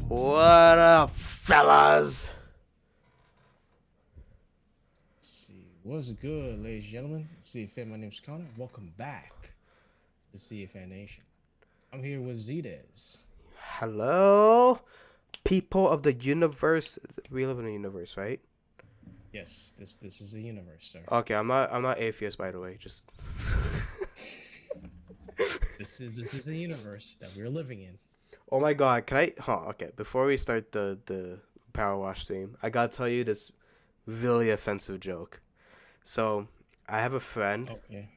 What up, fellas? Let's see. What's good, ladies and gentlemen? CFN, my name's Connor. Welcome back to the CFN Nation. I'm here with Zdes. Hello, people of the universe. We live in a universe, right? Yes, this is a universe, sir. Okay, I'm not atheist, by the way. Just. This is a universe that we're living in. Oh my God, can I? Huh. Okay, before we start the power wash stream, I gotta tell you this really offensive joke. So I have a friend. Okay.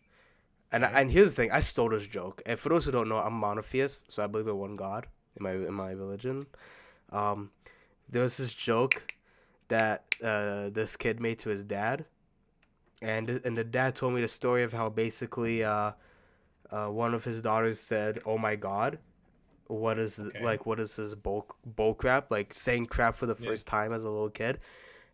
And Okay. and here's the thing, I stole this joke. And for those who don't know, I'm a monotheist, so I believe in one God in my religion. Um, there was this joke that this kid made to his dad, and the dad told me the story of how basically one of his daughters said, "Oh my God, Okay. what is this bull crap?" Like saying crap for the Yeah. first time as a little kid,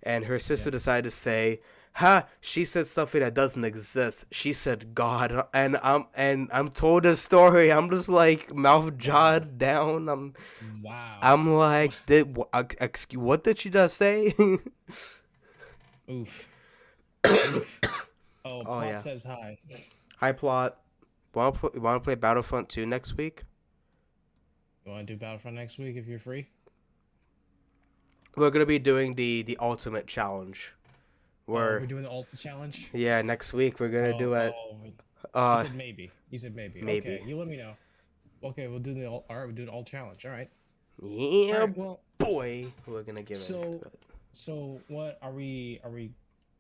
and her sister Yeah. decided to say, "Ha! She said something that doesn't exist. She said God," and I'm told this story. I'm just like mouth Wow. jawed down. Wow. I'm like, excuse, what did she just say? Oof. Oof. Oh, Oh Plot yeah. says hi. Hi plot. Want to play Battlefront 2 next week? You want to do Battlefront next week if you're free? We're gonna be doing the ultimate challenge. We're Where doing the Ultimate Challenge. yeah, next week we're gonna do it. Oh. He Uh, said maybe. He said maybe. maybe. Okay, you let me know. Okay, we'll do the all right. We'll do an all challenge. All right. All Yeah, right. Well, boy. We're gonna give so it. so what are we? Are we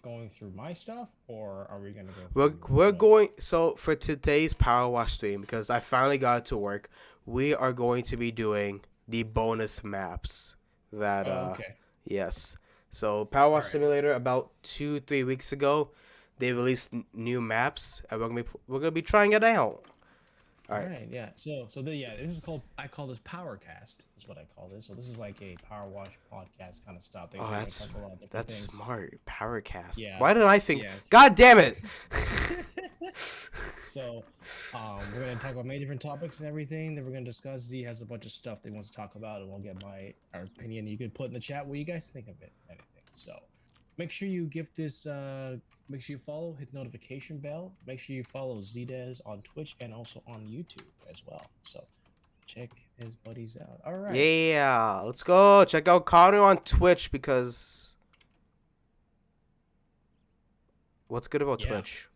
going through my stuff, or are we gonna go We're through? we're going so for today's power wash stream because I finally got it to work. We are going to be doing the bonus maps that Oh, okay. yes. So Power All Wash right. Simulator about 2-3 weeks ago, they released new maps and we're gonna be trying it out. All All right. right. Yeah. Yeah. This is called. I call this Powercast. Is what I call this. So this is like a Power Wash podcast kind of stuff. Things Oh, we're gonna that's talk about different that's things. smart. Powercast. Yeah. Why didn't I think? Yes. God damn it! So, we're gonna talk about many different topics and everything that we're gonna discuss. Z has a bunch of stuff that he wants to talk about, and we'll get our opinion. You could put in the chat what you guys think of it, and anything. So, make sure you give this. Make sure you follow, hit notification bell. Make sure you follow Zdes on Twitch and also on YouTube as well. So, check his buddies out. All right. Yeah, let's go check out Connor on Twitch because what's good about Yeah. Twitch?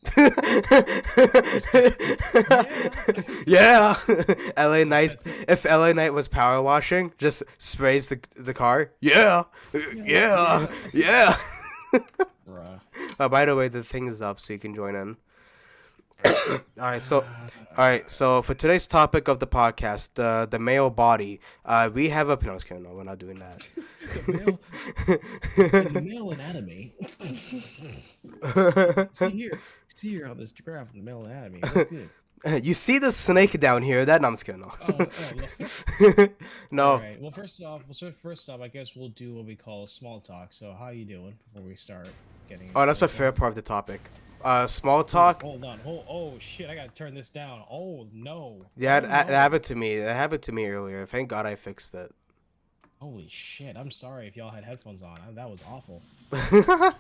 Yeah. Yeah. LA Knight. That's it. If LA Knight was power washing, just sprays the car. Yeah. Yeah. Yeah. Bruh. By the way, the thing is up, so you can join in. All right. So for today's topic of the podcast, the male body, we have a. No, I was kidding. No, we're not doing that. The male anatomy. See here on this graph in the male anatomy. That's good. You see the snake down here? No, I'm just kidding. No. Look. No. All right. Well, first off, I guess we'll do what we call small talk. So, how you doing before we start getting? Oh, that's my into favorite part of the topic. Small talk. Hold on. Oh shit! I gotta turn this down. Oh no. Yeah, Oh, it no. happened to me. It happened to me earlier. Thank God I fixed it. Holy shit! I'm sorry if y'all had headphones on. That was awful. That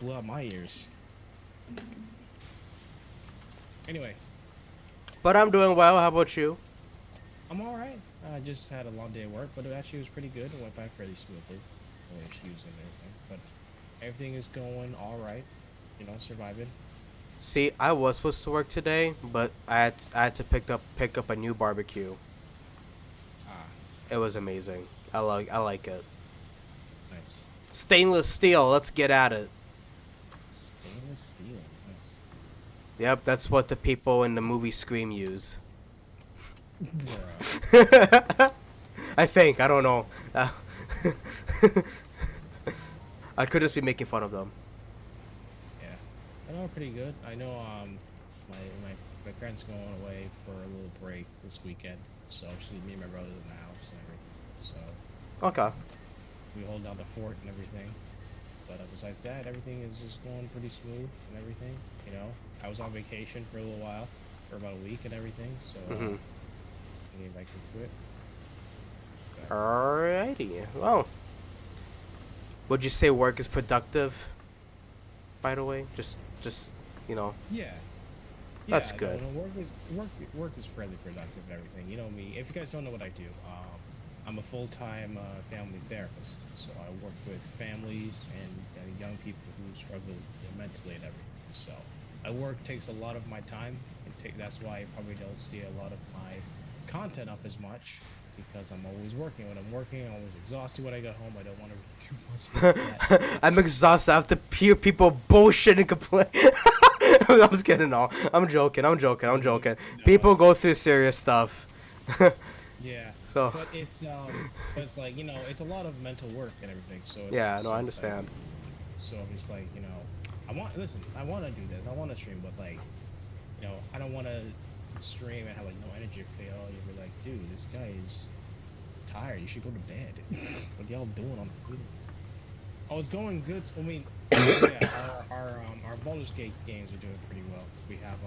blew out my ears. Anyway, But I'm doing well. How about you? I'm all right. I just had a long day at work, but it actually was pretty good. It went by fairly smoothly. No issues and everything, but everything is going all right. You know, surviving. See, I was supposed to work today, but I had to pick up a new barbecue. Ah, It was amazing. I like it. nice. Stainless steel. Let's get at it. Stainless steel. Nice. Yep, that's what the people in the movie Scream use. Bruh. I think. I don't know. I could just be making fun of them. Yeah, I know pretty good. I know my parents going away for a little break this weekend, so just me and my brothers in the house and everything. So Okay. we hold down the fort and everything. But besides that, everything is just going pretty smooth and everything. You know, I was on vacation for a little while, for about a week and everything. So Mhm. getting back into it. Alrighty. Well, would you say work is productive? By the way, just you know, Yeah. that's Yeah, good. no, work is fairly productive and everything. You know me. If you guys don't know what I do, I'm a full-time family therapist. So I work with families and young people who struggle mentally and everything. So my work takes a lot of my time. That's why I probably don't see a lot of my content up as much because I'm always working. When I'm working, I'm always exhausted. When I get home, I don't want to read too much into that. I'm exhausted. I have to hear people bullshit and complain. I'm just kidding. No, I'm joking. I'm joking. I'm joking. No, People go through serious stuff. yeah, So but it's like it's a lot of mental work and everything. yeah, no, I it's like, understand. so I'm just like I want to do this. I want to stream, but like I don't want to stream and have like no energy or fail. You'll be like, dude, this guy is tired. You should go to bed. What y'all doing on the video? Oh, it's going good. I mean, yeah, our Baldur's Gate games are doing pretty well. We have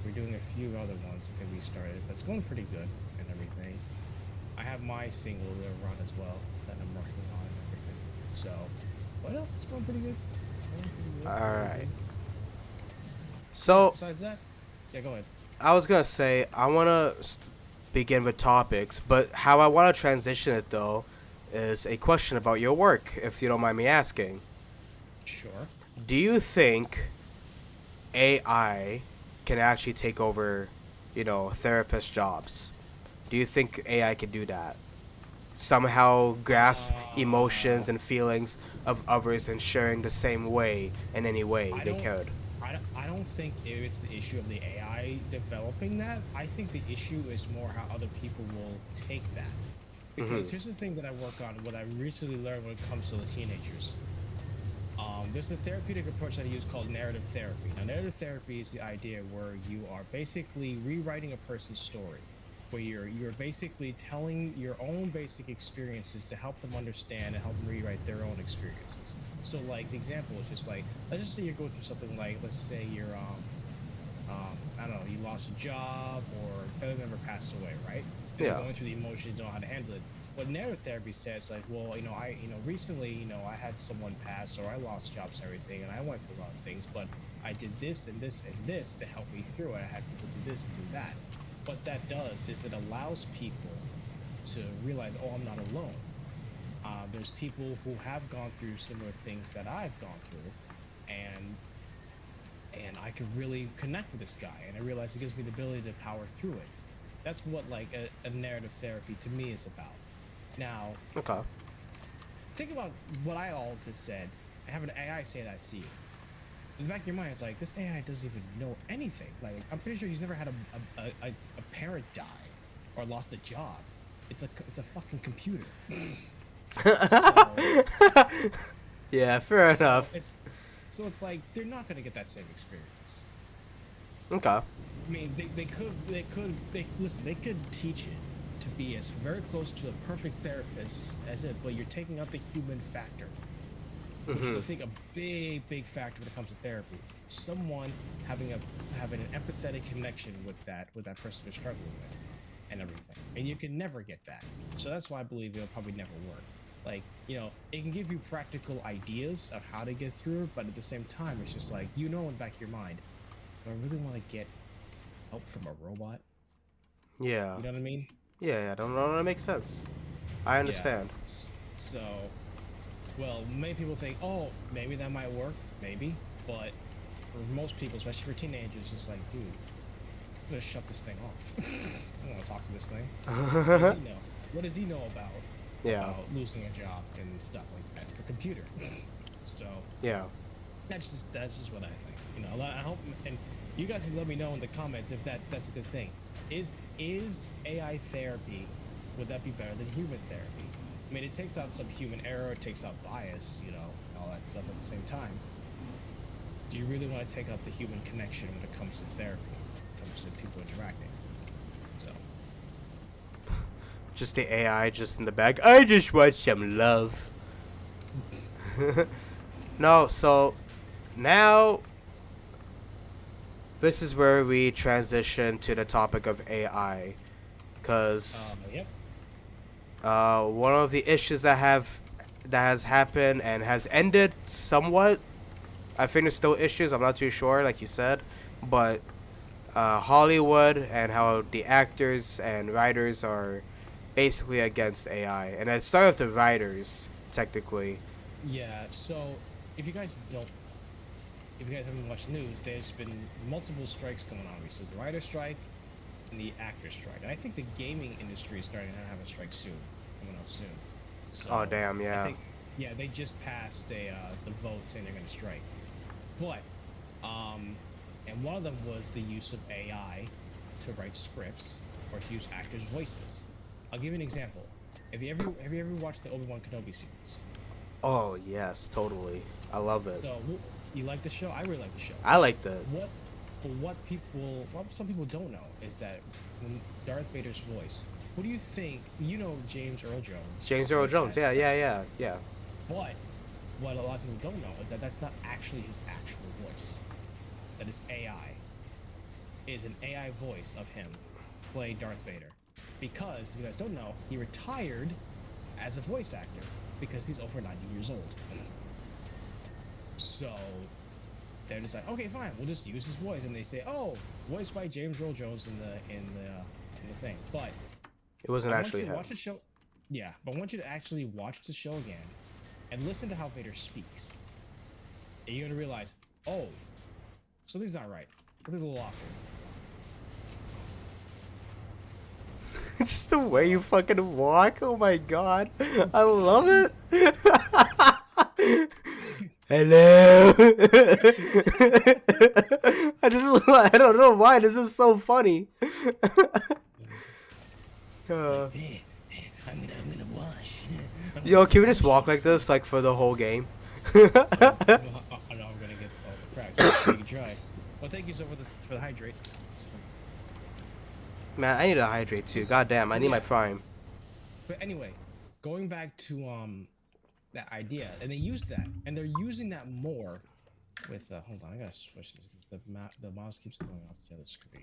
we're doing a few other ones I think we started, but it's going pretty good and everything. I have my single to run as well that I'm working on and everything. So, but no, it's going pretty good. All right. So Besides that, yeah, go ahead. I was gonna say I wanna begin with topics, but how I wanna transition it though is a question about your work, if you don't mind me asking. Sure. Do you think AI can actually take over, therapist jobs? Do you think AI can do that? Somehow grasp emotions and feelings of others and sharing the same way in any way I they don't. could. I don't think it's the issue of the AI developing that. I think the issue is more how other people will take that. Because here's the thing that I work on, what I recently learned when it comes to the teenagers. There's a therapeutic approach that I use called narrative therapy. Now, narrative therapy is the idea where you are basically rewriting a person's story, where you're basically telling your own basic experiences to help them understand and help them rewrite their own experiences. So, like, the example is just like, let's just say you're going through something like, let's say you're, I don't know, you lost a job or a family member passed away, right? And Yeah. you're going through the emotions, don't know how to handle it. What narrative therapy says, like, well, recently, I had someone pass or I lost jobs and everything, and I went through a lot of things, but I did this and this and this to help me through it. I had people do this and do that. What that does is it allows people to realize, oh, I'm not alone. There's people who have gone through similar things that I've gone through, and I can really connect with this guy, and I realize it gives me the ability to power through it. That's what like a narrative therapy to me is about. Now, Okay. think about what I all just said, and have an AI say that to you. In the back of your mind, it's like, this AI doesn't even know anything. Like, I'm pretty sure he's never had a parent die or lost a job. It's a fucking computer. So, Yeah, fair enough. it's like they're not gonna get that same experience. Okay. I mean, they could teach it to be as very close to a perfect therapist as it, but you're taking out the human factor, which is I think a big factor when it comes to therapy. Someone having an empathetic connection with that person you're struggling with, and everything, and you can never get that. So that's why I believe it'll probably never work. Like, it can give you practical ideas of how to get through it, but at the same time, it's just like, in the back of your mind, do I really want to get help from a robot? Yeah. You know what I mean? Yeah, I don't know. That makes sense. I understand. Yeah. So, well, many people think, oh, maybe that might work, maybe, but for most people, especially for teenagers, it's just like, dude, I'm gonna shut this thing off. I don't want to talk to this thing. What does he know? What does he know about losing a job and stuff like that? It's a computer. So Yeah. that's just what I think. I hope, and you guys can let me know in the comments if that's a good thing. Is AI therapy, would that be better than human therapy? I mean, it takes out some human error, it takes out bias, and all that stuff at the same time. Do you really want to take out the human connection when it comes to therapy, when it comes to people interacting? So. Just the AI just in the back. I just want some love. No, so now this is where we transition to the topic of AI. because Yep. one of the issues that has happened and has ended somewhat. I think there's still issues. I'm not too sure, like you said, but Hollywood and how the actors and writers are basically against AI, and it started with the writers technically. Yeah. So if you guys don't, if you guys haven't watched the news, there's been multiple strikes going on recently. The writer strike and the actor strike. And I think the gaming industry is starting to have a strike soon, coming up soon. So Oh damn, I yeah. think, yeah, they just passed the vote saying they're going to strike. But, and one of them was the use of AI to write scripts or to use actors' voices. I'll give you an example. Have you ever watched the Obi-Wan Kenobi series? Oh yes, totally. I love it. So you like the show? I really like the show. I liked it. What some people don't know is that when Darth Vader's voice, what do you think? You know James Earl Jones. James Earl Jones. Yeah, yeah, yeah, yeah. But what a lot of people don't know is that that's not actually his actual voice. That is AI. It is an AI voice of him play Darth Vader. Because if you guys don't know, he retired as a voice actor because he's over 90 years old. So they're just like, okay, fine, we'll just use his voice, and they say, oh, voiced by James Earl Jones in the thing. But It wasn't I want actually you to him. watch the show. Yeah, but I want you to actually watch the show again and listen to how Vader speaks. And you're gonna realize, oh, something's not right. Something's a little off here. Just the way you fucking walk. Oh my god, I love it. Hello. I don't know why this is so funny. I'm gonna wash. Yo, can we just walk like this, like for the whole game? I know I'm gonna get all the cracks. So you can try. Well, thank you so for the hydrate. Man, I need to hydrate too. God damn, I need my prime. But anyway, going back to that idea, and they use that, and they're using that more with hold on, I gotta switch this because the mouse keeps going off the other screen.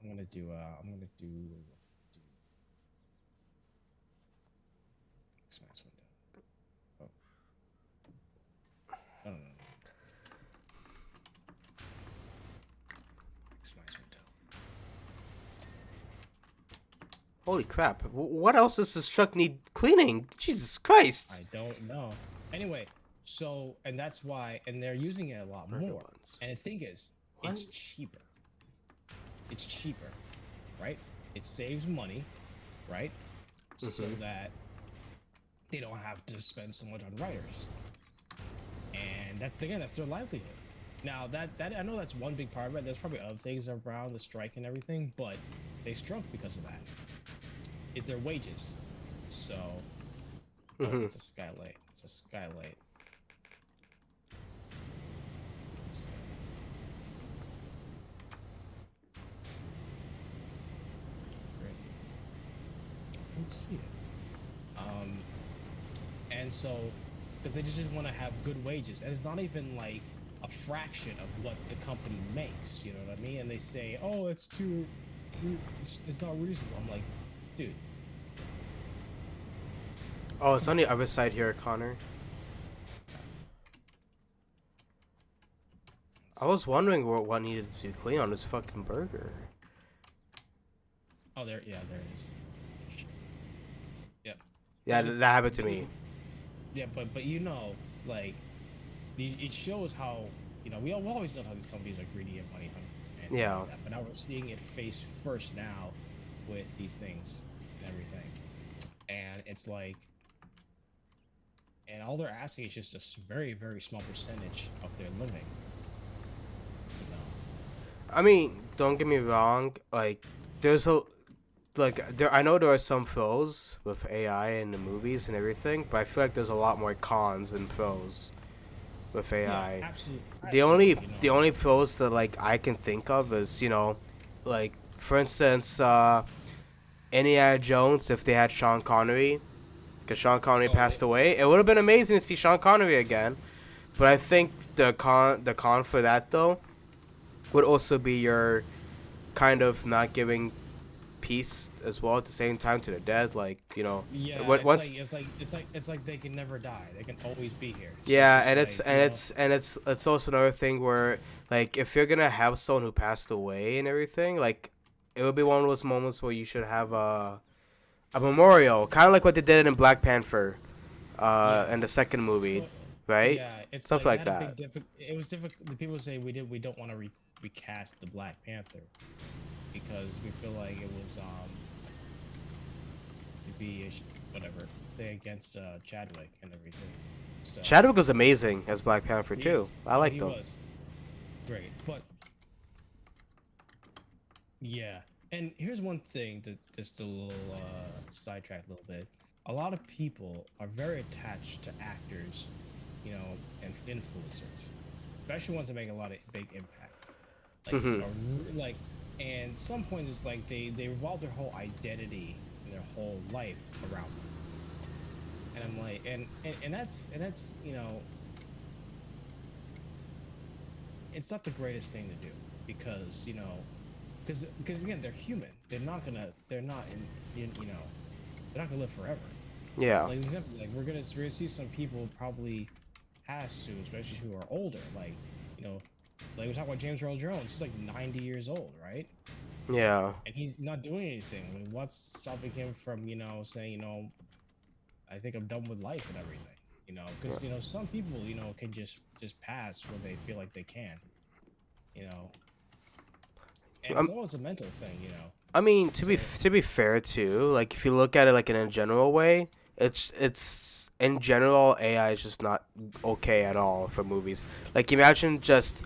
I'm gonna do Xmax window. Oh. No. Xmax window. Holy crap! What else does this truck need cleaning? Jesus Christ! I don't know. Anyway, so and that's why, and they're using it a lot Burger more. buns. And the thing is, What? it's cheaper. It's cheaper, right? It saves money, right? So that they don't have to spend so much on writers. And that's again, that's their livelihood. Now that I know that's one big part of it. There's probably other things around the strike and everything, but they struck because of that. Is their wages. So oh, it's a skylight. It's a skylight. Let's see it. And so, because they just want to have good wages, and it's not even like a fraction of what the company makes. You know what I mean? And they say, "Oh, it's too, it's not reasonable." I'm like, dude. Oh, it's on the other side here, Connor. I was wondering what needed to be clean on this fucking burger. Oh, there it is. Yep. Yeah, that happened to me. Yeah, but you know, like, it shows how, you know, we always know how these companies are greedy and money hungry. And Yeah. like that, but now we're seeing it face first now with these things and everything. And it's like, and all they're asking is just a very, very small percentage of their living. You know? I mean, don't get me wrong. Like, there's I know there are some pros with AI in the movies and everything, but I feel like there's a lot more cons than pros with AI. Yeah, absolutely. The only pros that like I can think of is, you know, like for instance, Indiana Jones, if they had Sean Connery, because Sean Connery passed away, it would have been amazing to see Sean Connery again. But I think the con for that though would also be your kind of not giving peace as well at the same time to the dead. Like, Yeah, once. it's like they can never die. They can always be here. So it's Yeah, just and it's like, and it's and it's also another thing where, like, if you're gonna have someone who passed away and everything, like, it would be one of those moments where you should have a memorial, kind of like what they did in Black Panther, yeah. in the second movie, Well, right? yeah, it's Stuff like they like had a big that. it was difficult. The people say we don't want to recast the Black Panther because we feel like it was to be whatever they against Chadwick and everything. So Chadwick was amazing as Black Panther he too. is. I Oh, liked he him. was great, but yeah. And here's one thing to just a little sidetrack a little bit. A lot of people are very attached to actors, you know, and influencers, especially ones that make a lot of big impact. Like, Hmm. like, and some point it's like they revolve their whole identity and their whole life around them. And I'm like, and that's it's not the greatest thing to do because because again they're human. They're not they're not gonna live forever. Yeah. Like example, like we're gonna see some people probably pass soon, especially who are older. Like you know, like we talk about James Earl Jones. He's like 90 years old, right? Yeah. And he's not doing anything. I mean, what's stopping him from saying I think I'm done with life and everything. Because some people can just pass when they feel like they can. You know, and it's Um, always a mental thing. I mean, So to be fair too, like if you look at it like in a general way, it's in general AI is just not okay at all for movies. Like imagine just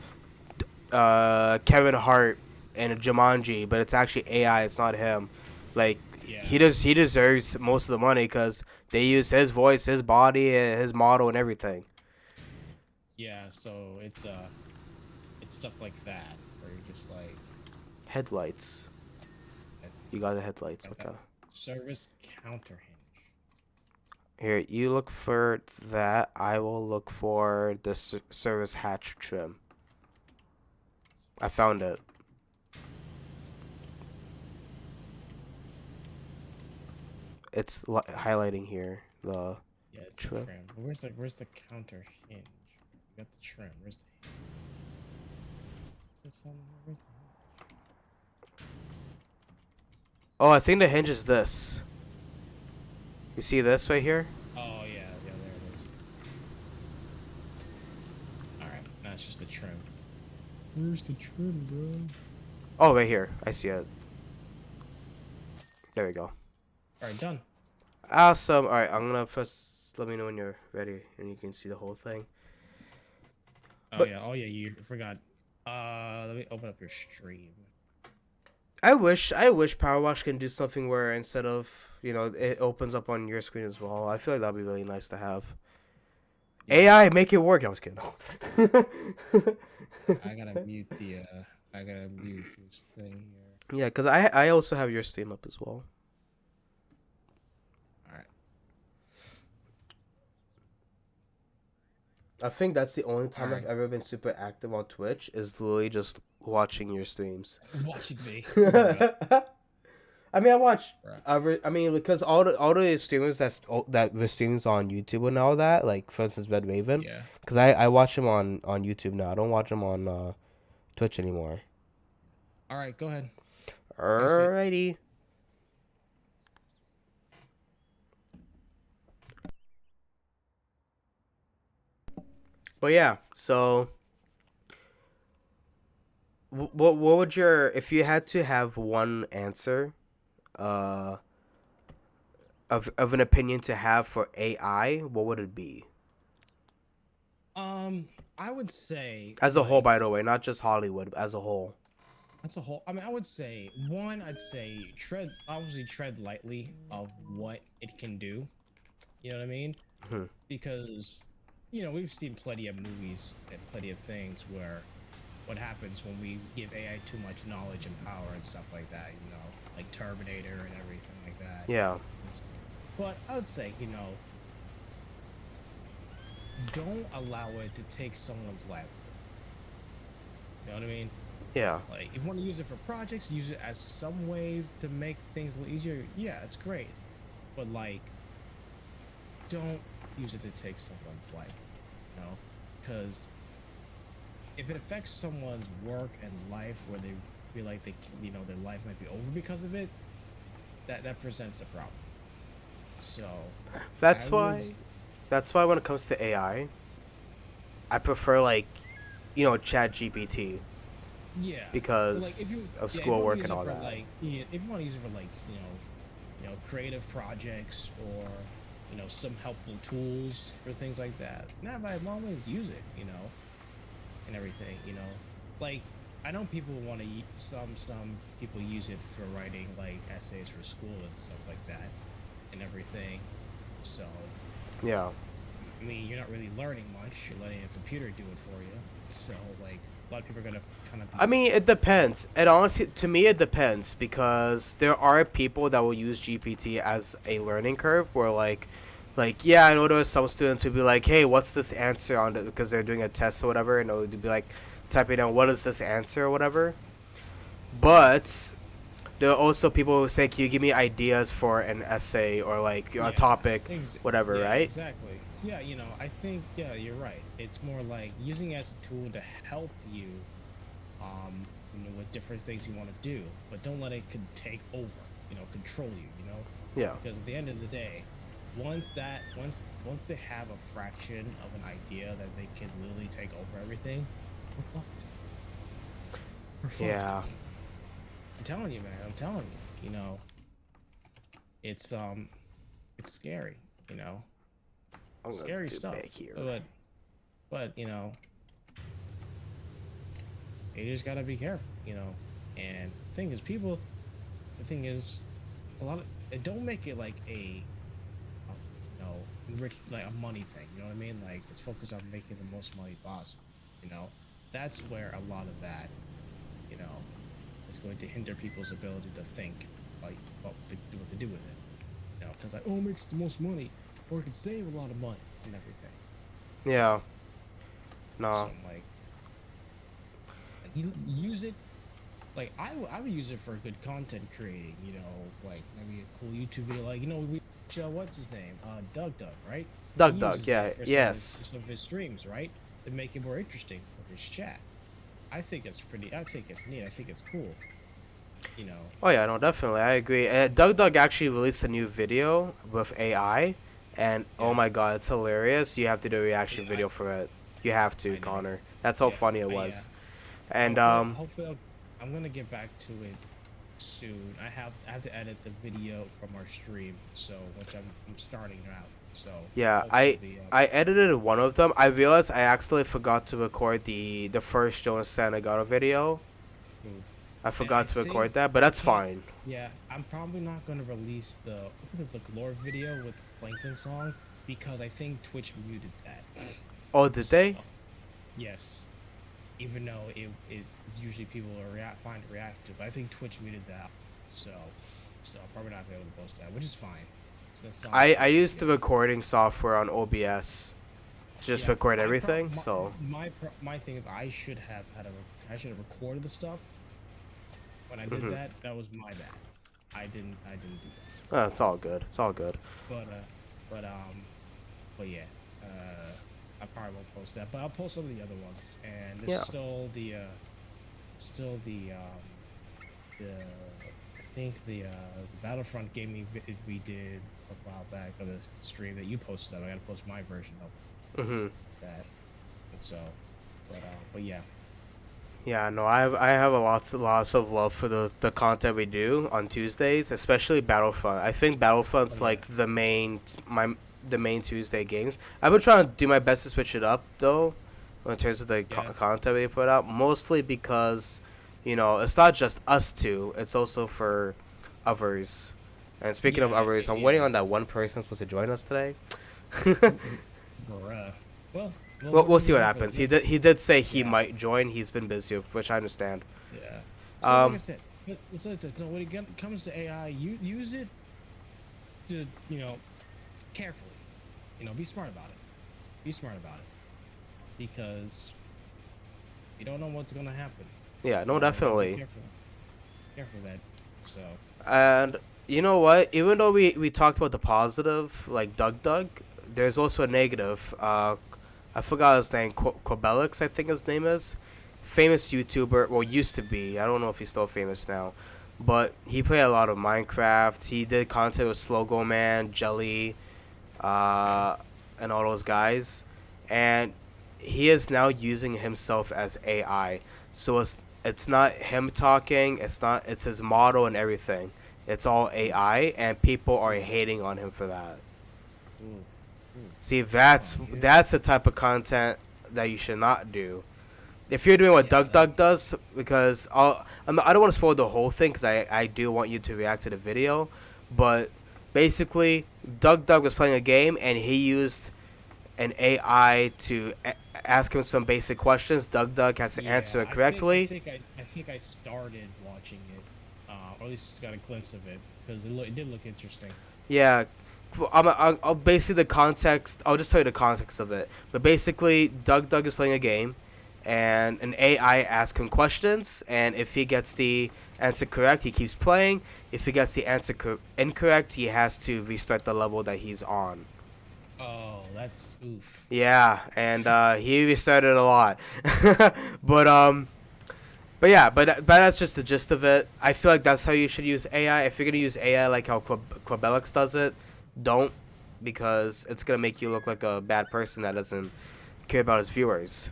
Kevin Hart in a Jumanji, but it's actually AI. It's not him. Like yeah, he deserves most of the money because they use his voice, his body, and his model, and everything. yeah. So it's stuff like that where you're just like Headlights. at, You got the headlights. at that Okay. service counter hinge. Here, you look for that. I will look for the service hatch trim. I found it. It's highlighting here the Yeah, it's the trim. trim. But where's the counter hinge? We got the trim. Where's the hinge? Where's the hinge? Oh, I think the hinge is this. You see this right here? Oh yeah, there it is. All right, now it's just the trim. Where's the trim, bro? Oh, right here. I see it. There we go. All right, done. Awesome. All right, I'm gonna press. Let me know when you're ready, and you can see the whole thing. But Oh yeah, you forgot. Let me open up your stream. I wish Power Wash can do something where instead of it opens up on your screen as well. I feel like that'd be really nice to have. Yeah. AI, make it work. I was kidding. I gotta mute this thing here. Yeah, because I also have your stream up as well. All right. I think that's the only time Alright. I've ever been super active on Twitch is literally just watching your streams. Watching me. I mean, I watch. Bruh. I mean, because all the streamers that were streams on YouTube and all that, like for instance, Red Raven. Yeah. Because I watch him on YouTube now. I don't watch him on Twitch anymore. All right, go ahead. Alrighty. But yeah, so what would your if you had to have one answer, uh, of an opinion to have for AI, what would it be? I would say As a whole, by the way, not just Hollywood, as a whole. that's a whole. I mean, I would say I'd say tread lightly of what it can do. You know what I mean? Hmm. Because we've seen plenty of movies and plenty of things where what happens when we give AI too much knowledge and power and stuff like that. Like Terminator and everything like that. Yeah. But I would say don't allow it to take someone's livelihood. You know what I mean? Yeah. Like, if you want to use it for projects, use it as some way to make things a little easier. Yeah, it's great. But like, don't use it to take someone's life, you know? Because if it affects someone's work and life, where they feel like their life might be over because of it, that presents a problem. So, I That's would, why. That's why when it comes to I prefer like, Chat GPT yeah. But like, because of if you want to schoolwork use and it all for that. like, yeah, if you want to use it for like, creative projects, or some helpful tools or things like that, nah, by all means use it, and everything, like, I know people want to some people use it for writing like essays for school and stuff like that and everything. So, Yeah. I mean, you're not really learning much, you're letting a computer do it for you. So, like, a lot of people are gonna kind of I be, mean, it depends. It honestly, to me, it depends because there are people that will use GPT as a learning curve. Where yeah, I know there are some students who'd be like, "Hey, what's this answer on it?" Because they're doing a test or whatever, and they'll be like, typing down, "What is this answer?" or whatever. But there are also people who say, "Can you give me ideas for an essay or like a yeah, topic, whatever?" yeah, Right? exactly. So, yeah, I think, yeah, you're right. It's more like using it as a tool to help you, with different things you want to do, but don't let it take over, control you, Yeah. because at the end of the day, once they have a fraction of an idea that they can literally take over everything, we're fucked. We're fucked. Yeah. I'm telling you, man. I'm telling you. It's it's scary. You know, I'm gonna scary do stuff. back here. But you just gotta be careful. And the thing is, a lot of and don't make it like enrich, like a money thing. You know what I mean? Like, it's focused on making the most money possible. You know, that's where a lot of that, you know, is going to hinder people's ability to think like what to do with it. Because like, oh, it makes the most money, or it could save a lot of money and everything. So, Yeah. so No. I'm like, you use it. Like, I would use it for good content creating. Like maybe a cool YouTube video. Like, what's his name? Doug, right? He Doug. uses Yeah. it for Yes. some of his streams, right? To make it more interesting for his chat. I think it's pretty. I think it's neat. I think it's cool. You know. Oh yeah, no, definitely, I agree. Doug actually released a new video with AI, and oh Yeah. my god, it's hilarious. You have to do a reaction Yeah. video for it. You have to, I know. Connor. That's how Yeah. funny it Yeah. was. And Hopefully, I'm gonna get back to it soon. I have to edit the video from our stream, so which I'm starting out. So yeah, hopefully, I edited one of them. I realized I accidentally forgot to record the first Jonas Santagato video. move. I And I forgot to think record that, but I that's can't. fine. Yeah, I'm probably not gonna release the Glore video with the Plankton song, because I think Twitch muted that. Oh, did So, they? yes, even though it usually people find it reactive, but I think Twitch muted that. So I'm probably not gonna be able to post that, which is fine. The song is I already used the together. recording software on OBS, just Yeah, record everything. my, So my thing is, I should have recorded the stuff. When I did hmm that, that was my bad. I didn't do that. oh, it's all good. It's all good. But but but yeah, I probably won't post that, but I'll post some of the other ones. And there's Yeah. still the I think the Battlefront gaming we did a while back, or the stream that you posted up. I gotta post my version of hmm that. And so, but yeah. Yeah, no, I have a lots of love for the content we do on Tuesdays, especially Battlefront. I think Battlefront's Oh yeah. like the main Tuesday games. I've been trying to do my best to switch it up though, in terms of the Yeah. content we put out. Mostly because, it's not just us two; it's also for others. And speaking of Yeah. others, I'm waiting Yeah. on that one person supposed to join us today. Bruh. Well, We'll see what hopefully, happens. He did say he yeah. might join. He's been busy, which I understand. Yeah. So like I Um, said, listen, so when it comes to AI, you use it to, carefully. Be smart about it. Be smart about it. Because you don't know what's gonna happen. Yeah, no, You gotta be definitely. careful of that. So And you know what? Even though we talked about the positive, like Doug, there's also a negative. I forgot his name. Quabelix, I think his name is. Famous YouTuber. Well, used to be. I don't know if he's still famous now. But he played a lot of Minecraft. He did content with Slogo Man, Jelly, okay. uh, and all those guys. And he is now using himself as AI. So it's not him talking. It's his model and everything. It's all AI, and people are Ooh, hating on him for that. ooh, ooh. See, Oh yeah, that's the type of content that you should not do. If you're doing what yeah. That Doug does, because I don't want to spoil the whole thing, because I do want you to react to the video, but basically, Doug was playing a game, and he used an AI to ask him some basic questions. Doug has to yeah. answer it correctly. I think I started watching it, or at least got a glimpse of it because it did look interesting. Yeah, I'll basically the context. I'll just tell you the context of it. But basically, Doug is playing a game, and an AI asks him questions, and if he gets the answer correct, he keeps playing. If he gets the answer incorrect, he has to restart the level that he's on. Oh, that's oof. Yeah, and he restarted a lot, but but yeah, but that's just the gist of it. I feel like that's how you should use AI. If you're gonna use AI like how Quabelix does it, don't, because it's gonna make you look like a bad person that doesn't care about his viewers.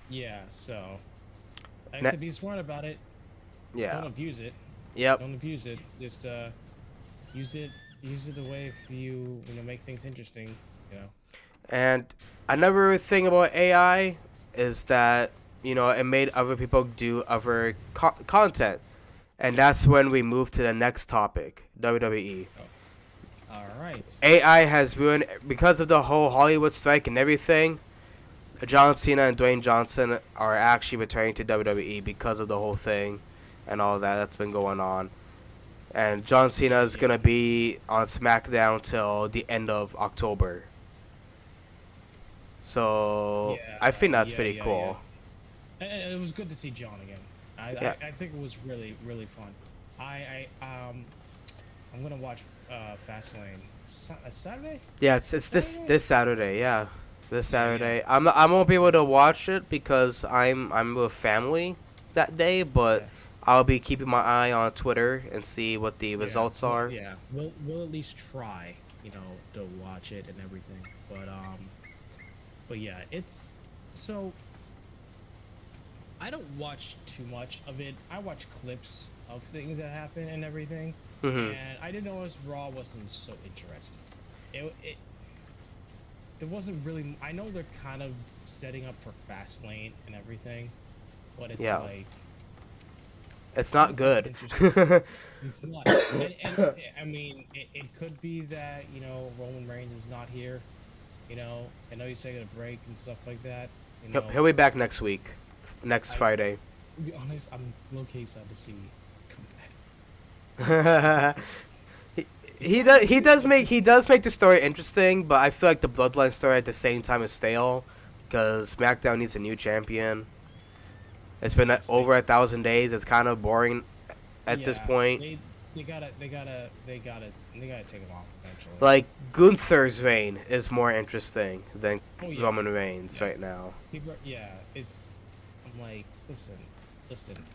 Yeah. So I Ne- said, be smart about it. yeah. Don't abuse it. Yep. Don't abuse it. Just use it. Use it the way for you know make things interesting. You know. And another thing about AI is that it made other people do other content, and that's when we move to the next topic, WWE. Oh, all right. AI has ruined because of the whole Hollywood strike and everything. John Cena and Dwayne Johnson are actually returning to WWE because of the whole thing and all that's been going on. And John Cena is Yeah. gonna be on SmackDown till the end of October. So Yeah. I think that's Yeah. pretty Yeah. Yeah. cool. And it was good to see John again. Yeah. I think it was really fun. I'm gonna watch Fastlane Saturday. Yeah, it's Saturday. this Saturday. Yeah, this Yeah. Yeah. Saturday. I won't be able to watch it because I'm with family that day, but Yeah. I'll be keeping my eye on Twitter and see what the Yeah. results are. Yeah. We'll at least try, you know, to watch it and everything. But yeah, it's so I don't watch too much of it. I watch clips of things that happen and everything. Mhm. And I didn't notice Raw wasn't so interesting. It there wasn't really. I know they're kind of setting up for Fastlane and everything, but it's Yeah, like it's not not as good. interesting. It's not. And I mean, it could be that Roman Reigns is not here. I know he's taking a break and stuff like that. You know, He'll be back next week, next I Friday. to be honest, I'm low-key sad to see come back. he, It's not an issue. he does make the story interesting, but I feel like the Bloodline story at the same time is stale because SmackDown needs a new champion. It's been Yes, over 1,000 days. It's kind of boring at this yeah, point. they gotta take him off eventually. Like Gunther's reign is more interesting than Oh yeah, Roman Reigns yeah. right now. Yeah, it's. I'm like, listen.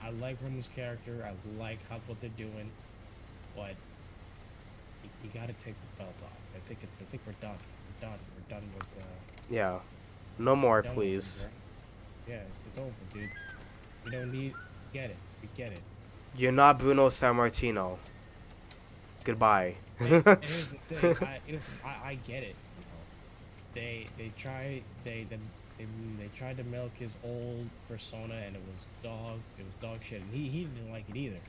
I like Roman's character. I like what they're doing, but you gotta take the belt off. I think we're done. We're done with. Yeah, no more, Done with him, please. bro. Yeah, it's over, dude. We don't need. Get it. We get it. You're not Bruno Sammartino. Goodbye. And here's the thing. I get it. They tried to milk his old persona, and it was dog shit, and he didn't like it either.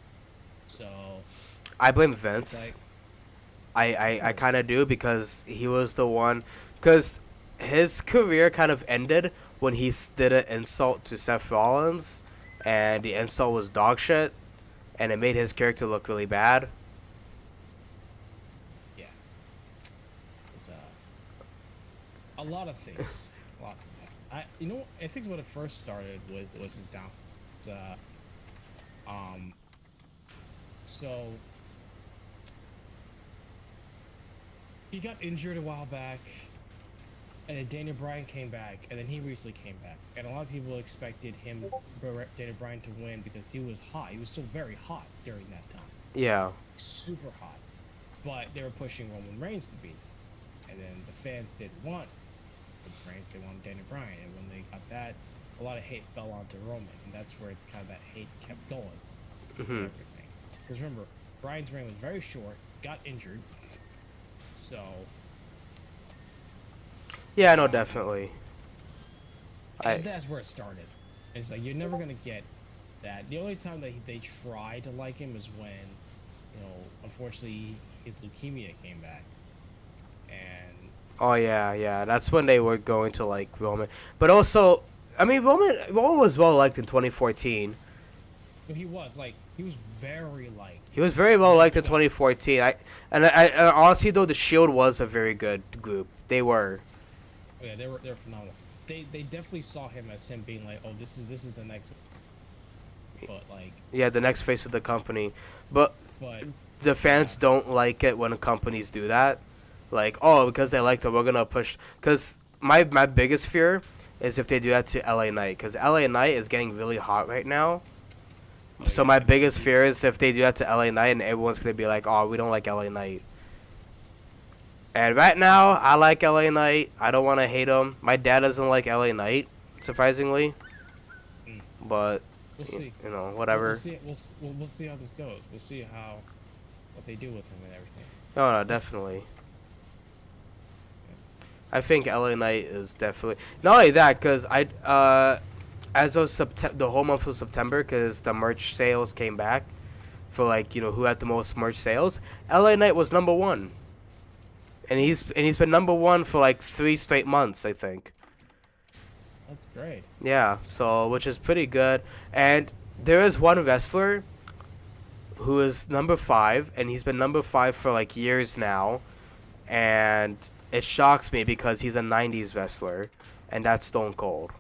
So I blame it's Vince. like, of I course, kind of do because he was the one. Because his career kind of ended when he did an insult to Seth Rollins, and the insult was dog shit, and it made his character look really bad. yeah, it's a lot of things. I think what it first started with was his downfall. Uh, um, so he got injured a while back, and then Daniel Bryan came back, and then he recently came back, and a lot of people expected Daniel Bryan, to win because he was hot. He was still very hot during that time, Yeah. super hot. But they were pushing Roman Reigns to beat, and then the fans didn't want Reigns. They wanted Daniel Bryan, and when they got that, a lot of hate fell onto Roman, and that's where kind of that hate kept going. Mm-hmm. Everything. Because remember, Bryan's reign was very short, got injured, so. Yeah, no, definitely. And that's where it started. It's like you're never gonna get that. The only time that they tried to like him is when, unfortunately, his leukemia came back, and. Oh yeah. That's when they were going to like Roman, but also, I mean, Roman was well liked in 2014. He was very liked. He was very well liked in 2014. I honestly though, the Shield was a very good group. They were. Oh, yeah, they were phenomenal. They definitely saw him as him being like, oh, this is the next. But like. Yeah, the next face of the company, but the fans don't like it when companies do that. Like, oh, because they like that, we're gonna push. Because my biggest fear is if they do that to LA Knight, because LA Knight is getting really hot right now. Oh, so my biggest fear is if they do that to LA Knight and everyone's gonna be like, oh, we don't like LA Knight. And right now, I like LA Knight. I don't want to hate him. My dad doesn't like LA Knight, surprisingly. But we'll see. Whatever. We'll see how this goes. We'll see what they do with him and everything. No, definitely. I think LA Knight is definitely not only that, because as of the whole month of September, because the merch sales came back for who had the most merch sales. LA Knight was number 1, and he's been number 1 for like 3 straight months, I think. That's great. Yeah, so which is pretty good. And there is one wrestler who is number 5, and he's been number 5 for like years now, and it shocks me because he's a 90s wrestler, and that's Stone Cold.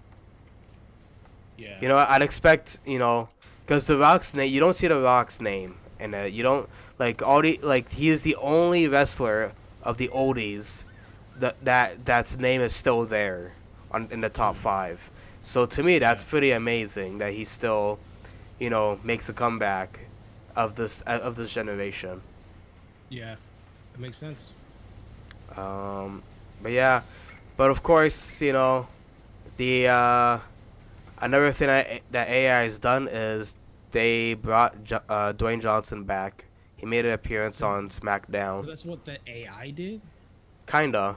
Yeah. I'd expect, because The Rock's name, you don't see The Rock's name, and you don't, he is the only wrestler of the oldies that's name is still there in the top 5. So to me, that's pretty amazing that he still, makes a comeback of this generation. Yeah, that makes sense. But yeah, but of course, the another thing that AI has done is they brought Dwayne Johnson back. He made an appearance on SmackDown. So that's what the AI did? Kinda.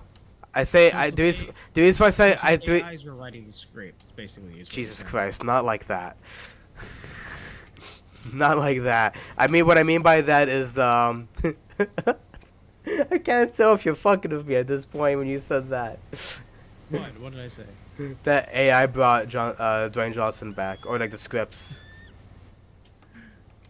The reason why I say AIs were writing the script, basically. Jesus Christ, not like that. Not like that. I mean, what I mean by that is the I can't tell if you're fucking with me at this point when you said that. What did I say? That AI brought Dwayne Johnson back, or like the scripts.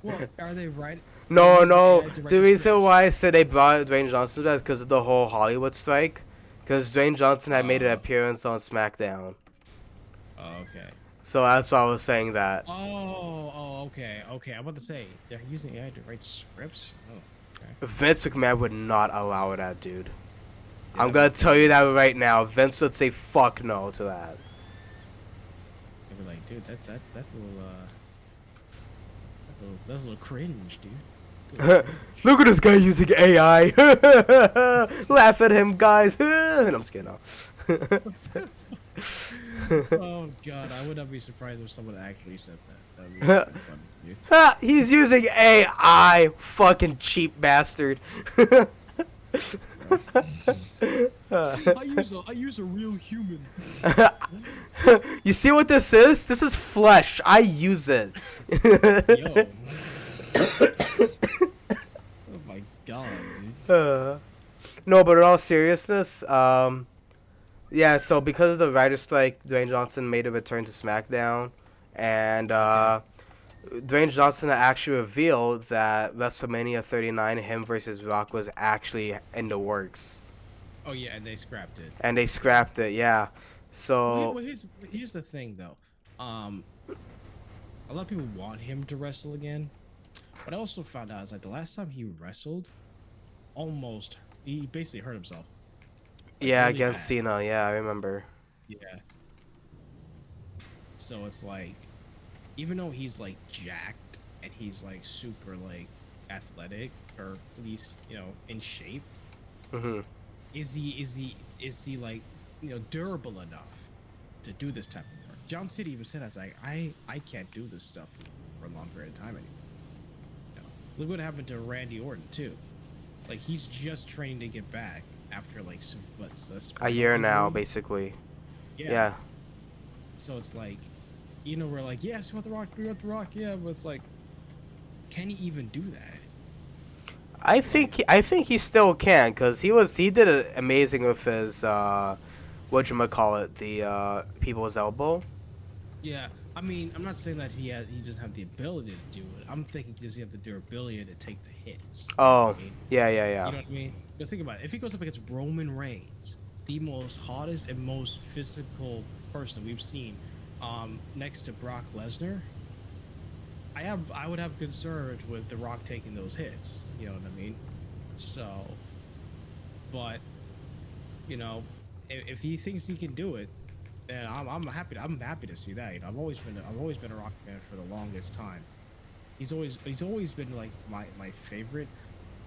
Well, are they right? No. The reason why I said they brought Dwayne Johnson back is because of the whole Hollywood strike. Because Dwayne Johnson had made an appearance on SmackDown. Oh, okay. So that's why I was saying that. Okay. I'm about to say, they're using AI to write scripts? Oh, okay. Vince McMahon would not allow that, dude. Yeah, I'm gonna tell you that right now. Vince would say fuck no to that. They'd be like, dude, that's a little cringe, dude. Look at this guy using AI. Laugh at him, guys. I'm just kidding. Oh god, I would not be surprised if someone actually said that. That'd be funny, dude. He's using AI, fucking cheap bastard. I use a real human. You see what this is? This is flesh. I use it. Yo. Oh my god, dude. No, but in all seriousness, yeah, so because of the writer's strike, Dwayne Johnson made a return to SmackDown, and Dwayne Johnson actually revealed that WrestleMania 39, him versus Rock, was actually in the works. Oh yeah, and they scrapped it. Yeah. So well, here's the thing, though. a lot of people want him to wrestle again. What I also found out is like the last time he wrestled, almost he basically hurt himself, like Yeah, really against bad. Cena. Yeah, I remember. Yeah. So it's like, even though he's like jacked and he's like super like athletic or at least in shape, Mhm. is he like durable enough to do this type of work? John Cena even said, "I was like, I can't do this stuff for a long period of time anymore." Look what happened to Randy Orton too. Like he's just training to get back after like some what's a A spinal year now, injury. basically. Yeah. Yeah. So it's like, we're like, yes, we want the Rock, yeah, but it's like, can he even do that? I think he still can, cause he did it amazing with his whatchamacallit, the people's elbow. Yeah, I mean, I'm not saying that he doesn't have the ability to do it. I'm thinking does he have the durability to take the hits? You know what Oh, I mean? yeah, yeah, You yeah. know what I mean? Because think about it. If he goes up against Roman Reigns, the most hottest and most physical person we've seen, next to Brock Lesnar, I would have concerns with The Rock taking those hits. You know what I mean? So, but you know, if he thinks he can do it, then I'm happy to see that. I've always been a Rock fan for the longest time. He's always been like my favorite.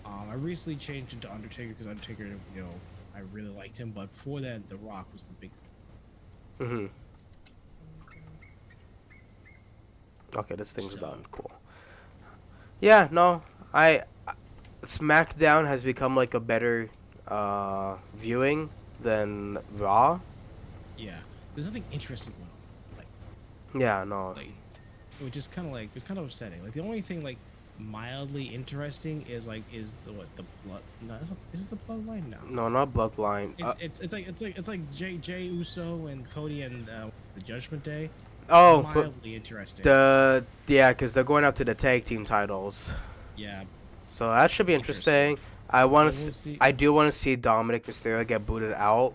I recently changed into Undertaker because Undertaker, I really liked him. But before that, The Rock was the big thing. Mhm. Okay, this thing's So done. Cool. Yeah, no, I SmackDown has become like a better viewing than Raw. yeah, there's nothing interesting going on. Yeah, no. Like it was just kind of like it's kind of upsetting. Like the only thing like mildly interesting is the blood. No, is it the bloodline? No. No, not Bloodline. It's like Jay Uso and Cody and the Judgment Day. Oh, but Mildly interesting. yeah, because they're going after the tag team titles. Yeah, So that should be interesting. interesting. I want I will to. see. I do want to see Dominic Mysterio get booted out.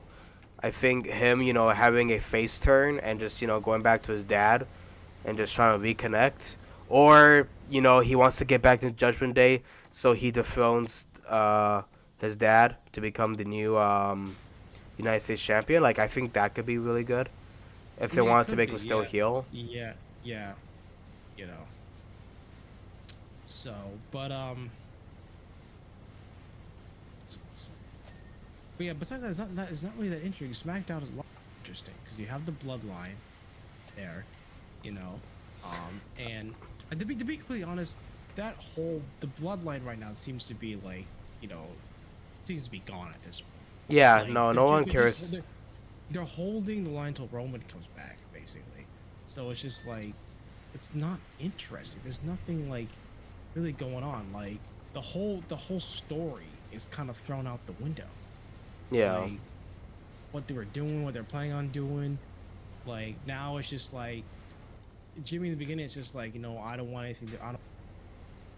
I think him, having a face turn and just going back to his dad and just trying to reconnect, or he wants to get back to Judgment Day, so he dethrones his dad to become the new United States champion. Like I think that could be really good if I they mean, it wanted to could make be. him still Yeah, heel. yeah, yeah. You know. So, but but yeah. Besides that, it's not really that interesting. SmackDown is a lot interesting because you have the bloodline there, you know, and to be completely honest, the bloodline right now seems to be like, seems to be gone at this point. Yeah, Like no, no one cares. they're holding the line until Roman comes back, basically. So it's just like it's not interesting. There's nothing like really going on. Like the whole story is kind of thrown out the window. Yeah. Like what they were doing, what they're planning on doing. Like now it's just like Jimmy in the beginning. It's just like I don't want anything. I don't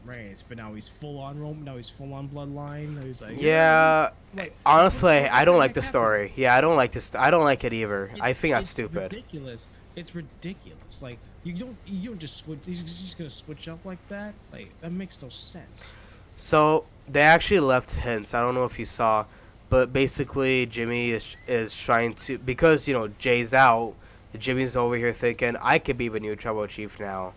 Reigns, but now he's full on Roman. Now he's full on Bloodline. Now he's like, yeah, Yeah, like honestly, I what the don't like heck the happened? story. Yeah, I don't like this. I don't like it either. I think that's It's stupid. ridiculous. It's ridiculous. Like you don't just switch. He's just gonna switch up like that. Like that makes no sense. So they actually left hints. I don't know if you saw, but basically Jimmy is trying to, because Jay's out. Jimmy's over here thinking I could be the new tribal chief now,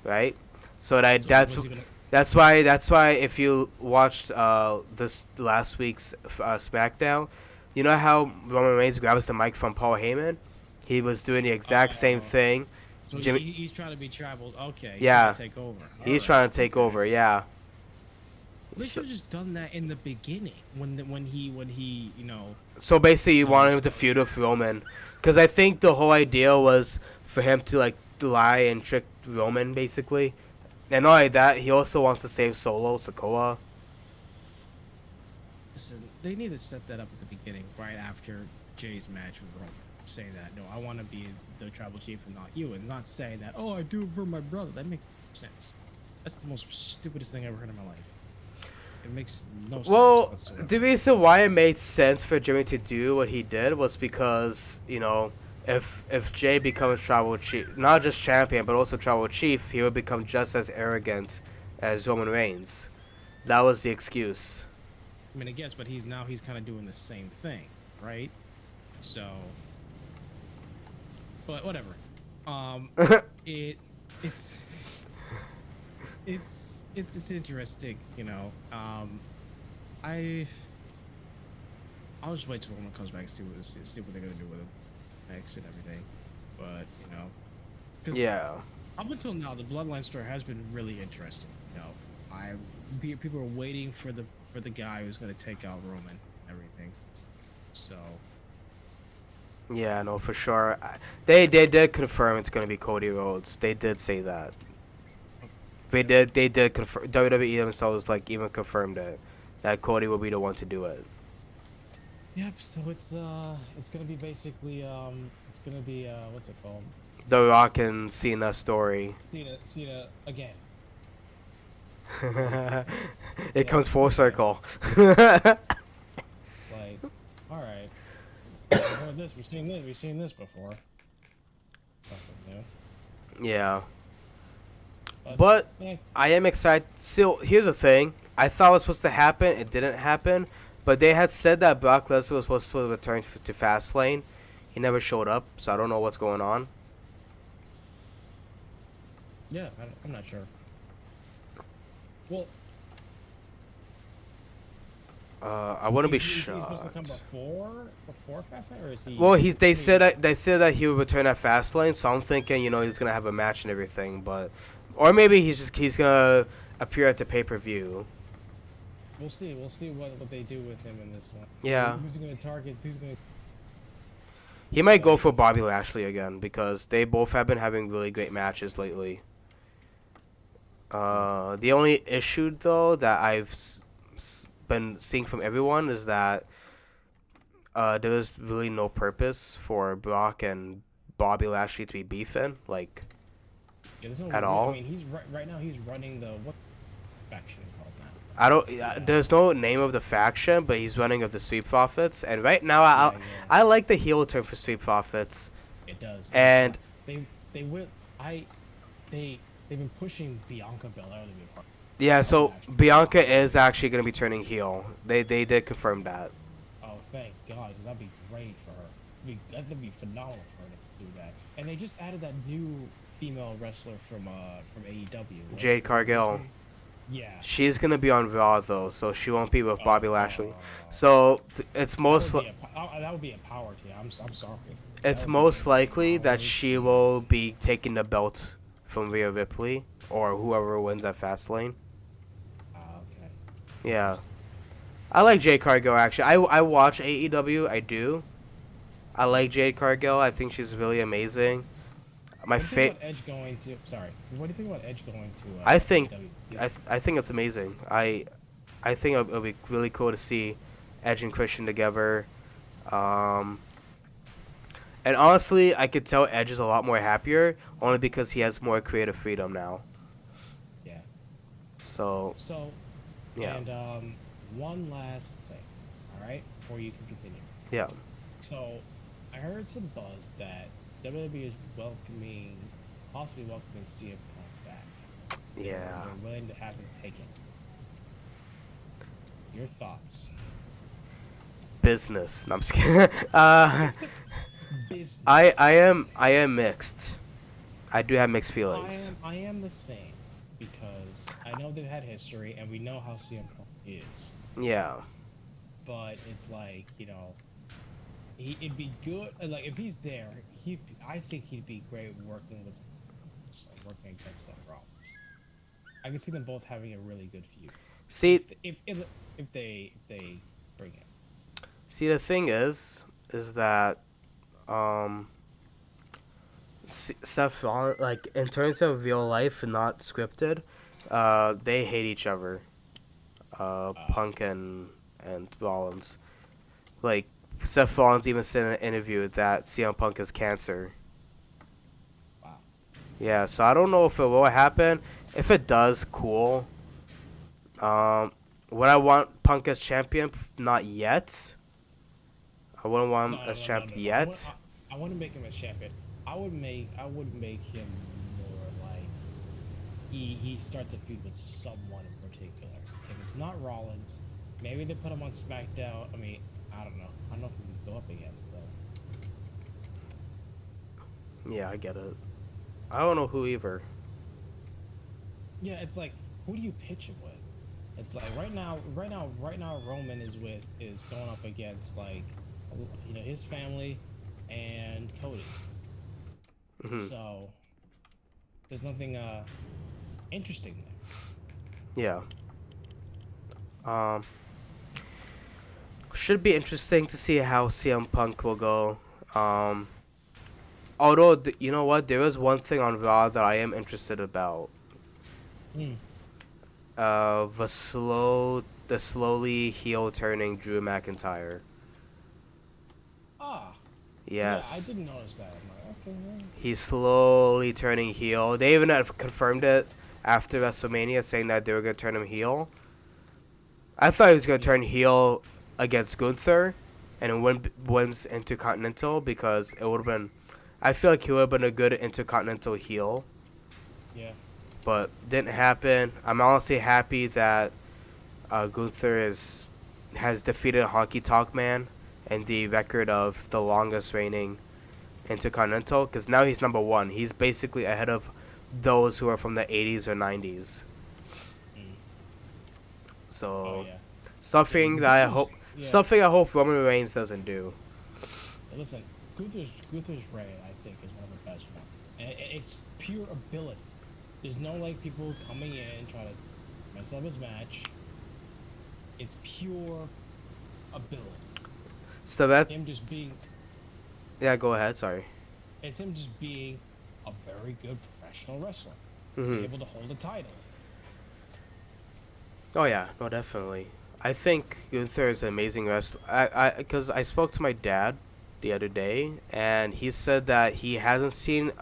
right? So So that's was he gonna? that's why if you watched this last week's SmackDown, you know how Roman Reigns grabs the mic from Paul Heyman? He was doing the exact same Oh, thing. so Jimmy, he's trying to be traveled. Okay, he's trying yeah, to take over. All he's right. trying to take Okay. over. Yeah. They So, should have just done that in the beginning when he so basically, you want him to established. feud with Roman, because I think the whole idea was for him to like lie and trick Roman, basically. And not only that, he also wants to save Solo Sokoa. Listen, they need to set that up at the beginning, right after Jay's match with Roman. Say that, no, I want to be the tribal chief and not you, and not say that, oh, I do it for my brother. That makes no sense. That's the most stupidest thing I've ever heard in my life. It makes no sense Well, whatsoever. the reason why it made sense for Jimmy to do what he did was because, if Jay becomes tribal chief, not just champion but also tribal chief, he would become just as arrogant as Roman Reigns. That was the excuse. I mean, I guess, but he's kind of doing the same thing, right? So, but whatever. Um, it it's it's interesting, you know. I I'll just wait till Roman comes back and see what they're gonna do with him next and everything. But you know, because Yeah. up until now, the Bloodline story has been really interesting. You know, people are waiting for the guy who's gonna take out Roman and everything. So Yeah, no, for sure. They did confirm it's gonna be Cody Rhodes. They did say that. They did confirm. WWE themselves like even confirmed it that Cody will be the one to do it. yep. So it's gonna be basically it's gonna be what's it called? The Rock and Cena story. Cena again. It comes full circle. Like, all right, we've heard this, we've seen this before. Nothing new. Yeah. But eh, I am excited. Still, here's the thing. I thought it was supposed to happen. It didn't happen. But they had said that Brock Lesnar was supposed to return to Fastlane. He never showed up, so I don't know what's going on. yeah, I'm not sure. Well, I wouldn't be he's supposed to come shocked. before Fastlane, or is he? Well, they said that he would return at Fastlane, so I'm thinking he's gonna have a match and everything, but or maybe he's gonna appear at the pay-per-view. We'll see. We'll see what they do with him in this one. So Yeah. Who's going to target? Who's going to? He might go for Bobby Lashley again because they both have been having really great matches lately. The only issue though that I've been seeing from everyone is that there is really no purpose for Brock and Bobby Lashley to be beefing like at all. I mean, he's right now. He's running the what faction called now? I don't. There's no name of the faction, but he's running of the Street Profits, and right now I like the heel turn for Street Profits. It does. And they will. They've been pushing Bianca Belair to be a part. Yeah, so Bianca is actually going to be turning heel. They did confirm that. Oh, thank God, 'cause that'd be great for her. That'd be phenomenal for her to do that. And they just added that new female wrestler from AEW. Jade Cargill. Yeah. She's going to be on Raw, though, so she won't be with Bobby Lashley. So it's most... That would be a power team. I'm sorry. It's most likely that she will be taking the belt from Rhea Ripley or whoever wins at Fastlane. Okay. Yeah. I like Jade Cargill, actually. I watch AEW. I do. I like Jade Cargill. I think she's really amazing. My favorite. Edge going to? Sorry. What do you think about Edge going to? I think AEW? I think it's amazing. I think it'll be really cool to see Edge and Christian together. And honestly, I could tell Edge is a lot more happier only because he has more creative freedom now. Yeah. So. Yeah. And one last thing, all right, before you can continue. Yeah. So, I heard some buzz that WWE is possibly welcoming CM Punk back. Yeah. They're willing to have him taken. Your thoughts? Business. No, I'm just kidding. Business. I am mixed. I do have mixed feelings. I am the same because I know they've had history and we know how CM Punk is. Yeah. But it's like, it'd be good. Like if he's there, I think he'd be great working against Seth Rollins. I can see them both having a really good feud. See, if they bring him. See, the thing is that Seth Rollins, like in terms of real life and not scripted, they hate each other. Punk and Rollins. Like Seth Rollins even said in an interview that CM Punk has cancer. Wow. Yeah, so I don't know if it will happen. If it does, cool. Would I want Punk as champion? Not yet. I wouldn't want him as champion yet. I I wouldn't make him a champion. I would make him more like he starts a feud with someone in particular. If it's not Rollins, maybe they put him on SmackDown. I mean, I don't know. I don't know who we go up against though. Yeah, I get it. I don't know who either. Yeah, it's like who do you pitch him with? It's like right now, Roman is going up against like his family and Cody. Hmm. So there's nothing interesting there. Yeah. Um. Should be interesting to see how CM Punk will go. Um. Although you know what, there is one thing on Raw that I am interested about. Mm. The slowly heel turning Drew McIntyre. Ah, yeah, I Yes, didn't notice that. I'm like, okay, well, he's slowly turning heel. They even have confirmed it after WrestleMania, saying that they were gonna turn him heel. I thought he was gonna yeah, turn heel against Gunther, and wins Intercontinental because it would have been. I feel like he would have been a good Intercontinental heel, yeah, but didn't happen. I'm honestly happy that Gunther has defeated Honky Tonk Man and the record of the longest reigning Intercontinental, because now he's number one. He's basically ahead of those who are from the 80s or 90s. mm. Oh So yeah. something that Yeah. something I hope Roman Reigns doesn't do. Listen, Gunther's reign, I think, is one of the best ones. And it's pure ability. There's no like people coming in trying to mess up his match. It's pure ability. So that's Him just being, yeah. Go ahead. Sorry. it's him just being a very good professional wrestler, being Hmm. able to hold a title. Oh yeah. No, definitely. I think Gunther is an amazing wrestler. Because I spoke to my dad the other day, and he said that he hasn't seen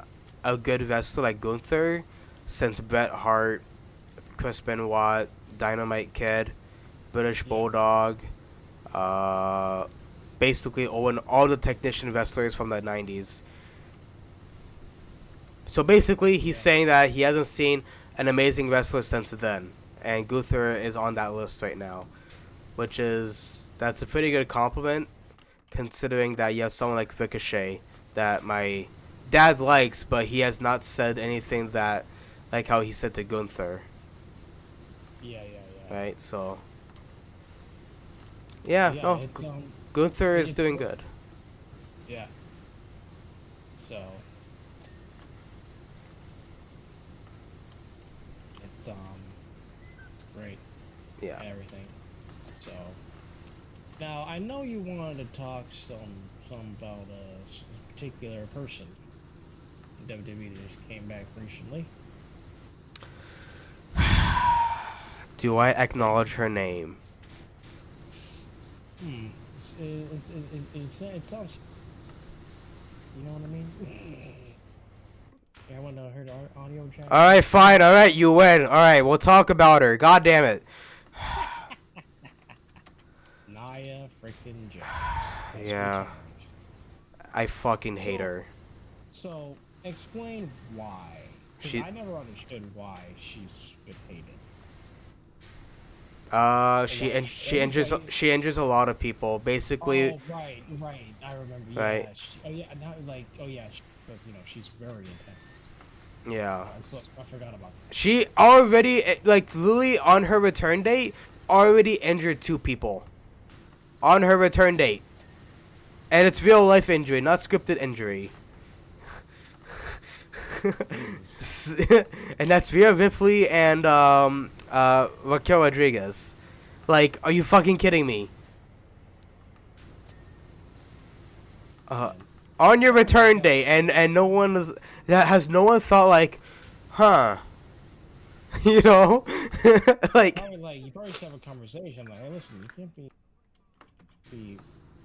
a good wrestler like Gunther since Bret Hart, Chris Benoit, Dynamite Kid, British Yeah, Bulldog, uh, basically Owen, all the technician wrestlers from the 90s. So basically, he's yeah, saying that he hasn't seen an amazing wrestler since then, and Gunther is on that list right now, that's a pretty good compliment considering that you have someone like Ricochet that my dad likes, but he has not said anything that like how he said to Gunther, yeah, yeah, yeah. right? So yeah, Yeah, no, it's Gunther is it's doing good. yeah. So it's it's great Yeah. and everything. So now I know you wanted to talk some about a particular person. WWE that just came back recently. Do I acknowledge her name? Hmm. It sounds. You know what I mean? Yeah, I want to hear the audio jack. All right, fine. All right, you win. All right, we'll talk about her. God damn it. Nia freaking Jax. Has Yeah, returned. I fucking hate So, her. so explain why. Because She I never understood why she's been hated. Like, she at least injures like. she injures a lot of people. Basically, Oh right, right. I remember. right? Yeah. Oh yeah. Now like. Oh yeah. Because she's very intense. Yeah. I forgot about that. She already like literally on her return date already injured two people. On her return date. And it's real life injury, not scripted injury. Jesus. And that's Rhea Ripley and Raquel Rodriguez. Like, are you fucking kidding me? Uh, Man. on your Oh my return god. date, and no one is that has no one thought like, huh? You know, like, Probably like you probably should have a conversation like, hey, listen, you can't be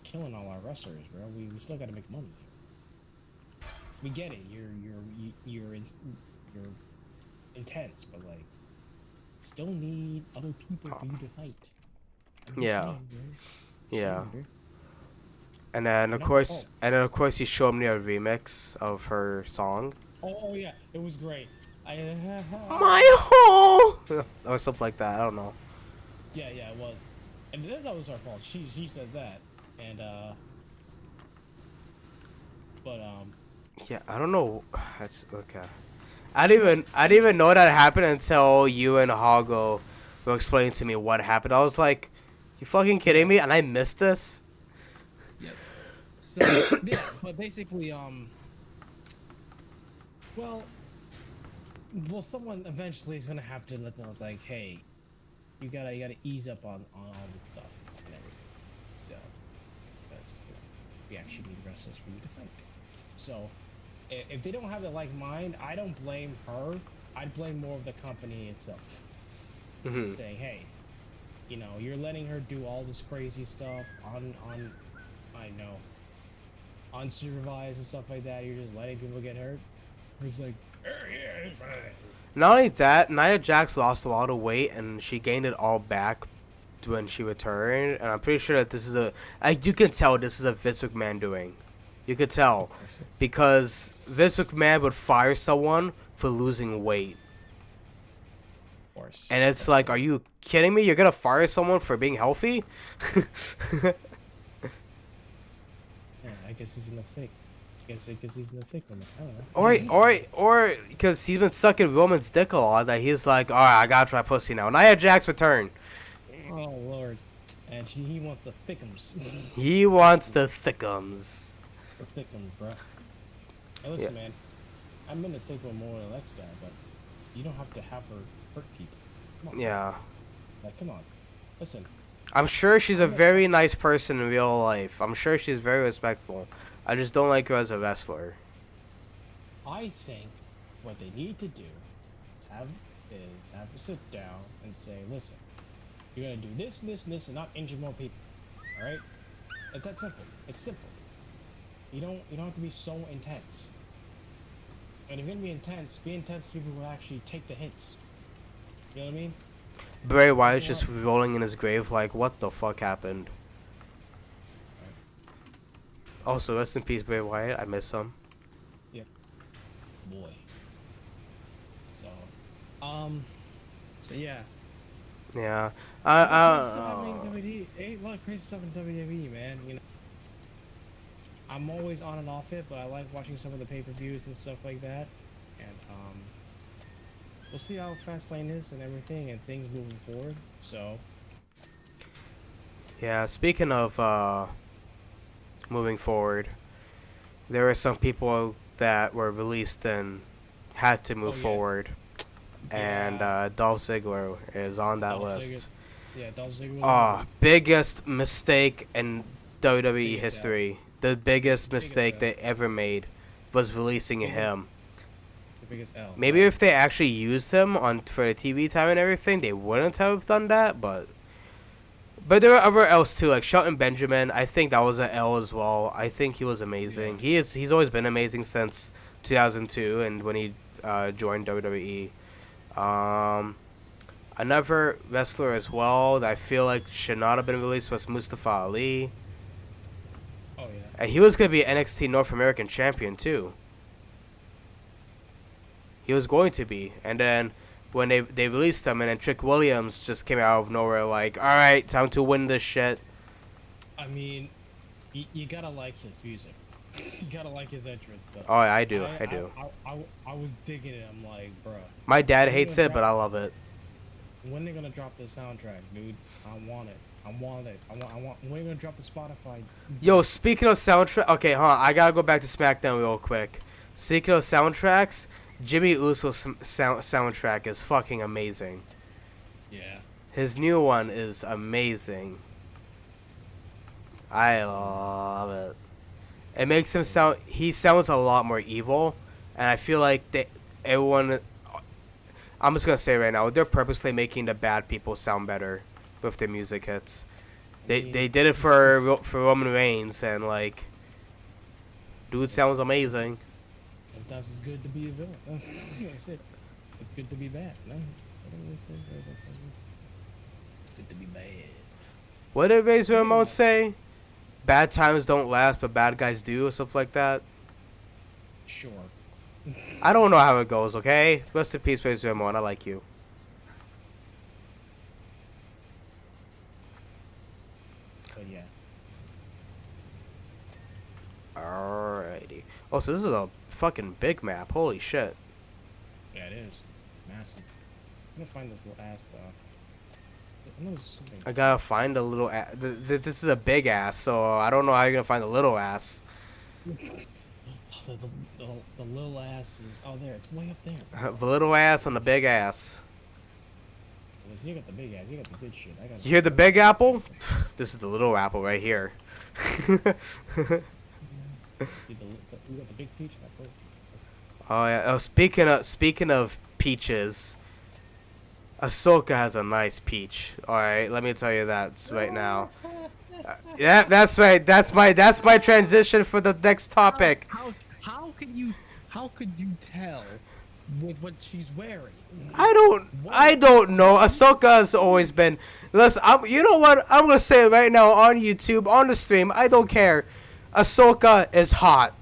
killing all our wrestlers, bro. We still got to make money. We get it. You're intense, but like, still need other people for you to fight. I'm just yeah, saying, bro. Just yeah. saying, bro. And then of No? course, Oh. he showed me a remix of her song. Oh yeah, it was great. I My hole, or something like that. I don't know. yeah, it was. And then that was our fault. She said that. And but Yeah, I don't know. That's okay. I didn't even know that happened until you and Hago were explaining to me what happened. I was like, "You fucking kidding me?" And I missed this. Yep. So yeah, but basically well someone eventually is gonna have to let them know, it's like, hey, you gotta ease up on all this stuff and everything. So because we actually need wrestlers for you to fight. So if they don't have the like mind, I don't blame her. I'd blame more of the company itself. Hmm. Saying, hey, you're letting her do all this crazy stuff on I know unsupervised and stuff like that. You're just letting people get hurt. It's like, oh, yeah, it's fine. Not only that, Nia Jax lost a lot of weight and she gained it all back when she returned. And I'm pretty sure that this is you can tell this is a Vince McMahon doing. You could tell because Vince McMahon would fire someone for losing weight. Of course. And it's like, are you kidding me? You're gonna fire someone for being healthy? Yeah, I guess he's in the thick. I guess he's in the thick of it. I don't know. Or because he's been sucking Roman's dick a lot, that he's like, all right, I gotta try pussy now. Nia Jax return. Oh lord, and he wants the thickums. He wants the thickums. The thickums, bro. Hey, listen, man. I'm in the thick with more than Lex guy, but you don't have to have her hurt people. Come on. Yeah. Like, come on. Listen. I'm sure she's a very nice person in real life. I'm sure she's very respectful. I just don't like her as a wrestler. I think what they need to do is have her sit down and say, listen, you're gonna do this, and this, and this, and not injure more people. Alright? It's that simple. It's simple. You don't have to be so intense. And if you're gonna be intense so people will actually take the hits. You know what I mean? Bray Wyatt's just rolling in his grave like, what the fuck happened? Also, rest in peace, Bray Wyatt. I miss him. Yep. Boy. So, yeah. Yeah. A lot of crazy stuff in WWE, man. I'm always on and off it, but I like watching some of the pay-per-views and stuff like that. And we'll see how Fastlane is and everything, and things moving forward. So. Yeah. Speaking of moving forward, there were some people that were released and had to move forward, and Dolph Ziggler is on that list. Yeah, Dolph Ziggler. Biggest mistake in WWE history. The biggest mistake they ever made was releasing him. The biggest L. Maybe if they actually used him for the TV time and everything, they wouldn't have done that. But there were other L's too, like Shelton Benjamin. I think that was an L as well. I think he was amazing. Yeah. He's always been amazing since 2002 and when he joined WWE. Another wrestler as well that I feel like should not have been released was Mustafa Ali. Oh, yeah. And he was going to be NXT North American champion, too. He was going to be. And then when they released him, and then Trick Williams just came out of nowhere like, all right, time to win this shit. I mean, you got to like his music. You got to like his entrance, though. Oh, I do. I was digging it. I'm like, bro. My dad hates it, but I love it. When they going to drop the soundtrack, dude? I want it. When are you gonna drop the Spotify? Yo, speaking of soundtrack, okay, I gotta go back to SmackDown real quick. Speaking of soundtracks, Jimmy Uso's soundtrack is fucking amazing. Yeah. His new one is amazing. I love it. It makes him he sounds a lot more evil, and I feel like everyone, I'm just gonna say right now, they're purposely making the bad people sound better with their music hits. They did it for Roman Reigns, and like, dude sounds amazing. Sometimes it's good to be a villain. Like I said, it's good to be bad. No, it's good to be bad. What did Razor Ramon say? bad times don't last, but bad guys do, or stuff like that. Sure. I don't know how it goes. Okay, rest in peace, Praise Ramon. I like you. But yeah. Alrighty. Oh, so this is a fucking big map. Holy shit. Yeah, it is. It's massive. I'm gonna find this last. I know there's something. I gotta find a little. This is a big ass, so I don't know how you're gonna find a little ass. The little ass is. Oh, there. It's way up there. The little ass and the big ass. Listen, you got the big ass. You got the good shit. I got. You hear the big apple? This is the little apple right here. See, you got the big peach. Oh yeah. Oh, speaking of peaches, Ahsoka has a nice peach. All right, let me tell you that right now. Yeah, that's right. That's my transition for the next topic. How could you tell with what she's wearing? I don't know. Ahsoka has always been. Listen, you know what? I'm gonna say it right now on YouTube, on the stream. I don't care. Ahsoka is hot.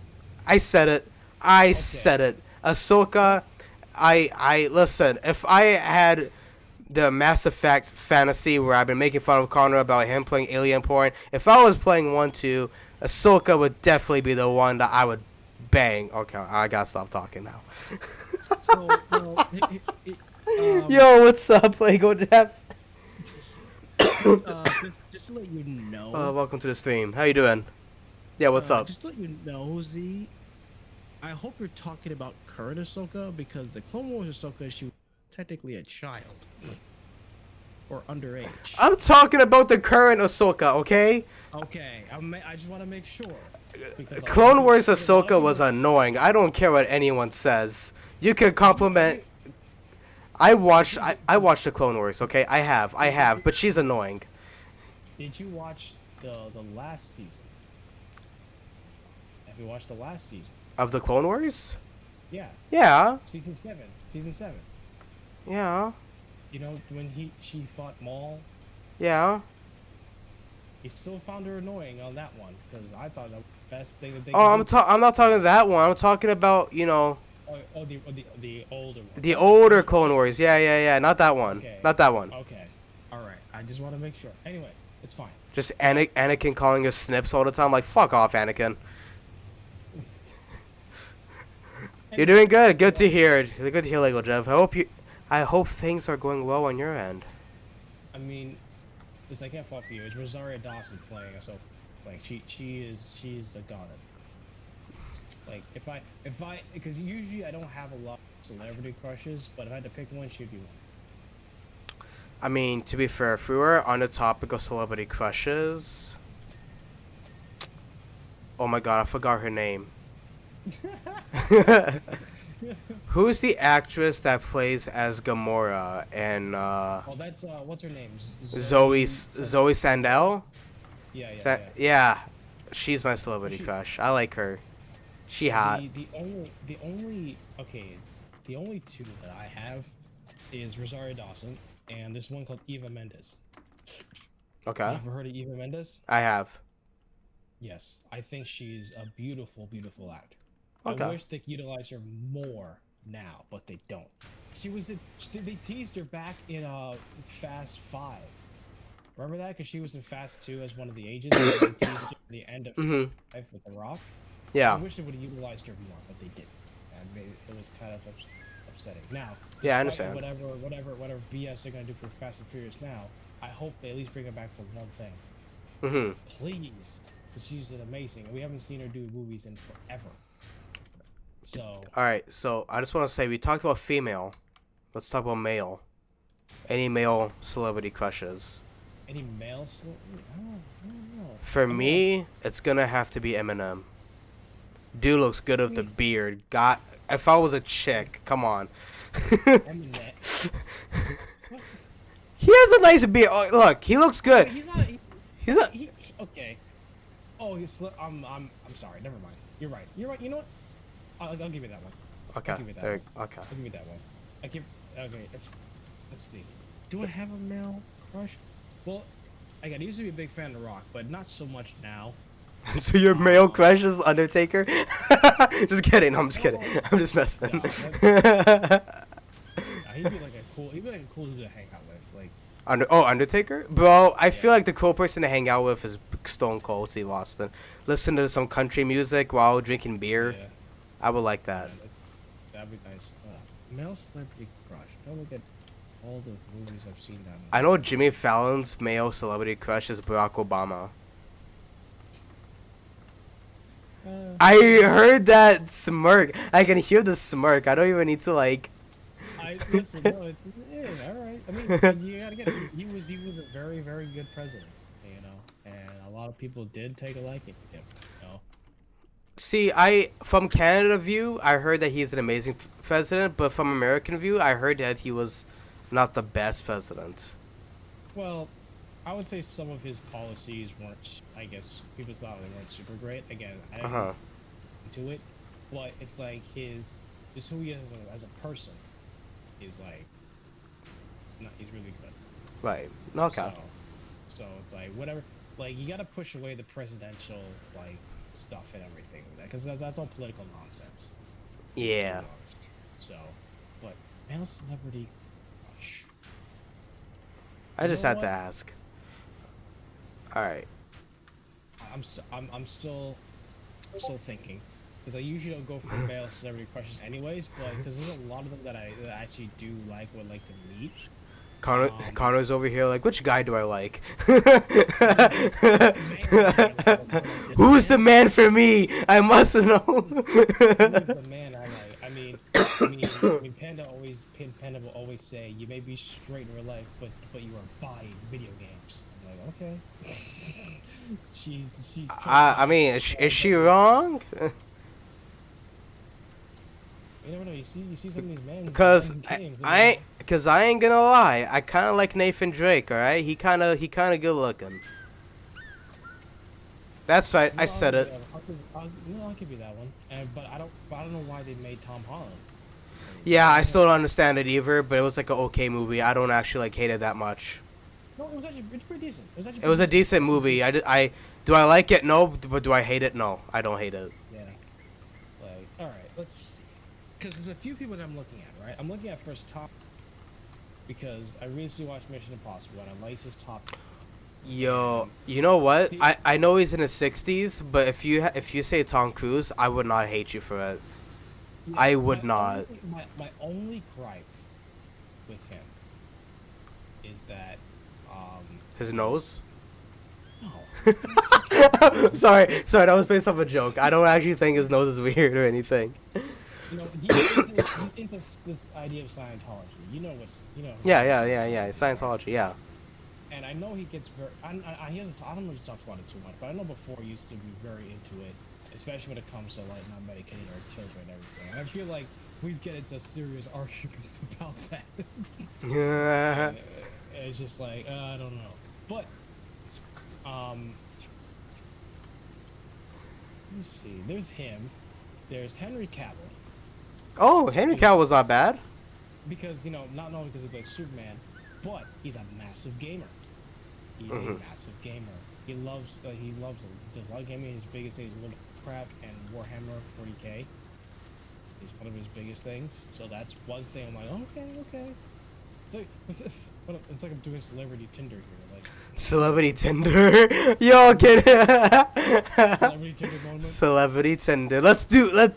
I said it. I said it. Ahsoka. I listen. If I had the Mass Effect fantasy where I've been making fun of Connor about him playing alien porn, if I was playing 1-2, Ahsoka would definitely be the one that I would bang. Okay, I gotta stop talking now. So, Yo, what's up, Lego Jeff? just to let you know. Welcome to the stream. How you doing? Yeah, what's up? Just to let you know, Z. I hope you're talking about current Ahsoka, because the Clone Wars Ahsoka, she was technically a child. Or underage. I'm talking about the current Ahsoka, okay? Okay, I just want to make sure. Clone Wars Ahsoka was annoying. I don't care what anyone says. You can compliment. I watched the Clone Wars, okay? I have, but she's annoying. Did you watch the last season? Have you watched the last season? Of the Clone Wars? Yeah. Yeah. Season 7. Yeah. You know, when she fought Maul, Yeah. you still found her annoying on that one, because I thought the best thing that they Oh, I'm not talking that one. I'm talking about, you know. Oh, the older one. The older Clone Wars. Yeah. Not that one. Okay. Not that one. Okay. All right. I just want to make sure. Anyway, it's fine. Just Anakin calling us snips all the time. Like, fuck off, Anakin. You're doing good. Good to hear. Good to hear, Lego Jeff. I hope things are going well on your end. I mean, it's I can't fault for you. It's Rosario Dawson playing, so like she's a god. Like if I because usually I don't have a lot of celebrity crushes, but if I had to pick one, she'd be one. I mean, to be fair, if we were on the topic of celebrity crushes, oh my god, I forgot her name. Who's the actress that plays as Gamora and Oh, that's what's her name? Zoe Sandel? Yeah. Yeah, she's my celebrity crush. I like her. She hot. The only two that I have is Rosario Dawson and this one called Eva Mendes. Okay. You ever heard of Eva Mendes? I have. Yes, I think she's a beautiful actor. Okay. I wish they could utilize her more now, but they don't. They teased her back in Fast 5. Remember that? Because she was in Fast 2 as one of the agents. And they teased her at the end of 5 with The Rock. Yeah. I wish they would have utilized her more, but they didn't. And it was kind of upsetting. Now, yeah, I understand. Whatever BS they're gonna do for Fast and Furious now, I hope they at least bring her back for one thing. Please, because she's amazing, and we haven't seen her do movies in forever. So. All right, so I just want to say we talked about female. Let's talk about male. Any male celebrity crushes? Any male celebrity? I don't know. For me, it's gonna have to be Eminem. Dude looks good with the beard. If I was a chick, come on. Eminem. He has a nice beard. Oh, look, he looks good. He's not. Okay. Oh, I'm sorry. Never mind. You're right. You know what? I'll give you that one. Okay. I'll give you that one. Okay. I'll give you that one. Okay. Let's see. Do I have a male crush? Well, I used to be a big fan of Rock, but not so much now. So your male crush is Undertaker? Just kidding. I'm just kidding. I'm just messing. He'd be like a cool dude to hang out with. Like, Undertaker? Bro, I feel yeah, like the cool person to hang out with is Stone Cold Steve Austin. Listen to some country music while drinking beer. yeah, I would like that. that'd be nice. Male celebrity crush. Don't look at all the movies I've seen that. I know Jimmy Fallon's male celebrity crush is Barack Obama. I heard that smirk. I can hear the smirk. I don't even need to like. Listen, no, it is all right. I mean, you gotta get. He was a very, very good president, you know, and a lot of people did take a liking to him. You know. See, from Canada view, I heard that he's an amazing president, but from American view, I heard that he was not the best president. Well, I would say some of his policies weren't. I guess people thought they weren't super great. Again, I didn't into it, but it's like just who he is as a person is like. No, he's really good. Right. Okay. So it's like whatever. Like you got to push away the presidential like stuff and everything with that because that's all political nonsense. Yeah. So, but male celebrity crush. I just had to ask. All right. I'm still thinking because I usually don't go for male celebrity crushes anyways, but because there's a lot of them that I actually do like would like to meet. Connor's over here like, which guy do I like? Who's the man for me? I must know. Who's the man I like? I mean, Panda will always say, you may be straight in real life, but you are buying video games. I'm like, okay. she's I mean, is she wrong? You never know. You see some of these men. Because I ain't gonna lie. I kind of like Nathan Drake. All right, he kind of good looking. That's right. I said it. I'll give you that one. But I don't know why they made Tom Holland. Yeah, I still don't understand it either. But it was like an okay movie. I don't actually like hate it that much. No, it's pretty decent. It was a decent movie. Do I like it? No. But do I hate it? No. I don't hate it. Yeah. Like, all right, let's. Because there's a few people that I'm looking at, right? I'm looking at first Tom, because I recently watched Mission Impossible and I liked his Top. Yo, you know what? I know he's in his 60s, but if you say Tom Cruise, I would not hate you for it. Yeah, I would not. My only gripe with him is that His nose? No. Sorry, that was based off a joke. I don't actually think his nose is weird or anything. You know, he's into this idea of Scientology. You know what's, you know. Yeah. Scientology, yeah. And I know he gets very. He hasn't. I don't know if he talks about it too much, but I know before he used to be very into it, especially when it comes to like not medicating our children and everything. And I feel like we'd get into serious arguments about that. Yeah. It's just like I don't know, but let me see. There's him. There's Henry Cavill. Oh, Henry Cavill was not bad. Because, you know, not only because he played Superman, but he's a massive gamer. He's a massive gamer. He does a lot of gaming. His biggest thing is World of Warcraft and Warhammer 40k. Is one of his biggest things. So that's one thing I'm like, okay. It's like I'm doing celebrity Tinder here. Like Celebrity Tinder? Yo, get it. Celebrity Tinder moment. Celebrity Tinder.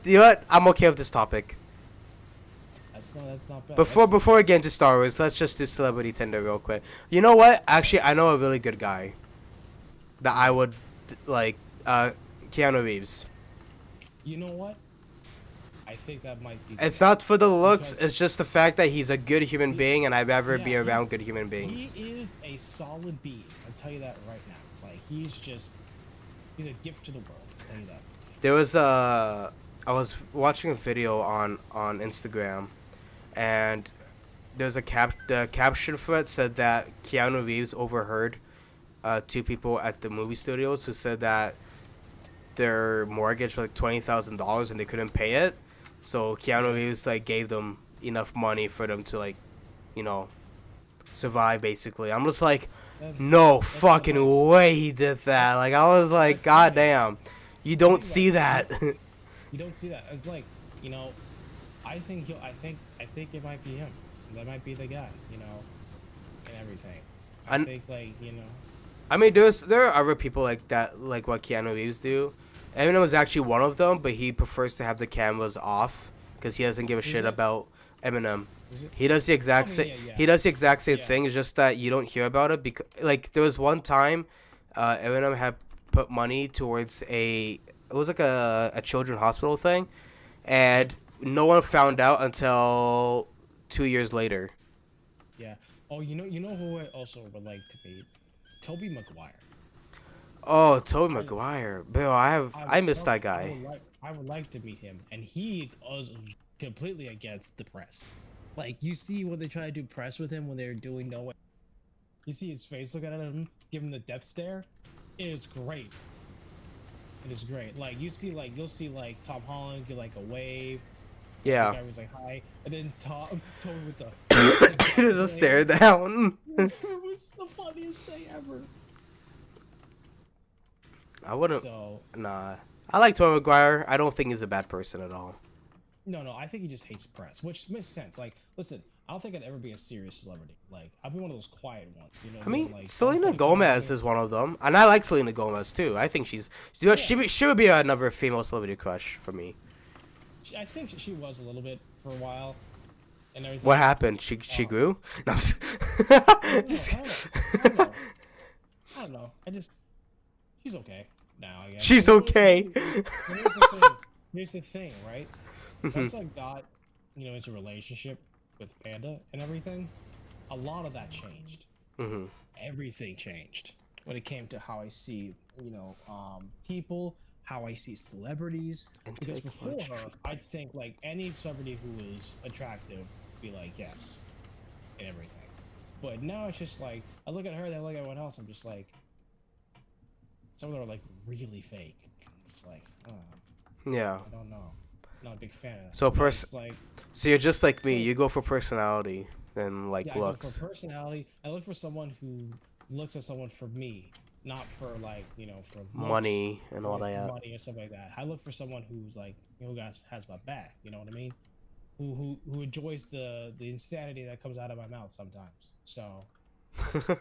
You know what? I'm okay with this topic. That's not bad. Before we get into Star Wars, let's just do Celebrity Tinder real quick. You know what? Actually, I know a really good guy that I would like. Keanu Reeves. You know what? I think that might be. It's not for the looks. It's just the fact that he's a good human being, and I'd rather be around good human beings. He is a solid being. I'll tell you that right now. Like he's a gift to the world. I'll tell you that. There was I was watching a video on Instagram, and there's the caption for it said that Keanu Reeves overheard two people at the movie studios who said that their mortgage was like $20,000 and they couldn't pay it. So Keanu Reeves like gave them enough money for them to like, you know, survive basically. I'm just like, No That's so fucking nice. way he did that. That's Like I was like, that's God nice. damn, you The don't thing see that. you don't see that. It's like, you know, I think he'll. I think it might be him. That might be the guy. You know, and everything. I And think like I mean, there are other people like that, like what Keanu Reeves do. Eminem was actually one of them, but he prefers to have the cameras off because he doesn't give a Who's shit it? about Eminem. Who's it? He does the I exact mean, same. yeah, yeah, He does the exact same yeah. thing. It's just that you don't hear about it because, like, there was one time, Eminem had put money towards it was like a children's hospital thing, and no one found out until 2 years later. Yeah. Oh, you know who I also would like to meet? Toby Maguire. Oh, Tobey I Maguire, bro, I miss that guy. I would like to meet him, and he was completely against the press. Like you see when they try to do press with him when they're doing no way. You see his face looking at him, give him the death stare. It is great. It is great. Like you'll see like Tom Holland give like a wave. The Yeah, guy was like hi, and then Toby with the there's a stare down. It was the funniest thing ever. I wouldn't. So Nah, I like Tobey Maguire. I don't think he's a bad person at all. no, I think he just hates press, which makes sense. Like, listen, I don't think I'd ever be a serious celebrity. Like, I'll be one of those quiet ones, you know. I mean, like Selena don't Gomez is one of them, and I like Selena Gomez too. I think she would be another female celebrity crush for me. I think she was a little bit for a while, and everything. What happened? She grew? No, I just- don't know. I don't know. She's okay now. I guess She's okay. Here's the thing, right? Once I got, into a relationship with Panda and everything, a lot of that changed. Mhm. Everything changed when it came to how I see, people, how I see celebrities. Because before her, I'd think like any celebrity who was attractive would be like yes, and everything. But now it's just like I look at her, then I look at everyone else. I'm just like, some of them are like really fake. It's like, Yeah. I don't know. Not a big fan of that. So But it's like, So you're just like me. So- You go for personality than like yeah, I look looks. for personality. I look for someone who looks at someone for me, not for like for looks, Money and all that. money or stuff like that. I look for someone who's like who has my back. You know what I mean? Who enjoys the insanity that comes out of my mouth sometimes. So you know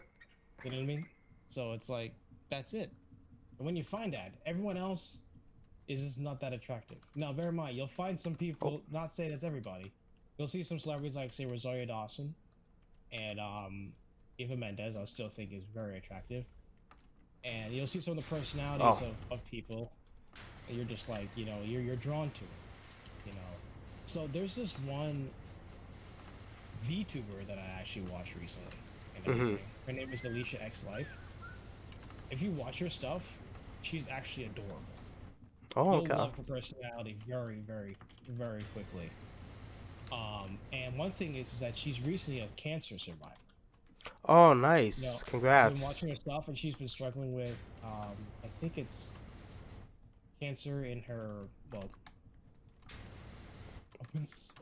what I mean? So it's like that's it. And when you find that, everyone else is just not that attractive. Now, bear in mind, you'll find some people. Not say that's everybody. You'll see some celebrities like say Rosario Dawson, and Eva Mendes. I still think is very attractive. And you'll see some of the personalities of people, and you're just like you're drawn to it. So there's this one VTuber that I actually watched recently, and everything. Her name is Alicia X Life. If you watch her stuff, she's actually adorable. Oh, You'll okay. love her personality very, very, very quickly. And one thing is that she's recently a cancer survivor. Oh, nice. I've been Congrats. watching her stuff, and she's been struggling with, I think it's cancer in her,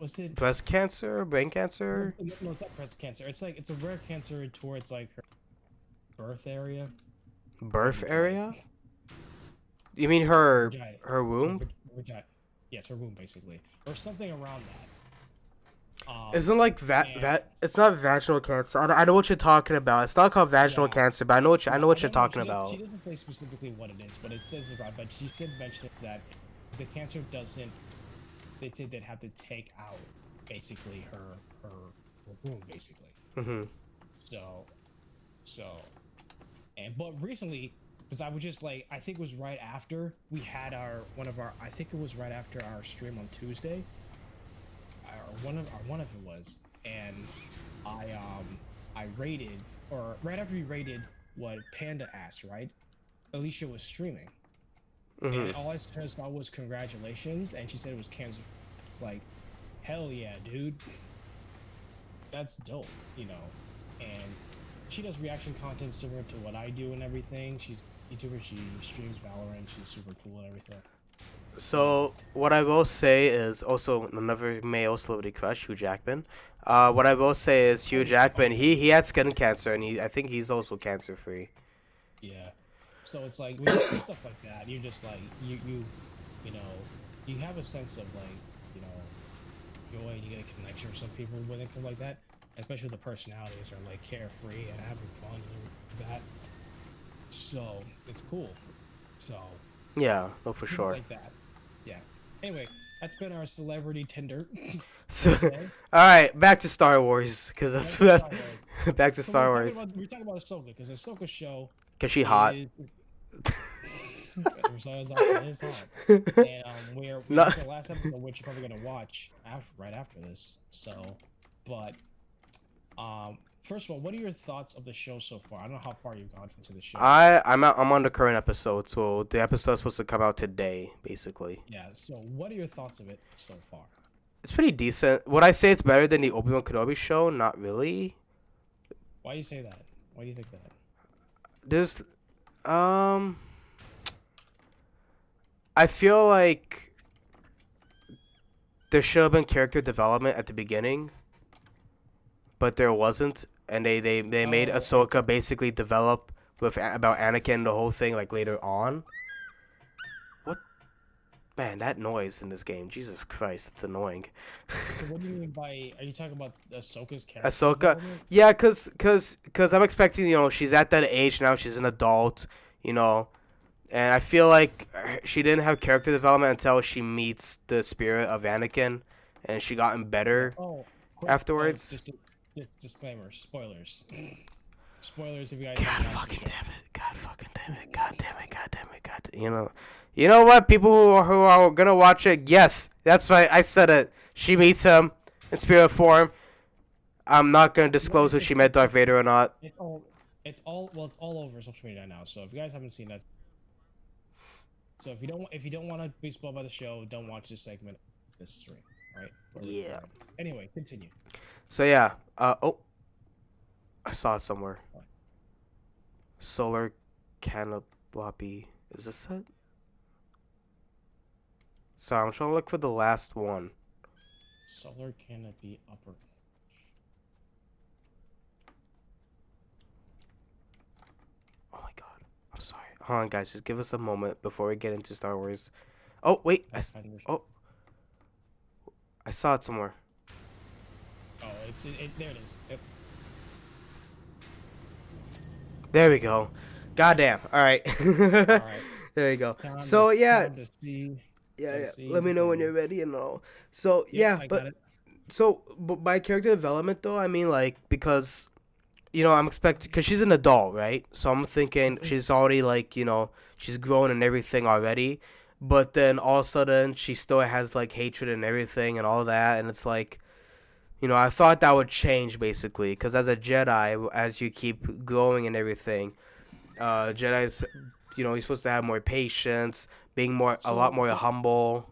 was it? Breast cancer, brain cancer. No, it's not breast cancer. It's like, it's a rare cancer towards like her birth area. Birth area? You mean her Vagina. her womb? Vagina. Yes, her womb, basically. Or something around that. Isn't like it's not vaginal cancer. I know what you're talking about. It's not called vaginal cancer, but I know what you're talking about. She doesn't say specifically what it is, but it says it right. But she did mention that if the cancer doesn't, they say they'd have to take out basically her womb, basically. But recently, because I was just like, I think it was right after we had I think it was right after our stream on Tuesday, or one of it was, and I rated, or right after we rated what Panda asked, right? Alicia was streaming, and all I saw was congratulations, and she said it was cancer. It's like, hell yeah, dude, that's dope, and she does reaction content similar to what I do and everything. She's a YouTuber, she streams Valorant, she's super cool and everything. So what I will say is also another male celebrity crush, Hugh Jackman. What I will say is Hugh Oh, Jackman. oh, He had skin cancer, and I think he's also cancer free. yeah. So it's like when you see stuff like that, you're just like you know, you have a sense of like you know joy, and you get a connection with some people when it comes like that, especially the personalities are like carefree and having fun and that. So it's cool. So Yeah, no, for people sure. like that. Yeah. Anyway, that's been our celebrity Tinder So, for today. all right, back to Star Wars, because Back to Star Wars. that's back to So Star Wars. we're talking about Ahsoka because Ahsoka's show Cause she hot. is Rosario Dawson is hot, and we No. have the last episode which you're probably gonna watch right after this. So, but first of all, what are your thoughts of the show so far? I don't know how far you've gone into the show. I'm on the current episode, so the episode's supposed to come out today, basically. Yeah. So, what are your thoughts of it so far? It's pretty decent. Would I say it's better than the Obi-Wan Kenobi show? Not really. Why do you say that? Why do you think that? There's I feel like there should have been character development at the beginning, but there wasn't, and they made Oh, Ahsoka basically develop about Anakin the whole thing like later on. What? Man, that noise in this game, Jesus Christ, it's annoying. so what do you mean by? Are you talking about Ahsoka's character Ahsoka, development? yeah, cause I'm expecting, she's at that age now, she's an adult, you know, and I feel like she didn't have character development until she meets the spirit of Anakin, and she gotten better Oh, quick, afterwards. just disclaimer, spoilers. Spoilers if you guys God haven't watched fucking the show. damn it! God fucking damn it! God damn it! God damn it! God. You know what? People who are gonna watch it, yes, that's right. I said it. She meets him in spirit form. I'm not gonna disclose if she met Darth Vader or not. It's all over social media now. So if you guys haven't seen that, so if you don't want to be spoiled by the show, don't watch this segment, this stream, right? Yeah. Anyway, continue. So yeah. Oh, I saw it somewhere. Solar canopy. Is this it? Sorry, I'm trying to look for the last one. Solar canopy upper. Oh my god. I'm sorry. Hold on, guys. Just give us a moment before we get into Star Wars. Oh, wait. I saw it somewhere. Oh, there it is. Yep. There we go. Goddamn. All right. All right. There you go. Time So, yeah. to see. Yeah. see Let me know when you're ready and all. So, yeah. I But got it. so, but by character development, though, I mean, like, because, I'm expecting, because she's an adult, right? So I'm thinking she's already, like, she's grown and everything already. But then all of a sudden, she still has, like, hatred and everything and all that. And it's like, I thought that would change, basically. Because as a Jedi, as you keep growing and everything, Jedi's, you're supposed to have more patience, being a lot more humble.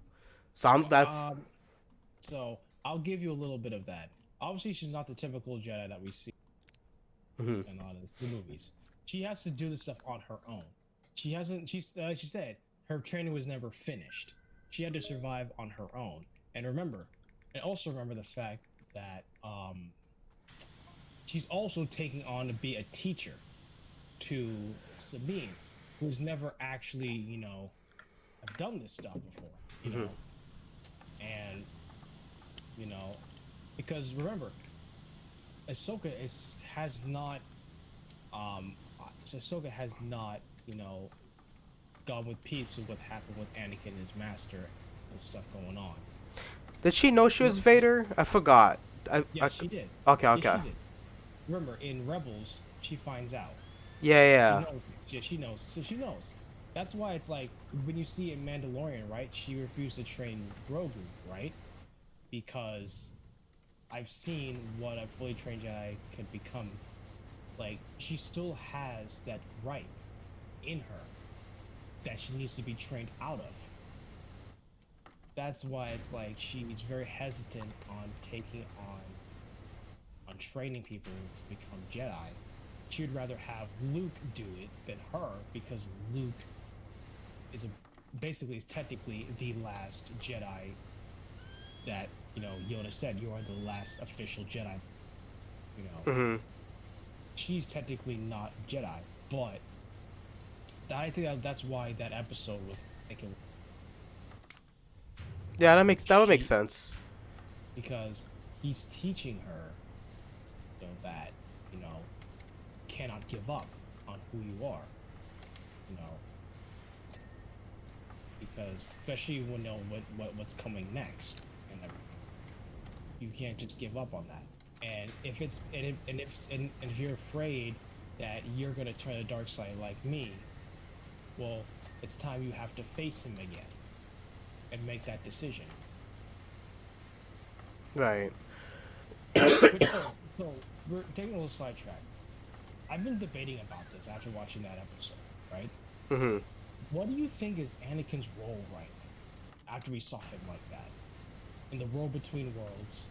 So So I'll give you a little bit of that. Obviously, she's not the typical Jedi that we see Mhm. in a lot of the movies. She has to do this stuff on her own. She hasn't. She said her training was never finished. She had to survive on her own. And also remember the fact that she's also taking on to be a teacher to Sabine, who's never actually, have done this stuff before, and because remember, Ahsoka has not gone with peace with what happened with Anakin and his master and stuff going on. Did she know she was Vader? I forgot. Yes, she did. Okay, Yes, okay. she did. Remember, in Rebels, she finds out. Yeah. She knows. She knows. So she knows. That's why it's like when you see in Mandalorian, right? She refused to train Grogu, right? Because I've seen what a fully trained Jedi can become. Like, she still has that ripe in her that she needs to be trained out of. That's why it's like she's very hesitant on taking on training people to become Jedi. She would rather have Luke do it than her because Luke is technically the last Jedi that Yoda said, "You are the last official Jedi." You know, Mhm. she's technically not a Jedi, but I think that's why that episode with Anakin, Yeah, that would make she sense. because he's teaching her, that you know cannot give up on who you are, you know, because especially when know what's coming next and everything, you can't just give up on that. And if you're afraid that you're gonna turn the dark side like me, well, it's time you have to face him again and make that decision. Right. So we're taking a little sidetrack. I've been debating about this after watching that episode, right? Mhm. What do you think is Anakin's role right now after we saw him like that in the world between worlds?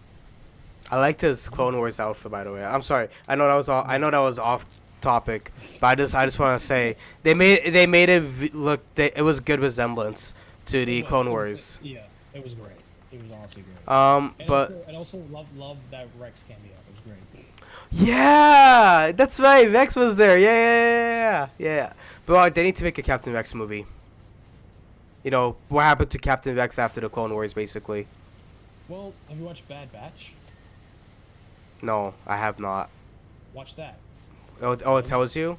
I liked his Clone Wars outfit, by the way. I'm sorry. I know that was I know that was off topic, but I just want to say they made it look. It was good resemblance to the Clone Wars. Yeah, it was great. It was honestly great. But And also love that Rex cameo. It was great. yeah, that's right. Rex was there. Yeah. But they need to make a Captain Rex movie. You know what happened to Captain Rex after the Clone Wars, basically. Well, have you watched Bad Batch? No, I have not. Watch that. Oh, it tells you.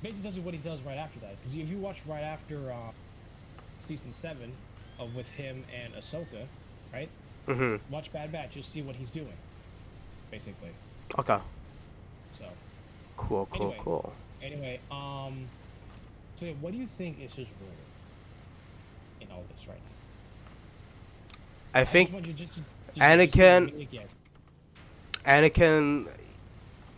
Basically tells you what he does right after that. Because if you watch right after season 7 of with him and Ahsoka, right? Mhm. Watch Bad Batch. You'll see what he's doing. Basically. Okay. So. Cool. Anyway, so what do you think is his role in all this right now? I think just want you just Anakin. yes. Anakin,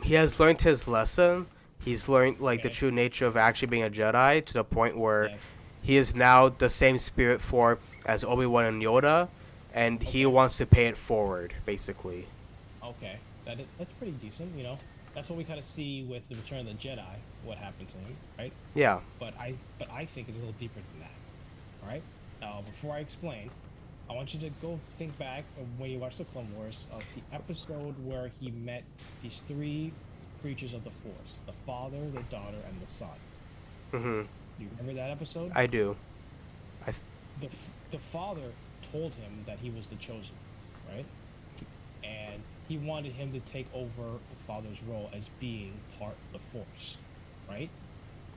he has learned his lesson. He's learned the Okay. true nature of actually being a Jedi to the point where Yeah. he is now the same spirit form as Obi-Wan and Yoda, and he Okay. wants to pay it forward, basically. Okay, that's pretty decent. That's what we kind of see with the Return of the Jedi. What happened to him, right? Yeah. But I think it's a little deeper than that. All right. Now, before I explain, I want you to go think back when you watch the Clone Wars of the episode where he met these 3 creatures of the Force: the father, the daughter, and the son. Mhm. Do you remember that episode? I do. The father told him that he was the chosen, right? And he wanted him to take over the father's role as being part of the Force, right?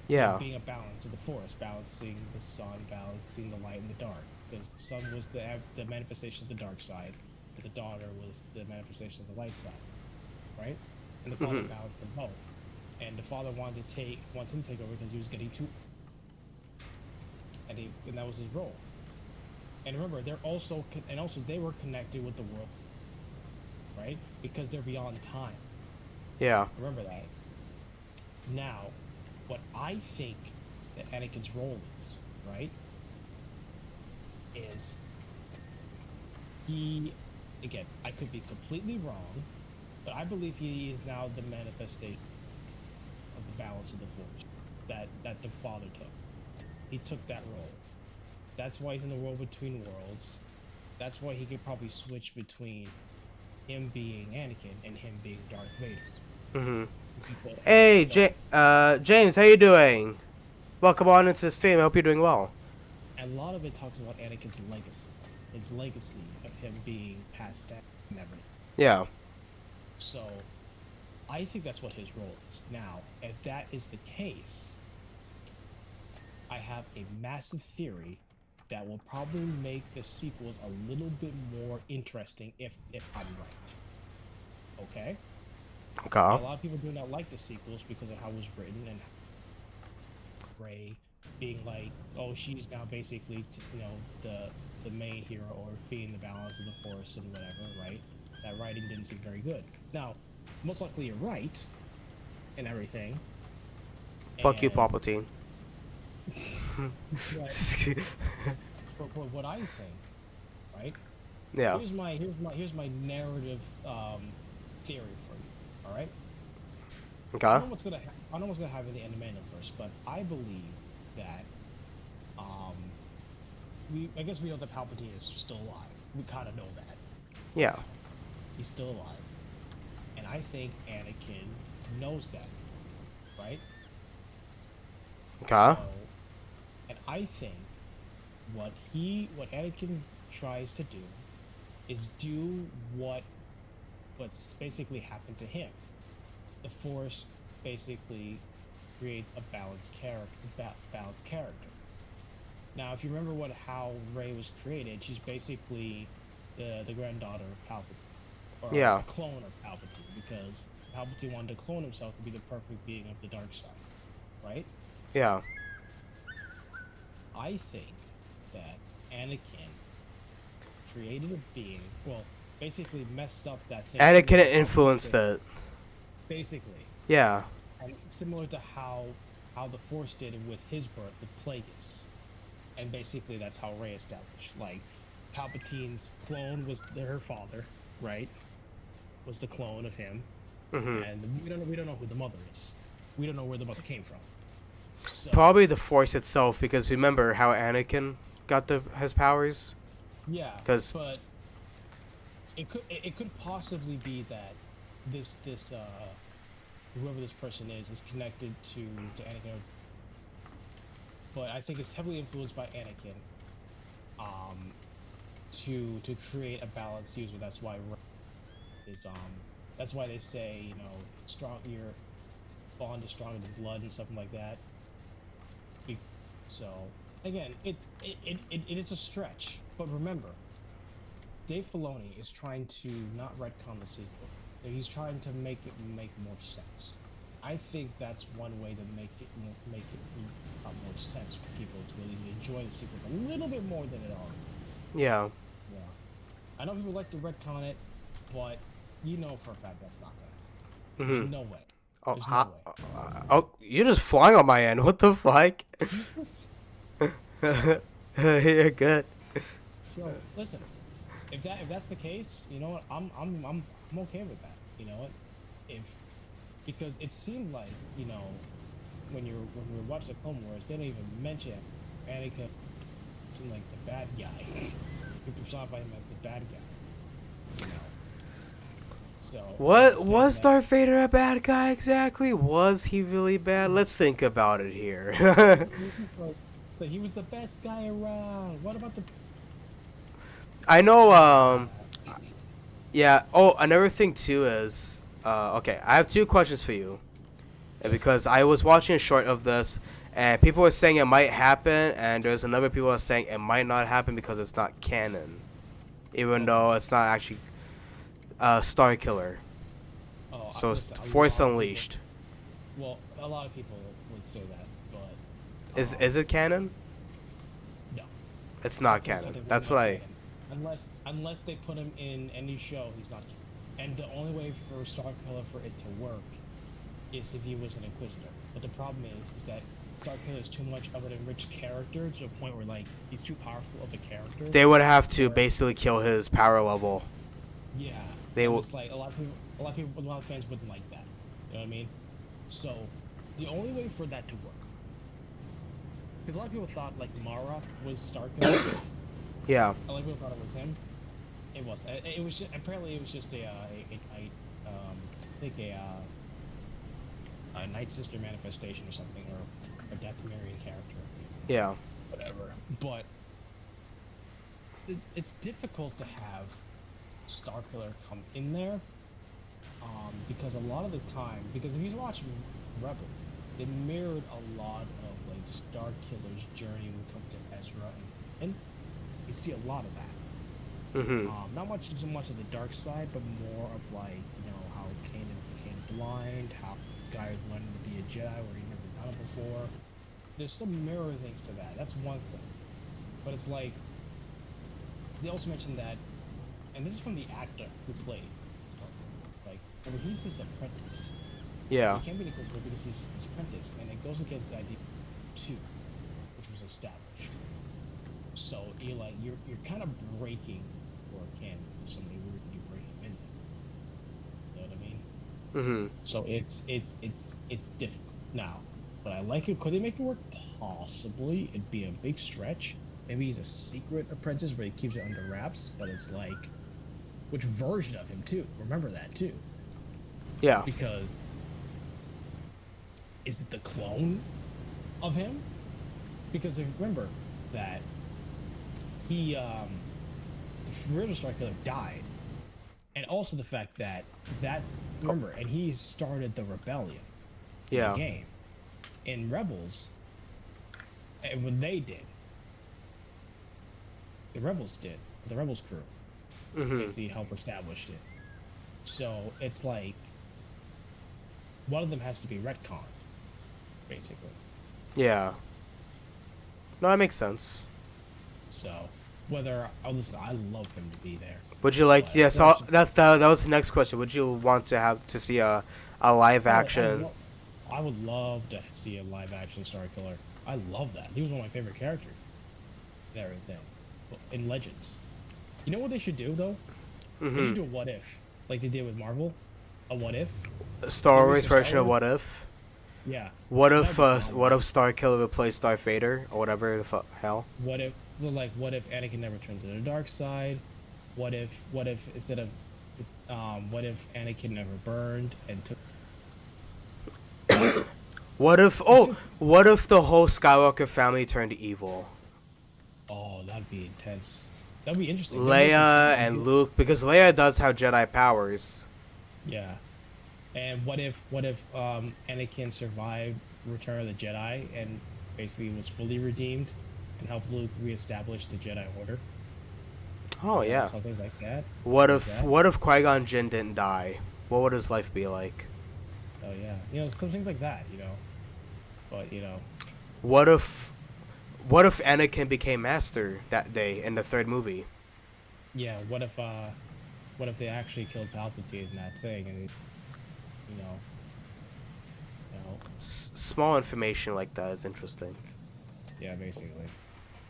Yeah. Being a balance of the Force, balancing the sun, balancing the light and the dark. Because the sun was the manifestation of the dark side, and the daughter was the manifestation of the light side, right? And the father balanced them both. And the father wants him to take over because he was getting too, and that was his role. And remember, they were connected with the world, right? Because they're beyond time. Yeah. Remember that. Now, what I think that Anakin's role is, right, is again, I could be completely wrong, but I believe he is now the manifestation of the balance of the Force that the father took. He took that role. That's why he's in the world between worlds. That's why he could probably switch between him being Anakin and him being Darth Vader. Mhm. Hey, James, how you doing? Welcome on into the stream. I hope you're doing well. A lot of it talks about Anakin's legacy, his legacy of him being passed down and everything. Yeah. So, I think that's what his role is. Now, if that is the case, I have a massive theory that will probably make the sequels a little bit more interesting if I'm right. Okay? Okay. A lot of people do not like the sequels because of how it was written and Rey being like, oh, she's now basically the main hero, or being the balance of the Force and whatever, right? That writing didn't seem very good. Now, most likely you're right and everything. Fuck you, Palpatine. But what I think, right? Yeah. Here's my narrative theory for you. All right. Okay. I don't know what's gonna happen in the Animaniaverse, but I believe that I guess we know that Palpatine is still alive. We kind of know that, Yeah. He's still alive, and I think Anakin knows that, right? Okay. So, and I think what Anakin tries to do is do what's basically happened to him. The Force basically creates a balanced character. Now, if you remember how Rey was created, she's basically the granddaughter of Palpatine, or Yeah. a clone of Palpatine, because Palpatine wanted to clone himself to be the perfect being of the dark side, right? Yeah. I think that Anakin created a being, well, basically messed up that thing. Anakin Similar to influenced it. basically, Yeah. and similar to how the Force did with his birth with Plagueis, and basically that's how Rey established. Like, Palpatine's clone was her father, right? Was the clone of him, Mhm. and we don't know who the mother is. We don't know where the mother came from. So Probably the Force itself, because remember how Anakin got his powers? yeah, Because but it could possibly be that this whoever this person is connected to Anakin, but I think it's heavily influenced by Anakin, um, to create a balanced user. That's why is that's why they say, strong, your bond is stronger than blood and something like that. Be- So again, it is a stretch, but remember, Dave Filoni is trying to not retcon the sequel. He's trying to make it make more sense. I think that's one way to make it more sense for people to really enjoy the sequels a little bit more than it already is. yeah. Yeah, I know people like to retcon it, but you know for a fact that's not gonna happen. There's Mhm. no way. Oh, There's no way. oh, you're just flying on my end. What the fuck? So, You're good. so listen, if that's the case, you know what? I'm okay with that. You know what? If Because it seemed like, when we were watching the Clone Wars, they don't even mention Anakin. It seemed like the bad guy. We personify him as the bad guy. You know. So What saying was that, Darth Vader a bad guy exactly? Was he really bad? Let's think about it here. like he was the best guy around. What about the I know. bad? Yeah. Oh, another thing too is. Okay, I have two questions for you. Because I was watching a short of this, and people were saying it might happen, and there's another people are saying it might not happen because it's not canon, even though it's not actually Star Killer. Oh, So it's listen, a Force lot of people. Unleashed. Well, a lot of people would say that, but Is it canon? no. It's not Force, I canon. think, That's will what not I. canon. Unless they put him in any show, he's not canon. And the only way for Star Killer for it to work is if he was an Inquisitor. But the problem is that Star Killer is too much of an enriched character to a point where like he's too powerful of a character. They would have to basically kill his power level. Yeah, They will. it's like a lot of fans wouldn't like that. You know what I mean? So the only way for that to work, because a lot of people thought like Mara was Star Killer. Yeah. A lot of people thought it was him. It was. It was just, apparently it was just I think a Night Sister manifestation or something, or a Dathomirian character. Yeah. Whatever. But it's difficult to have Starkiller come in there, because a lot of the time, because if you watch Rebel, it mirrored a lot of like Starkiller's journey when it comes to Ezra, and you see a lot of that. Mhm. Not so much of the dark side, but more of like, how Kanan became blind, how this guy is learning to be a Jedi where he never done it before. There's some mirror things to that. That's one thing. But it's like, they also mentioned that, and this is from the actor who played. It's like, well, he's his apprentice. Yeah. He can't be an Inquisitor because he's his apprentice, and it goes against the idea of two, which was established. So you're kind of breaking or canon with somebody when you bring him in. You know what I mean? Mhm. So it's difficult. Now, but I like it. Could they make it work? Possibly. It'd be a big stretch. Maybe he's a secret apprentice where he keeps it under wraps, but it's like, which version of him too. Remember that too, Yeah. because is it the clone of him? Because if remember that he the original Star Killer died, and also the fact that that's remember, and he started the rebellion in Yeah. the game in Rebels, and when they did, the Rebels crew Mhm. basically helped establish it. So it's like one of them has to be retconned, basically. Yeah. No, that makes sense. So whether listen, I love him to be there. Would you like? But Yeah. So that was the next question. Would you want to have to see a live action? I would love to see a live action Star Killer. I love that. He was one of my favorite characters and everything in Legends. You know what they should do though? They should Mm-hmm. do a what if, like they did with Marvel. A what if? Star Maybe Wars for Star version of Wars? What If? Yeah. What That'd if be what phenomenal. if Star Killer replaced Darth Vader or whatever the hell? What if so like what if Anakin never turned to the dark side? What if instead of what if Anakin never burned and took What if the whole Skywalker family turned evil? oh that'd be intense. That'd be interesting. Leia and Luke, because Leia does have Jedi powers. Yeah. And what if Anakin survived Return of the Jedi and basically was fully redeemed and helped Luke reestablish the Jedi Order? Oh yeah. Something like that. What if Qui-Gon Jinn didn't die? What would his life be like? Oh yeah. Some things like that, But What if Anakin became master that day in the third movie? yeah, what if they actually killed Palpatine in that thing and you know, Small information like that is interesting. yeah, basically.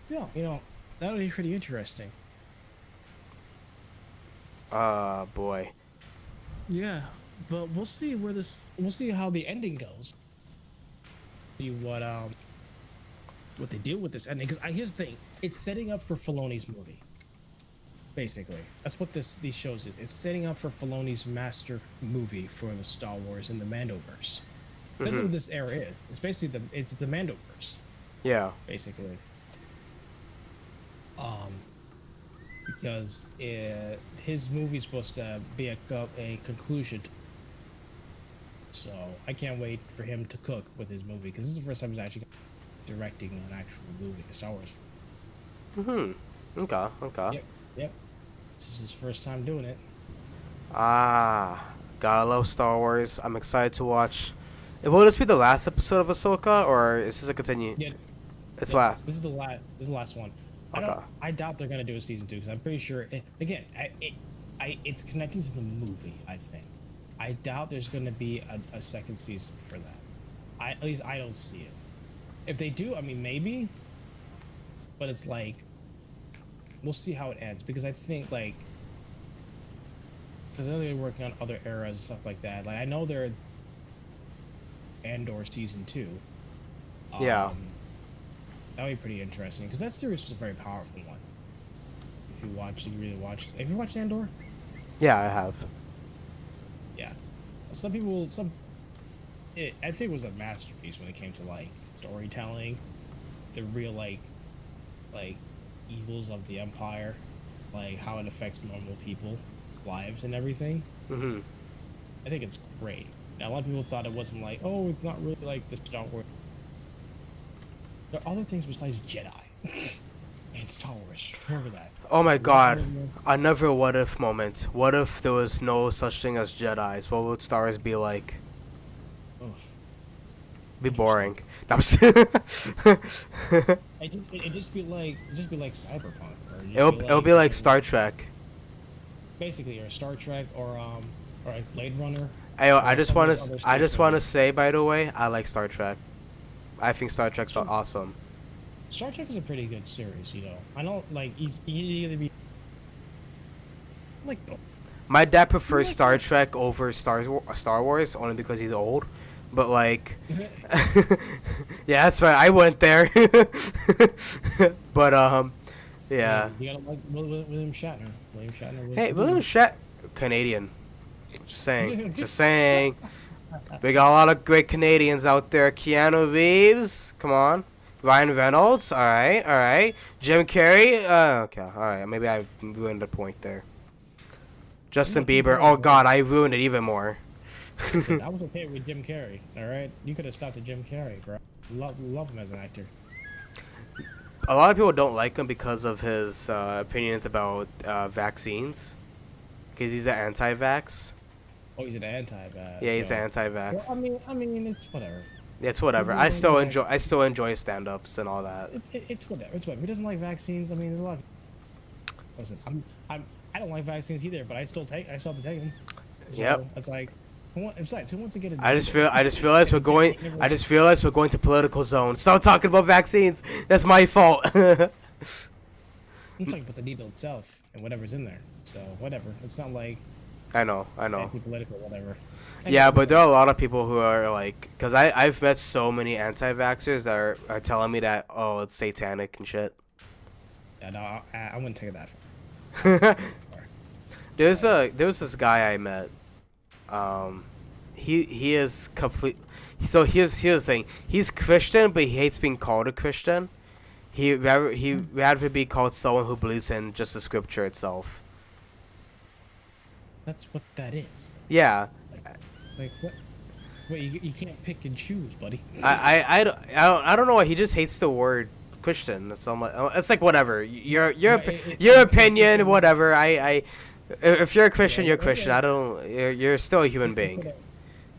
Yeah, that would be pretty interesting. Boy. Yeah, but we'll see we'll see how the ending goes. See what they do with this ending, because here's the thing, it's setting up for Filoni's movie. Basically, that's what these shows is. It's setting up for Filoni's master movie for the Star Wars and the Mandoverse. That's what this era is. It's basically the Mandoverse, Yeah. basically. Because his movie's supposed to be a conclusion. So I can't wait for him to cook with his movie, because this is the first time he's actually directing an actual movie, a Star Wars. Okay. Yep. This is his first time doing it. Gotta love Star Wars. I'm excited to watch. Will this be the last episode of Ahsoka, or is this a continue? Yeah. It's Yeah, last. This is the last one. Okay. I doubt they're gonna do a season 2, because I'm pretty sure. It's connecting to the movie. I think. I doubt there's gonna be a second season for that. At least I don't see it. If they do, I mean maybe. But it's like, we'll see how it ends, because I think because they're working on other eras and stuff like that. Like I know they're Andor season 2. Yeah. That would be pretty interesting, because that series was a very powerful one. If you really watched. Have you watched Andor? Yeah, I have. Yeah. I think it was a masterpiece when it came to storytelling, the real like evils of the Empire, like how it affects normal people, lives and everything. Mm-hmm. I think it's great. Now a lot of people thought it wasn't it's not really like the Star Wars. There are other things besides Jedi. And Star Wars. Remember that. Oh my God! Another what if moment. What if there was no such thing as Jedi's? What would Star Wars be like? Oof. Be boring. No, It'd just be like Cyberpunk. Or it'll be like Star Trek. Basically, or Star Trek, or like Blade Runner. I just some want of these other to. I space just want to movies. say, by the way, I like Star Trek. I think Star Trek's awesome. Star Trek is a pretty good series, I don't he either be like My dad prefers Star Trek over Star Wars only because he's old. But yeah, that's right. I went there. But Yeah. You gotta like William Shatner. William Shatner was Hey, the William dude. Shat, Canadian. Just saying. Just saying. We got a lot of great Canadians out there. Keanu Reeves, come on. Ryan Reynolds, all right, all right. Jim Carrey, okay, all right. Maybe I ruined the point there. Justin Jim Bieber, Carrey oh was God, I ruined it even more. listen, I was okay with Jim Carrey. All right, you could have stopped at Jim Carrey, bro. Love him as an actor. A lot of people don't like him because of his opinions about vaccines. Because he's an anti-vax. Oh, he's an anti-vax. Yeah, he's So. an Well, anti-vax. I mean, it's whatever. It's whatever. People don't like- I still enjoy stand-ups and all that. It's whatever. It's whatever. He doesn't like vaccines. I mean, there's a lot. Listen, I don't like vaccines either, but I still have to take them. So Yep. It's like, besides, who wants to get a? I just realized we're going to political zone. Stop talking about vaccines. That's my fault. I'm talking about the needle itself and whatever's in there. So whatever. It's not like I know. anti-political, whatever. Yeah, but there are a lot of people who are like, because I've met so many anti-vaxxers that are telling me that, oh, it's satanic and shit. Yeah, no, I wouldn't take it that far. There was this guy I met. He is complete. So here's the thing. He's Christian, but he hates being called a Christian. He'd rather be called someone who believes in just the scripture itself. That's what that is. Yeah. Like what? Wait, you can't pick and choose, buddy. I don't know why he just hates the word Christian. So I'm like, it's like whatever. Your opinion, whatever. If you're a Christian, you're a Christian. I don't. You're still a human being.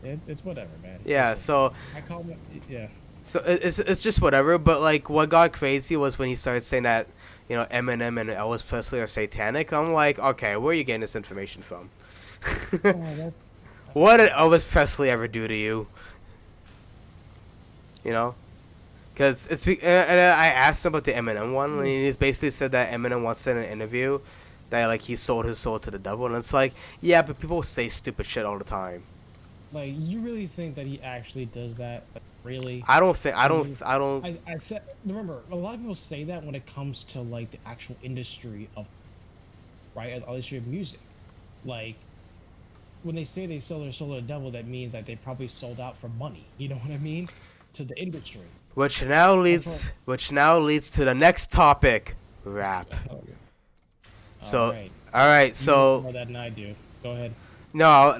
It's whatever, man. Yeah. Listen, So. I call it. Yeah. So it's just whatever. But like, what got crazy was when he started saying that, you know, Eminem and Elvis Presley are satanic. I'm like, okay, where are you getting this information from? What did Elvis Presley ever do to you? You know? Because and I asked him about the Eminem one, and he basically said that Eminem once said in an interview that like he sold his soul to the devil, and it's like, yeah, but people say stupid shit all the time. Like, you really think that he actually does that? Like, really? I don't. I said, remember, a lot of people say that when it comes to like the actual industry of, right, industry of music, like. When they say they sell their soul to the devil, that means that they probably sold out for money. You know what I mean? To the industry. Which now leads to the next topic, rap. So, all right. So you know more that than I do. Go ahead. No.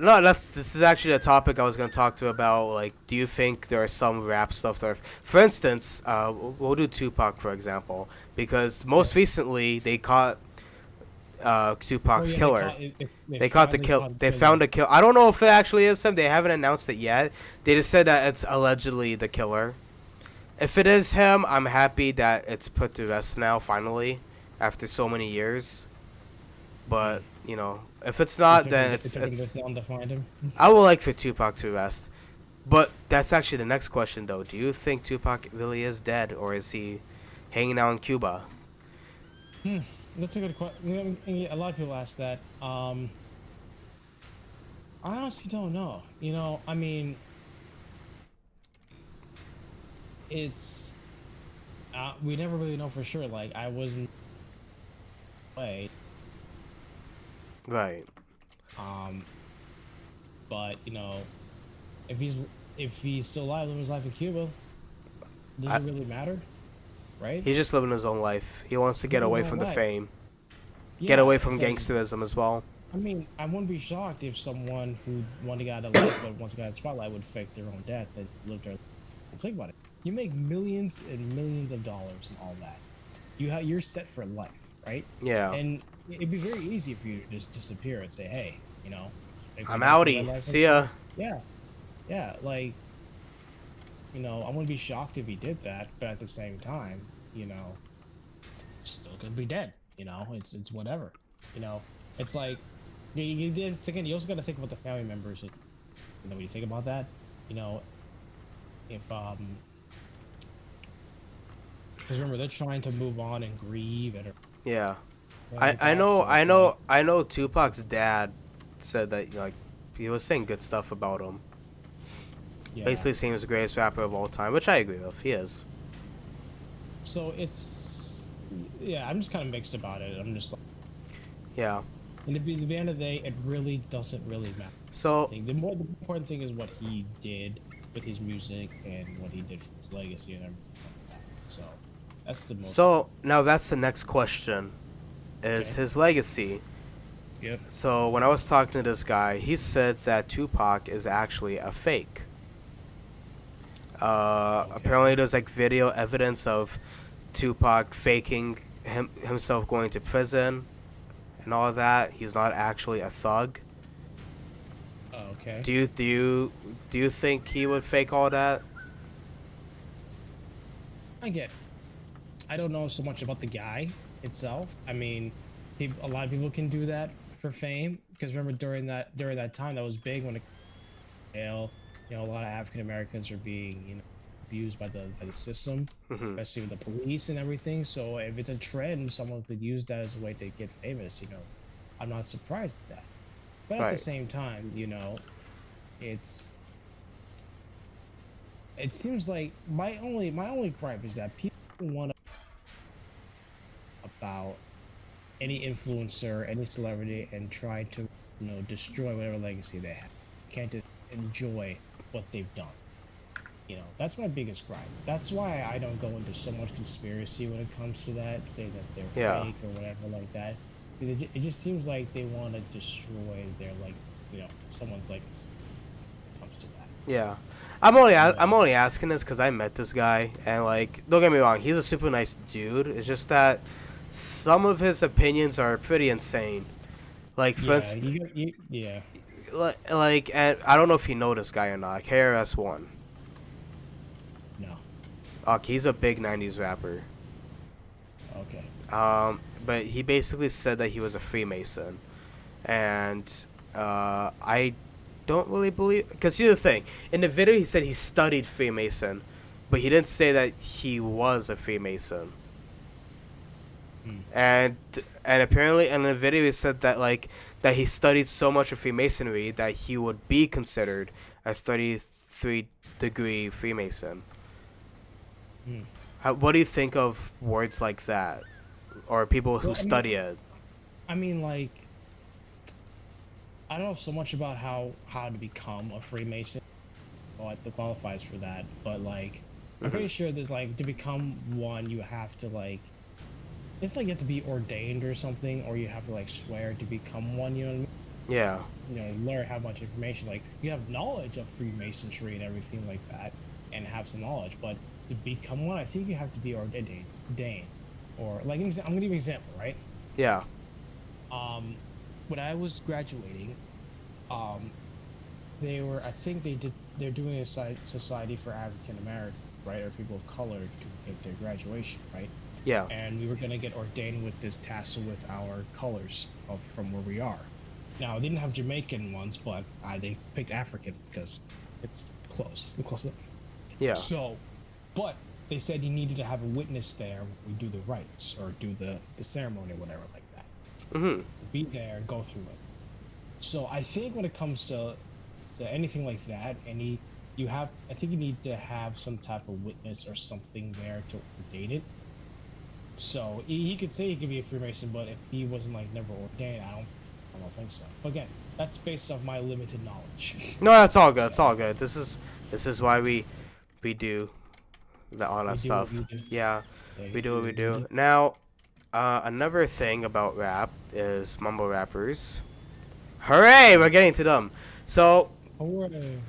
This is actually a topic I was going to talk to about. Like, do you think there are some rap stuff that are, for instance, we'll do Tupac for example, because most recently they caught Tupac's killer. They found the kill. I don't know if it actually is him. They haven't announced it yet. They just said that it's allegedly the killer. If it is him, I'm happy that it's put to rest now, finally, after so many years. But you know, if it's not, then it's. I would like for Tupac to rest. But that's actually the next question, though. Do you think Tupac really is dead, or is he hanging out in Cuba? That's a good question. A lot of people ask that. I honestly don't know. You know, I mean, it's we never really know for sure. Like, I wasn't way. Right. But you know, if he's still alive, living his life in Cuba, does it really matter? Right? He's just living his own life. He wants to get away from the fame. Yeah, Get away from exactly. gangsterism as well. I mean, I wouldn't be shocked if someone who wanted to get out of life but once got out of the spotlight would fake their own death and live their life. Think about it. You make millions and millions of dollars and all that. You're set for life, right? Yeah. And it'd be very easy for you to just disappear and say, hey, you know, I'm outie. See ya. Yeah. Yeah, like, you know, I wouldn't be shocked if he did that, but at the same time, you know, still could be dead. You know, it's whatever. You know, it's like you also got to think about the family members. You know, when you think about that, you know, if because remember they're trying to move on and grieve and. Yeah, I know. Tupac's dad said that like he was saying good stuff about him. Yeah. Basically, saying he was the greatest rapper of all time, which I agree with. He is. So yeah, I'm just kind of mixed about it. I'm just like, Yeah. and at the end of the day, it really doesn't really matter. I So think the important thing is what he did with his music and what he did for his legacy and everything like that. So that's the most so now that's the next question. Is okay. his legacy. Yep. So when I was talking to this guy, he said that Tupac is actually a fake. Okay. Apparently there's like video evidence of Tupac faking himself going to prison and all that. He's not actually a thug. Okay. Do you think he would fake all that? I get. I don't know so much about the guy itself. I mean, a lot of people can do that for fame because remember during that time that was big when it jail, a lot of African Americans are being abused by the system, Hmm. especially with the police and everything. So if it's a trend, someone could use that as a way to get famous. I'm not surprised at that. But at the Right. same time, it's it seems like my only gripe is that people want to about any influencer, any celebrity, and try to destroy whatever legacy they have. Can't just enjoy what they've done. That's my biggest gripe. That's why I don't go into so much conspiracy when it comes to that. Say that they're Yeah. fake or whatever like that, because it just seems like they want to destroy their someone's legacy. When it comes to that, Yeah. you I'm know. only asking this because I met this guy and like don't get me wrong, he's a super nice dude. It's just that some of his opinions are pretty insane. Like for Yeah, instance, yeah. and I don't know if you know this guy or not. KRS-One. No. He's a big '90s rapper. Okay. But he basically said that he was a Freemason, and I don't really believe. Because here's the thing: in the video, he said he studied Freemason, but he didn't say that he was a Freemason. Hmm. And and apparently, in the video, he said that that he studied so much of Freemasonry that he would be considered a 33-degree Freemason. Hmm. What do you think of words like that, or people who Well, study it? I mean, like, I don't know so much about how to become a Freemason, what the qualifies for that, but like, I'm Hmm. pretty sure that to become one, you have to it's like you have to be ordained or something, or you have to swear to become one. You know what I mean? Yeah. Learn how much information. Like you have knowledge of Freemasonry and everything like that, and have some knowledge. But to become one, I think you have to be ordained, or I'm gonna give you an example, right? Yeah. Um, when I was graduating, um, I think they're doing a society for African Americans, right, or people of color to get their graduation, right? Yeah. And we were gonna get ordained with this tassel with our colors from where we are. Now, they didn't have Jamaican ones, but they picked African because it's close enough. Yeah. So, but they said you needed to have a witness there when we do the rites or do the ceremony or whatever like that. Mhm. Be there, go through it. So I think when it comes to anything like that, I think you need to have some type of witness or something there to ordain it. So he could say he could be a Freemason, but if he wasn't never ordained, I don't think so. But again, that's based off my limited knowledge. No, that's all good. It's So all good. This is why we do all we that do what stuff. we do. Yeah, Yeah, we we do do what we what we do. do. Now, another thing about rap is mumble rappers. Hooray! We're getting to them. So Hooray.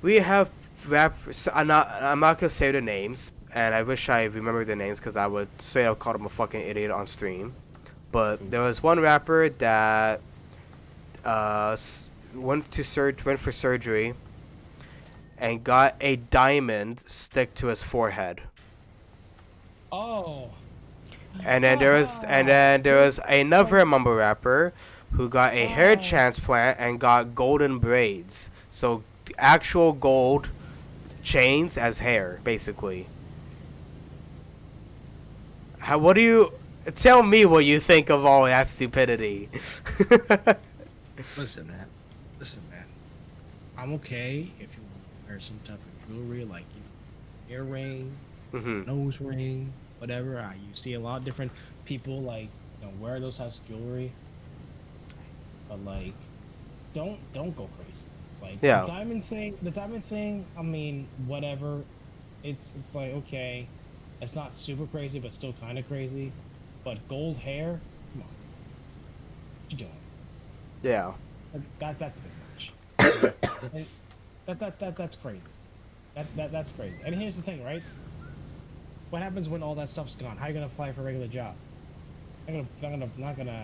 we have rappers. I'm not gonna say their names, and I wish I remembered their names because I would straight up call them a fucking idiot on stream. But there Oof. was one rapper that went for surgery and got a diamond stick to his forehead. Oh. And then there was another mumble rapper who got a hair Oh. transplant and got golden braids. So actual gold chains as hair, basically. What do you tell me what you think of all that stupidity? Listen, man. Listen, man. I'm okay if you want to wear some type of jewelry, like earring, Mhm. nose ring, whatever. You see a lot of different people like wear those types of jewelry, but like don't go crazy. Like Yeah. the diamond thing. I mean, whatever. It's like okay, it's not super crazy, but still kind of crazy. But gold hair, come on, what you doing? Yeah. That's a bit much. And that's crazy. That's crazy. And here's the thing, right? What happens when all that stuff's gone? How are you gonna apply for a regular job? They're not gonna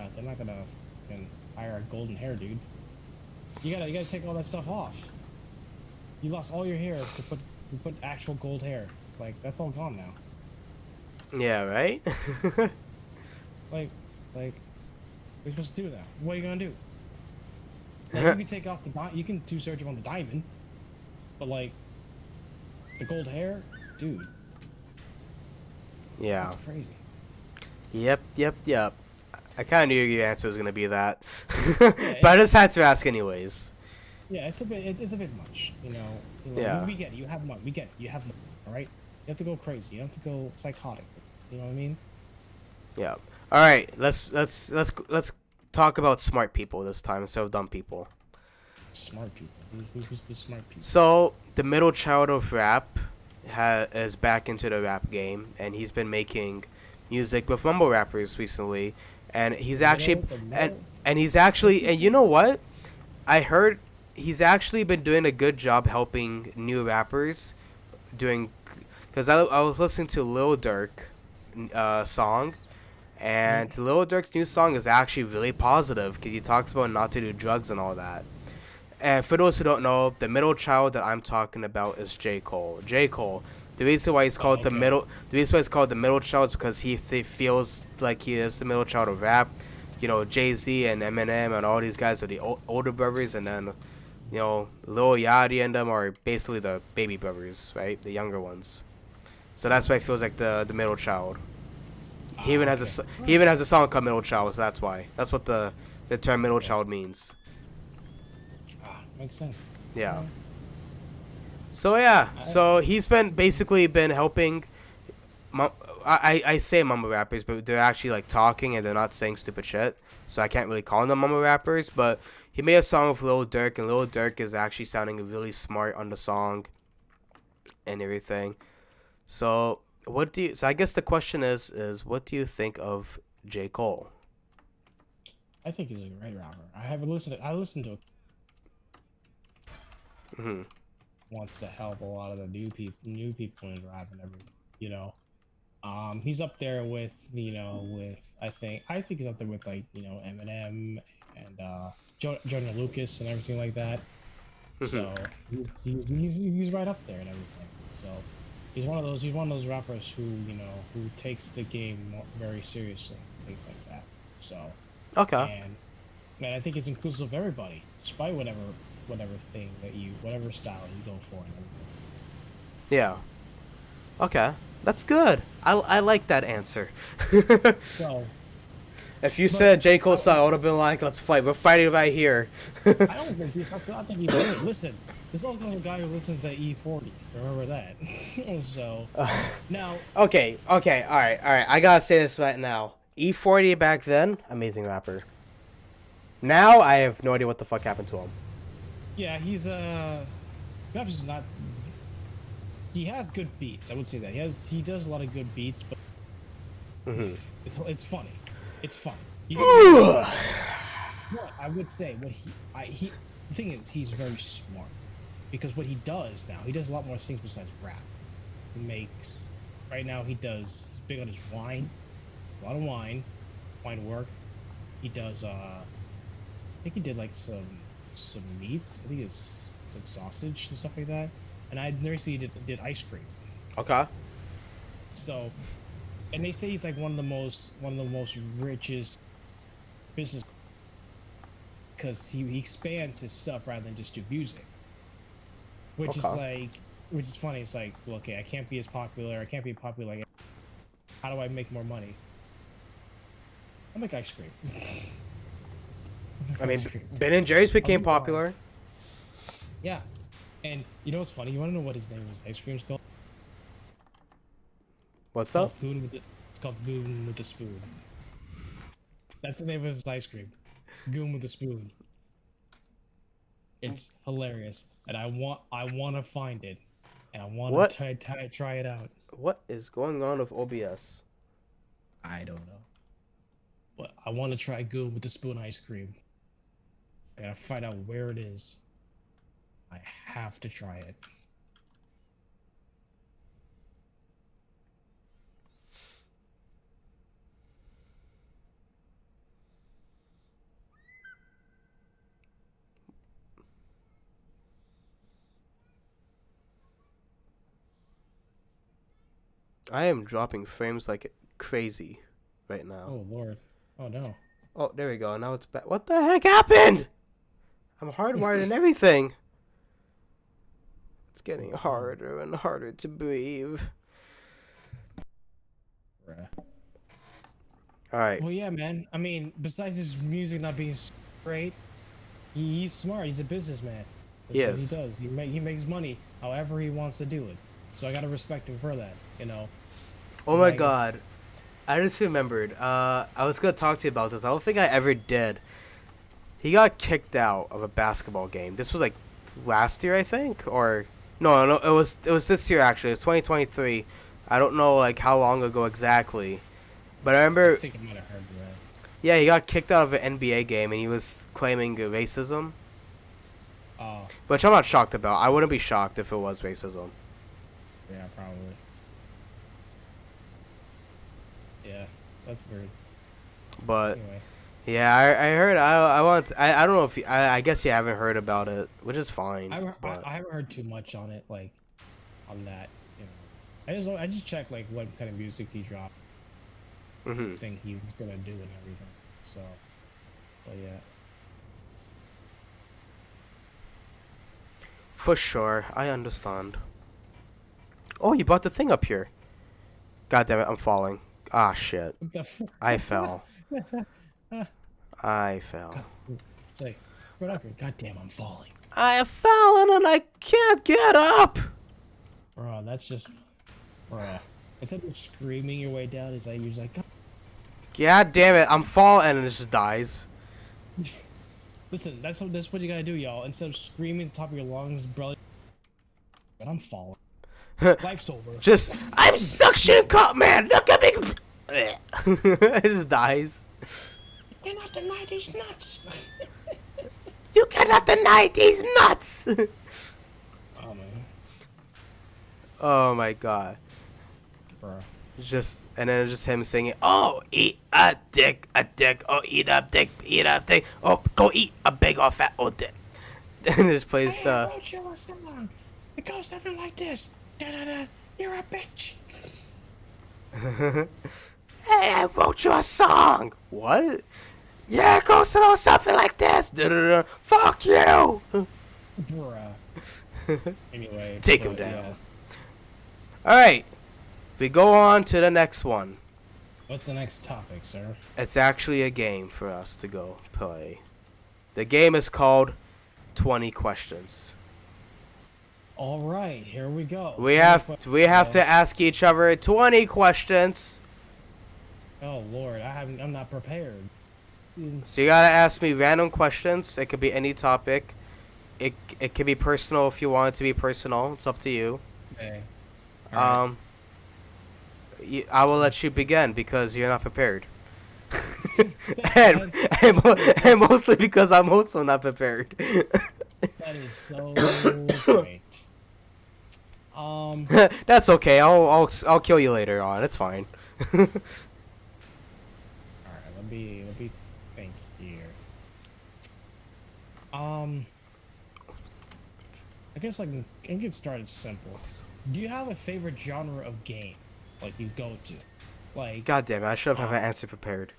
fucking hire a golden hair dude. You gotta take all that stuff off. You lost all your hair to put actual gold hair. Like that's all gone now. Yeah, right? Like what are you supposed to do now? What are you gonna do? Like, you can take off you can do surgery on the diamond, but like the gold hair, dude. Yeah. That's crazy. Yep. I kind of knew your answer was gonna be that, but I just had to ask anyways. Yeah, it's a bit much, Yeah. We get it. You have money. We get it. You have money. All right. You have to go crazy. You have to go psychotic. You know what I mean? Yeah. All right. Let's talk about smart people this time instead of dumb people. Smart people. Who's the smart people? So the middle child of rap is back into the rap game, and he's been making music with mumble rappers recently, and he's actually and you know what? I heard he's actually been doing a good job helping new rappers because I was listening to Lil Durk song, and Lil Durk's new song is actually really positive because he talks about not to do drugs and all that. And for those who don't know, the middle child that I'm talking about is J. Cole. J. Cole. The reason why he's called the reason why it's called the middle child is because he feels like he is the middle child of rap. Jay-Z and Eminem and all these guys are the older brothers, and then Lil Yachty and them are basically the baby brothers, right? The younger ones. So that's why he feels like the middle child. He even has a song called Middle Child, so that's why. That's what the term middle child means. Makes sense. Yeah. So he's been helping. I say mumble rappers, but they're actually like talking and they're not saying stupid shit. So I can't really call them mumble rappers. But he made a song with Lil Durk, and Lil Durk is actually sounding really smart on the song and everything. So I guess the question is what do you think of J. Cole? I think he's a great rapper. I listened to it. Mm-hmm. Wants to help a lot of the new people in rap and everything. He's up there with I think he's up there with like Eminem and Jordan Lucas and everything like that. So he's right up there and everything. So he's one of those rappers who takes the game very seriously, things like that. So Okay. And I think it's inclusive of everybody, despite whatever thing whatever style you go for and everything. Yeah. Okay. That's good. I like that answer. So if you said J. Cole style, I would have been like, let's fight. We're fighting right here. I don't think he's talking. I think he's good. Listen, this also comes from a guy who listens to E40. Remember that. So now. Okay. All right. I gotta say this right now. E40 back then, amazing rapper. Now I have no idea what the fuck happened to him. Yeah, he's not. He has good beats. I would say that he does a lot of good beats, but it's funny. It's funny. What I would say, the thing is, he's very smart because what he does now, he does a lot more things besides rap. He's big on his wine, a lot of wine work. He does. I think he did like some meats. I think it's sausage and stuff like that. And I never see he did ice cream. Okay. So, and they say he's like one of the most richest business because he expands his stuff rather than just do music. Which is funny. It's like, well, okay, I can't be as popular. I can't be popular. Like, how do I make more money? I'll make ice cream. I mean, Ben and Jerry's became popular. Yeah. And you know what's funny? You want to know what his name was? Ice cream's called? What's It's up? called Goon with the. It's called Goon with the Spoon. That's the name of his ice cream. Goon with the Spoon. It's hilarious, and I want to find it, and I want What? to try it out. What is going on with OBS? I don't know, but I want to try Goon with the Spoon ice cream. I gotta find out where it is. I have to try it. I am dropping frames like crazy right now. Oh Lord! Oh no! Oh, there we go. Now it's back. What the heck happened? I'm hardwired and everything. It's getting harder and harder to breathe. Bruh. All right. Well, yeah, man. I mean, besides his music not being great, he's smart. He's a businessman. That's what Yes. he does. He makes money however he wants to do it. So I gotta respect him for that. You know. Oh So, my like, God. I just remembered. I was gonna talk to you about this. I don't think I ever did. He got kicked out of a basketball game. This was like last year, I think, or no, it was this year actually. It was 2023. I don't know like how long ago exactly, but I I remember. think I might have heard that. Yeah, he got kicked out of an NBA game and he was claiming racism, Oh, which I'm not shocked about. I wouldn't be shocked if it was racism. yeah, probably. Yeah, that's weird. But Anyway, yeah, I heard. I don't know if I guess you haven't heard about it, which is fine. But I haven't heard too much on it, like, on that. You know, I just checked like what kind of music he dropped, mhm. thing he was gonna do and everything. So, but yeah. For sure, I understand. Oh, you brought the thing up here. God damn it, I'm falling. Ah, shit. What the fuck? I fell. I fell. It's like, right up here. God damn, I'm falling. I have fallen and I can't get up. Bro, that's just, bruh. Instead of screaming your way down, it's like you're just like, God. God damn it, I'm falling and it just dies. Listen, that's what you gotta do, y'all. Instead of screaming at the top of your lungs, bro. But I'm falling. Life's over. Just, I'm suction cup, man. Look at me. It just dies. You're not deny these nuts. You cannot deny these nuts. Oh man, Oh my God. bro. Just and then just him singing, "Oh, eat a dick, oh, eat a dick, oh, go eat a big old fat old dick." And it just plays Hey, I the. wrote you a song. It goes something like this. Da-da-da. You're a bitch. Hey, I wrote you a song. What? Yeah, it goes something like this. Da-da-da. Fuck you. Bruh. Anyway. Take him but, down. yeah. All right, we go on to the next one. What's the next topic, sir? It's actually a game for us to go play. The game is called 20 Questions. All right, here we go. We have to ask each other 20 questions. Oh Lord, I'm not prepared. So you gotta ask me random questions. It could be any topic. It could be personal if you want it to be personal. It's up to you. Okay. All right. I will let you begin because you're not prepared. and mostly because I'm also not prepared. That is so great. That's okay. I'll kill you later on. It's fine. All right. Let me think here. I guess I can get started simple. Do you have a favorite genre of game, like you go to, like? God damn it! I should have an answer prepared.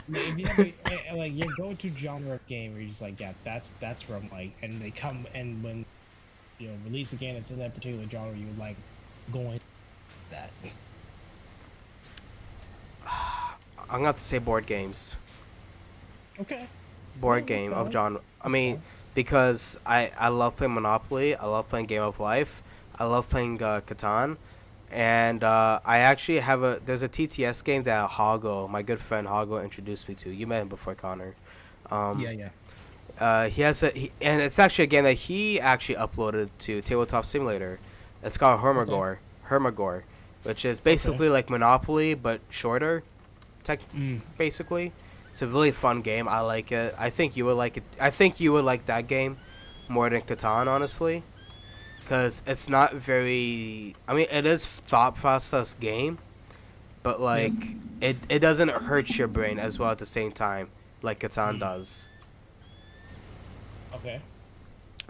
If you have like your go-to genre of game, where you're just like, yeah, that's from like, and they come and when you know release a game that's in that particular genre, you would like going that. I'm gonna have to say board games. Okay. Board Yeah, game that's of fine. genre. I mean, fine. because I love playing Monopoly. I love playing Game of Life. I love playing Catan, and I actually have there's a TTS game that Hago, my good friend Hago, introduced me to. You met him before, Connor. Yeah, Um, yeah. and it's actually a game that he actually uploaded to Tabletop Simulator. It's called Okay. Hermagor, which is Okay. basically like Monopoly but shorter, tech, Mm. basically. It's a really fun game. I like it. I think you would like it. I think you would like that game more than Catan, honestly, because it's not very. I mean, it is thought process game, but Yep. like it doesn't hurt your brain as well at the same time like Catan Mm. does. Okay.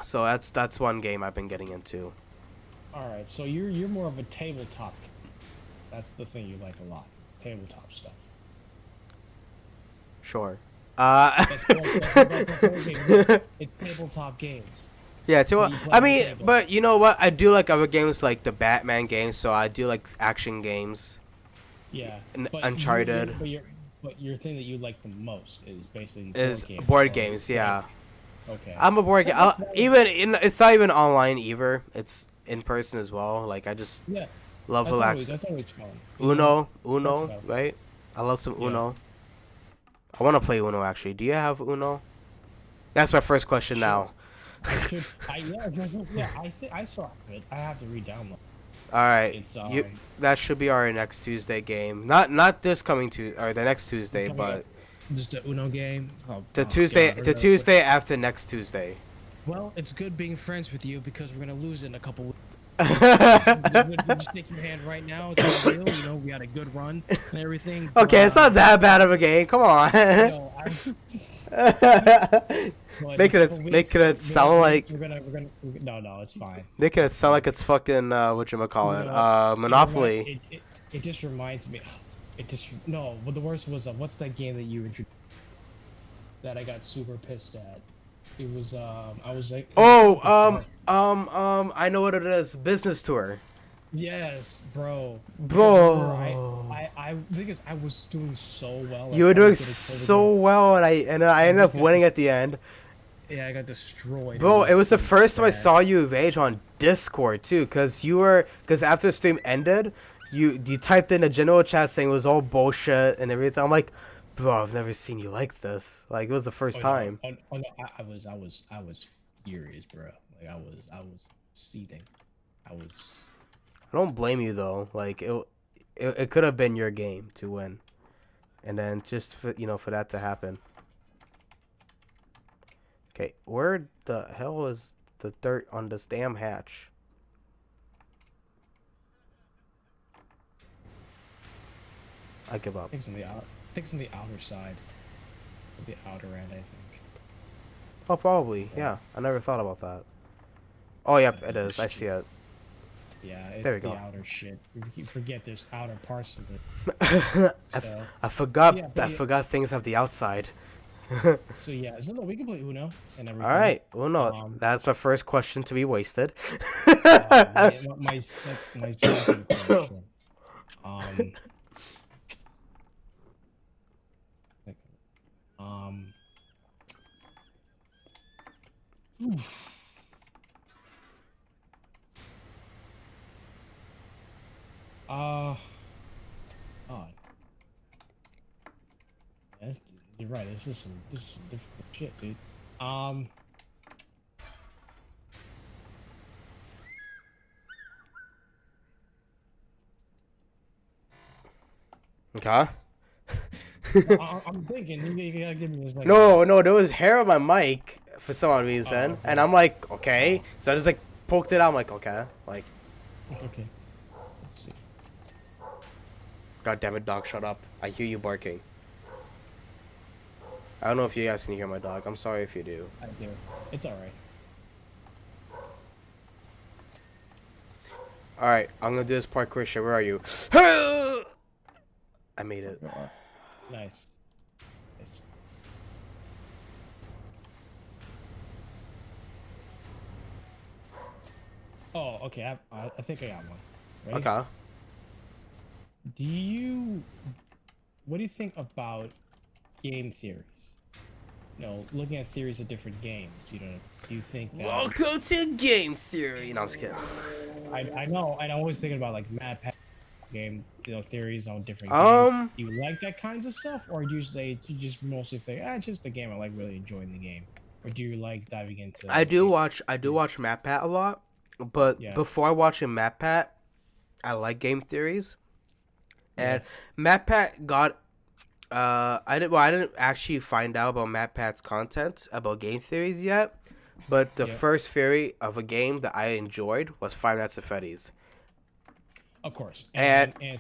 So that's one game I've been getting into. All right. So you're more of a tabletop. That's the thing you like a lot. Tabletop stuff. Sure. That's board games. It's tabletop games. Yeah, too. That you play I on the mean, table. but you know what? I do like other games like the Batman games, so I do like action games. Yeah. N- But Uncharted but your thing that you like the most is basically is board games. board Or games. like, Yeah, okay. I'm a board game. That's valid. It's not even online either. It's in person as well. Like I just Yeah. love relax. That's always fun. You know? Uno, That's right? I love some Yeah. Uno. I want to play Uno actually. Do you have Uno? That's my first question Sure. now. I should. Yeah. I saw it. I have to re-download. All right, It's that should be our next Tuesday game. Not this coming or the next Tuesday, coming up, but just a Uno game. the God, Tuesday we're the gonna- Tuesday after next Tuesday. Well, it's good being friends with you because we're gonna lose in a couple weeks. Okay, You just take your hand right now. It's all real. You know, we had a good run and everything. it's not that bad of a game. Come on. No, but Making in a it couple making it weeks, sound like no, it's fine. making it sound like it's fucking whatchamacallit, You know, Monopoly. It just reminds me. It just no. But the worst was what's that game that you introduced that I got super pissed at? It was I was like I know what it is. Business tour. yes, bro. Because Bro. remember, I think I was doing so well. You were doing so well, and I ended up just got winning this- at the end. Yeah, I got destroyed. Bro, it was the first time I bad. saw you rage on Discord too, cause after the stream ended, you typed in a general chat saying it was all bullshit and everything. I'm like, bro, I've never seen you like this. Like it was the first time. No, I was furious, bro. Like I was seething. I was. I don't blame you though. Like it could have been your game to win, and then just for that to happen. Okay, where the hell is the dirt on this damn hatch? I give up. Things on the outer side, the outer end, I think. Oh, probably. Yeah, I never thought about that. Oh, yep, it is. I see it. Yeah, There it's we the go. outer shit. You forget there's outer parts of it. So I forgot. Yeah, I but yeah. forgot things have the outside. so yeah, so no, we can play Uno and everything. All right. Well, no, Um, that's my first question to be wasted. my second question. Um. Um. oof. God. You're right. This is some difficult shit, dude. Okay. I'm thinking you gotta give me this. Like, No, there was hair on my mic for some odd reason, okay. and I'm like, okay. So I just like poked it out. I'm like, okay. Like, Okay. Let's see. God damn it, dog, shut up. I hear you barking. I don't know if you guys can hear my dog. I'm sorry if you do. I do. It's all right. All right, I'm gonna do this parkour shit. Where are you? I made it. Nice. Nice. Oh, okay. I think I got one. Ready? Okay. What do you think about game theories? looking at theories of different games, do you think that? Welcome to game theory. No, I'm just kidding. I know, and I'm always thinking about like Matt game, theories on different games. Um, Do you like that kinds of stuff, or do you say you just mostly think, it's just a game, I like really enjoying the game, or do you like diving into? I do watch MatPat a lot, but Yeah, before I watch a MatPat, I like game theories, yeah, and MatPat got. I didn't actually find out about MatPat's content about game theories yet, but the yeah. first theory of a game that I enjoyed was Five Nights at Freddy's, Of course, and and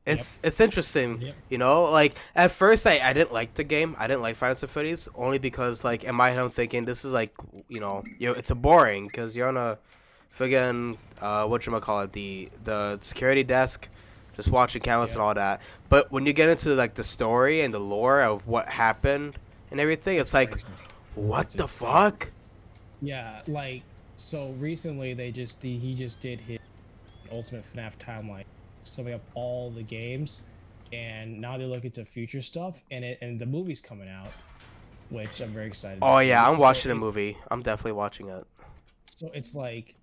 it's yep, it's interesting, yep, like at first I didn't like the game. I didn't like Five Nights at Freddy's only because like in my head I'm thinking this is like it's a boring because you're on a friggin' whatchamacallit, the security desk, just watching cameras yeah. and all that. But when you get into like the story and the lore of what happened and everything, it's like, Crazy. what It's the insane. fuck? Yeah, like so recently he just did his Ultimate FNAF timeline, summing up all the games, and now they're looking to future stuff, and the movie's coming out, which I'm very excited Oh about. yeah, I'm So watching the movie. I'm definitely watching it. it's like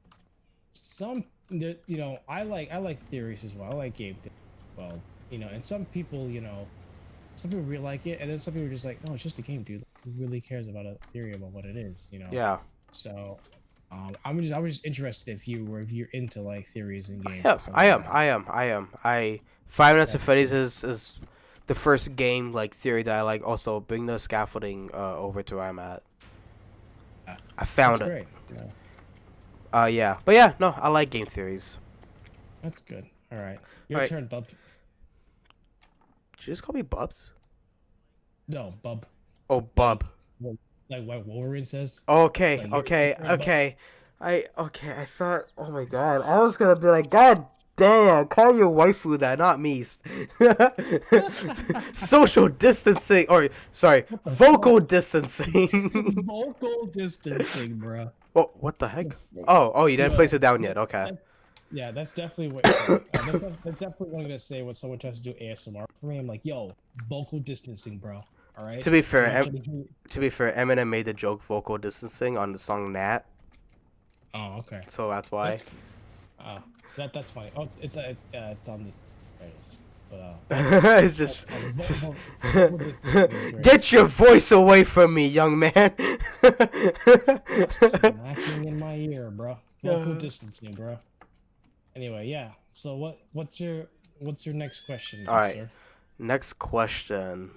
I like theories as well. I like game theories. Well, and some people really like it, and then some people are just like, no, it's just a game, dude. Who really cares about a theory about what it is? Yeah, So, I was just interested if you're into like theories in games yeah, and stuff I like am. that. I am. I am. I Five Nights at That's Freddy's cool. is the first game like theory that I like. Also, bring the scaffolding over to where I'm at. Yeah, I that's found it. great. Yeah, Yeah, but yeah, no, I like game theories. that's good. All right, All your right, turn, bub. did you just call me Bubs? No, bub. Oh, Like, Bub. what- like what Wolverine says. Okay, Like your okay, turn, bub. okay. I thought, oh my god, I was gonna be like, God damn, call your waifu that, not me. Social distancing, or sorry, What the vocal fuck? distancing. Vocal distancing, bro. Oh, what the The heck? fuck? Oh, you didn't place Yo, it down yet. Okay. yeah, that's definitely what. Sorry, that's definitely what I'm gonna say when someone tries to do ASMR for me. I'm like, yo, vocal distancing, bro. All right. To be I'm fair, not trying to do. Eminem made the joke vocal distancing on the song Nat, Oh, okay. so that's why. That's uh, that's funny. Oh, it's on the. There it is. But It's that's just, funny. just Vocal distancing is great. get your voice away from me, young man. Smacking in my ear, bro. Vocal Uh, distancing, bro. Anyway, yeah. So what's your next question, all good right, sir? next question.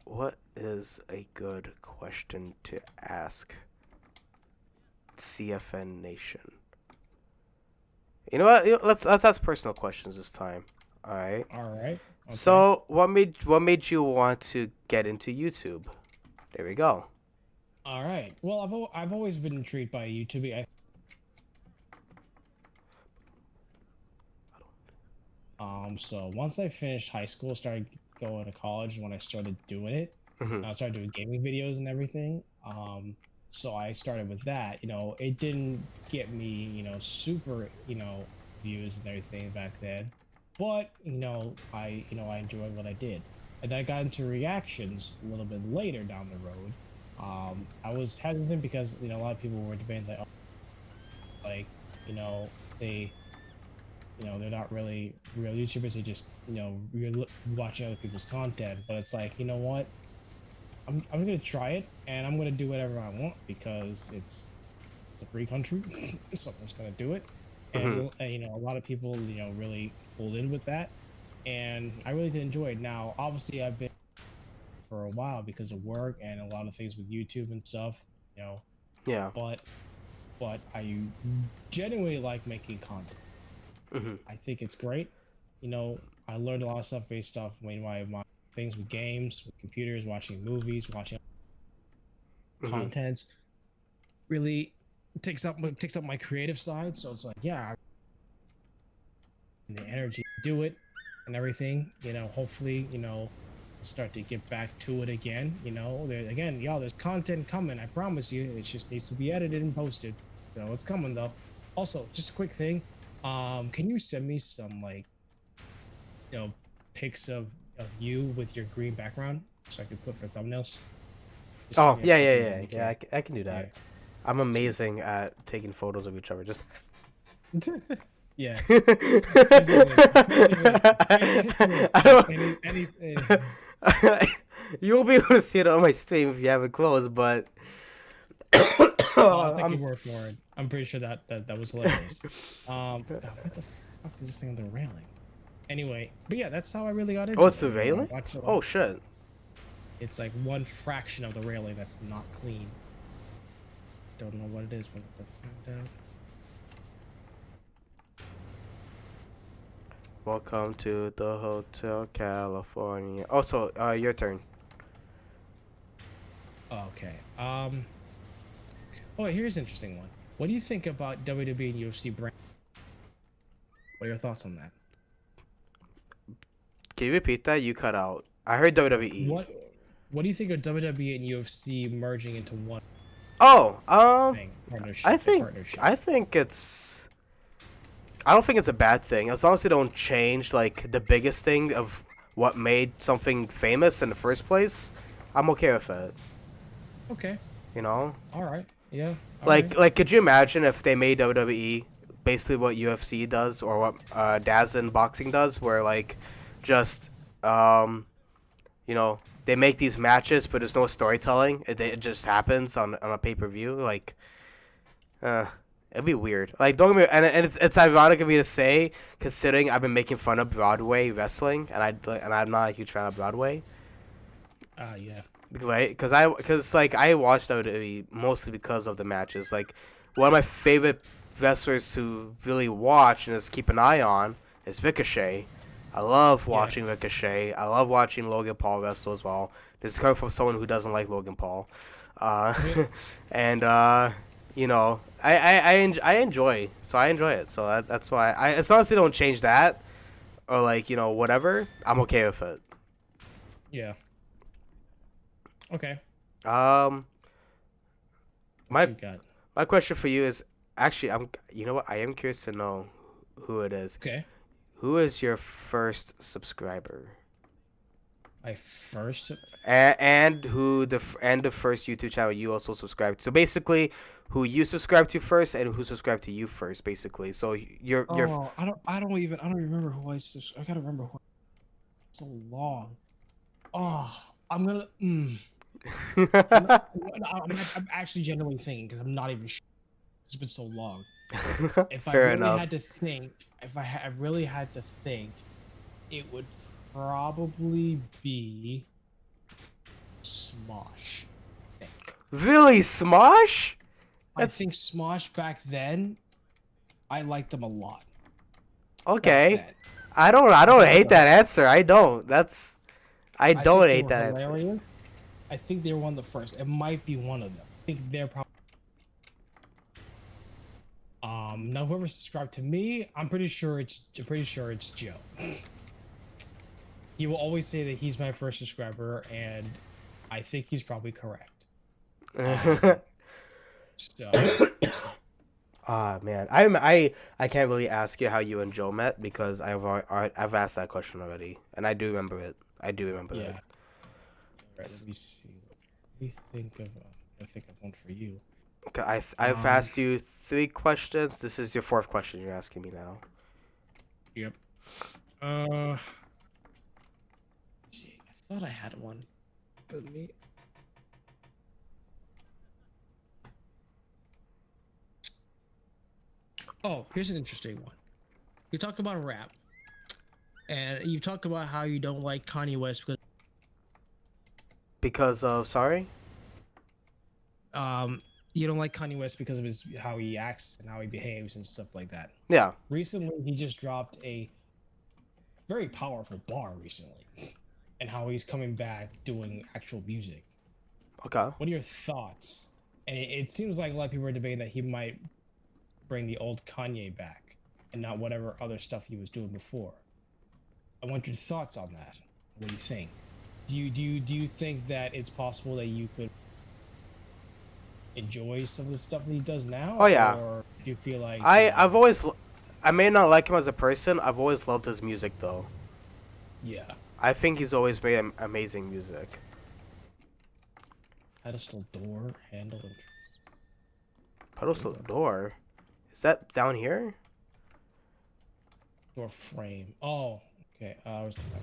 What is a good question to ask CFN Nation? You know what? Let's ask personal questions this time. All right. All right. Okay. So, what made you want to get into YouTube? There we go. All right. Well, I've always been intrigued by YouTube. So once I finished high school, started going to college. When I started doing it, Mhm. I started doing gaming videos and everything. So I started with that. It didn't get me, super, views and everything back then, but I enjoyed what I did, and then I got into reactions a little bit later down the road. I was hesitant because a lot of people were debating like, oh, like, they they're not really real YouTubers. They just, you're watching other people's content. But it's like, you know what? I'm gonna try it, and I'm gonna do whatever I want because it's a free country, so I'm just gonna do it. Mhm. And a lot of people, really pulled in with that, and I really did enjoy it. Now, obviously, I've been for a while because of work and a lot of things with YouTube and stuff, Yeah. but I genuinely like making content. Mhm. I think it's great. I learned a lot of stuff based off my things with games, with computers, watching movies, watching Mhm. contents. Really takes up my creative side. So it's like, yeah, the energy to do it and everything. Hopefully, start to get back to it again. Again, y'all, there's content coming. I promise you. It just needs to be edited and posted. So it's coming though. Also, just a quick thing. Can you send me some like pics of of you with your green background, so I could put for thumbnails. Just so Oh we have yeah, yeah, something yeah, we yeah. can- I can do Yeah. that. I'm Sweet. amazing at taking photos of each other. Just. Yeah. Easy win. Easy win. Easy win. I don't. Any. You won't be able to see it on my stream if you have it closed, but I'll take I'm. your word for it. I'm pretty sure that was hilarious. God, what the fuck is this thing on the railing? Anyway, but yeah, that's how I really got into Oh, it. it's the railing. Oh shit. It's like one fraction of the railing that's not clean. Don't know what it is, but the find out. Welcome to the Hotel California. Oh, so your turn. Okay. Oh, here's an interesting one. What do you think about WWE and UFC brand? What are your thoughts on that? Can you repeat that? You cut out. I heard WWE. What do you think of WWE and UFC merging into one Oh, thing? I think Partnership. I don't think it's a bad thing as long as they don't change like the biggest thing of what made something famous in the first place. I'm okay with it. Okay. You know, All right. Yeah. all like right. could you imagine if they made WWE basically what UFC does or what Daz in boxing does, where like just you know, they make these matches but there's no storytelling. It just happens on a pay-per-view. Like, it'd be weird. Like, don't get me, and it's ironic of me to say, considering I've been making fun of Broadway wrestling, and I'm not a huge fan of Broadway. Yeah. Right? Because like I watched WWE mostly because of the matches. Like, one of my favorite wrestlers to really watch and just keep an eye on is Ricochet. I love watching Ricochet. I love watching Logan Paul wrestle as well. This is coming from someone who doesn't like Logan Paul, and you know, I enjoy. So I enjoy it. So that's why as long as they don't change that or like, you know, whatever, I'm okay with it. Yeah. Okay. Um, What you my got? my question for you is actually you know what, I am curious to know who it is. Okay. Who is your first subscriber? My first. And the first YouTube channel you also subscribed to. So basically, who you subscribed to first and who subscribed to you first, basically. So you're I don't remember who I gotta remember who. So long. Oh, I'm gonna. I'm actually genuinely thinking because I'm not even sure. It's been so long. If I Fair really enough. had to think, I really had to think, it would probably be Smosh. I think. Really, Smosh? I think Smosh back then, I liked them a lot. Okay. Back then. I don't hate that answer. I don't. I don't think they hate were that answer. hilarious. I think they were one of the first. It might be one of them. I think they're probably. Now whoever subscribed to me, I'm pretty sure it's Joe. He will always say that he's my first subscriber, and I think he's probably correct. So. Man, I can't really ask you how you and Joe met because I've asked that question already, and I do remember it. I do remember it. Yeah. Right, let me see. Let me think of. I think of one for you. Okay, I've asked you 3 questions. This is your 4th question you're asking me now. Yep. Let's see. I thought I had one. Let me. Oh, here's an interesting one. You talked about rap, and you talked about how you don't like Kanye West Because of sorry? you don't like Kanye West because of how he acts and how he behaves and stuff like that. Yeah. Recently, he just dropped a very powerful bar recently, and how he's coming back doing actual music. Okay. What are your thoughts? And it seems like a lot of people are debating that he might bring the old Kanye back and not whatever other stuff he was doing before. I want your thoughts on that. What do you think? Do you think that it's possible that you could enjoy some of the stuff that he does now? Oh, yeah. Or do you feel like I may not like him as a person. I've always loved his music though. Yeah. I think he's always made amazing music. Pedestal door, handle, and Pedestal door. Is that down here? door frame. Oh, okay. Where's the frame?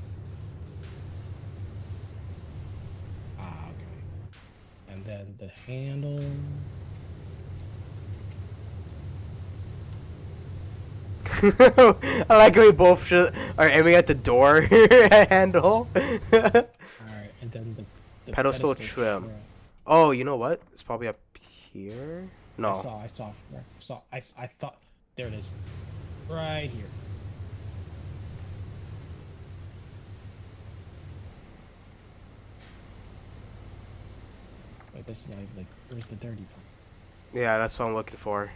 Ah, okay. And then the handle. I like how we both are aiming at the door handle. All right, and then the Pedestal trim. Oh, you know what? It's probably up here. No. I thought. There it is. Right here. Wait, this is not even like. Where's the dirty part? Yeah, that's what I'm looking for.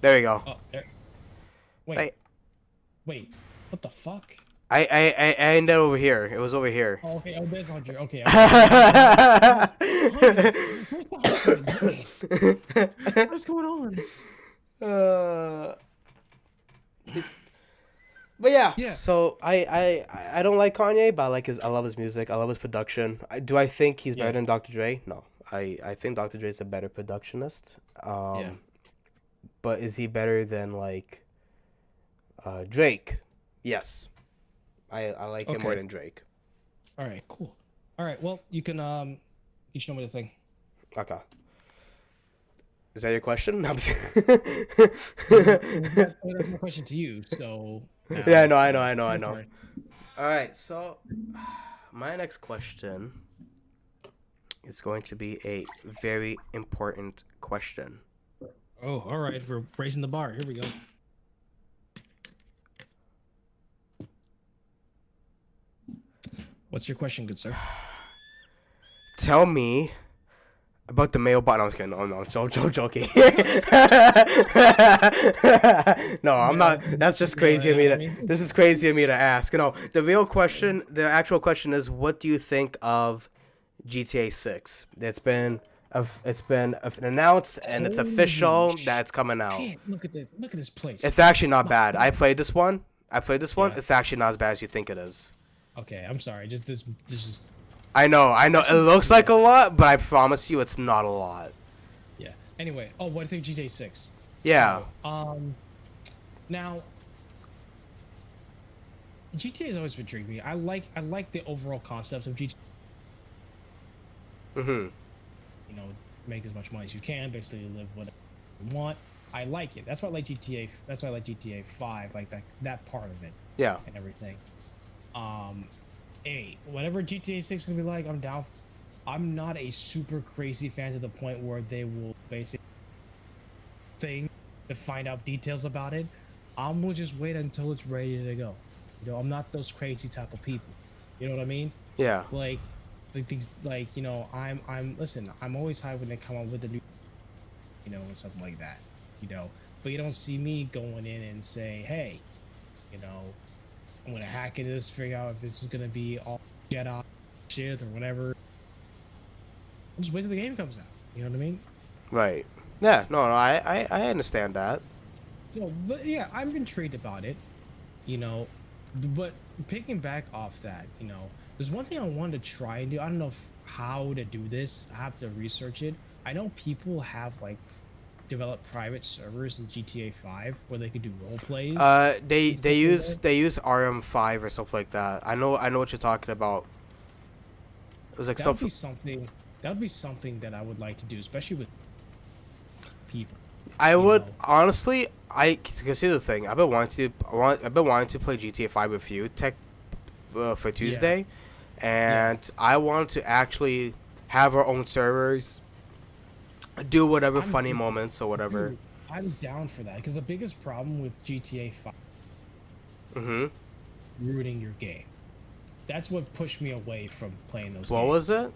There we go. Oh, there. Wait. Hey. Wait. What the fuck? I ended over here. It was over here. Oh, okay. Oh, there's Hunter. Okay. Where's the Hunter? What's going on? But yeah. Yeah. So I don't like Kanye, but I love his music. I love his production. Do I think he's better than Dr. Dre? No. I think Dr. Dre is a better productionist. Yeah. But is he better than like Drake? Yes. I like him more than Drake. All right, cool. All right, well, you can show me the thing. Okay. Is that your question? No, That's my question to you. So. Yeah, I know. All right, so my next question is going to be a very important question. Oh, all right. We're raising the bar. Here we go. What's your question, good sir? Tell me about the mail button. I was kidding. Oh, no, I'm joking. No, I'm not. That's just crazy of me this is crazy of me to ask. No, the actual question is, what do you think of GTA 6? It's been announced and it's official that it's coming out. Man, look at this place. It's actually not bad. I played this one. Yeah. It's actually not as bad as you think it is. Okay, I'm sorry. Just this is. I know. It looks like a lot, but I promise you, it's not a lot. Yeah. Anyway, what do you think of GTA 6? Yeah. So, now, GTA has always intrigued me. I like the overall concept of GTA. Mhm. You know, make as much money as you can, basically live whatever you want. I like it. That's why I like GTA. That's why I like GTA 5, like that part of it. Yeah. And everything. Hey, whatever GTA 6 is gonna be like, I'm down. I'm not a super crazy fan to the point where they will basically thing to find out details about it. I'm gonna just wait until it's ready to go. You know, I'm not those crazy type of people. You know what I mean? Yeah. Like things like, you know, listen, I'm always high when they come up with a new, you know, and something like that. You know, but you don't see me going in and say, hey, you know, I'm gonna hack into this, figure out if this is gonna be all Jedi shit or whatever. I'll just wait till the game comes out. You know what I mean? Right. Yeah. No. I understand that. So, but yeah, I'm intrigued about it. You know, but picking back off that, you know, there's one thing I wanted to try and do. I don't know how to do this. I have to research it. I know people have like developed private servers in GTA 5 where they could do role plays. They use RM5 or something like that. I know what you're talking about. It was like that would be something. That would be something that I would like to do, especially with people. I would honestly. Cause here's the thing. I've been wanting to play GTA 5 with you, for Tuesday, and I want to actually have our own servers. Do whatever funny moments or whatever. Dude, I'm down for that because the biggest problem with GTA 5 ruining your game. That's what pushed me away from playing those games. What was it?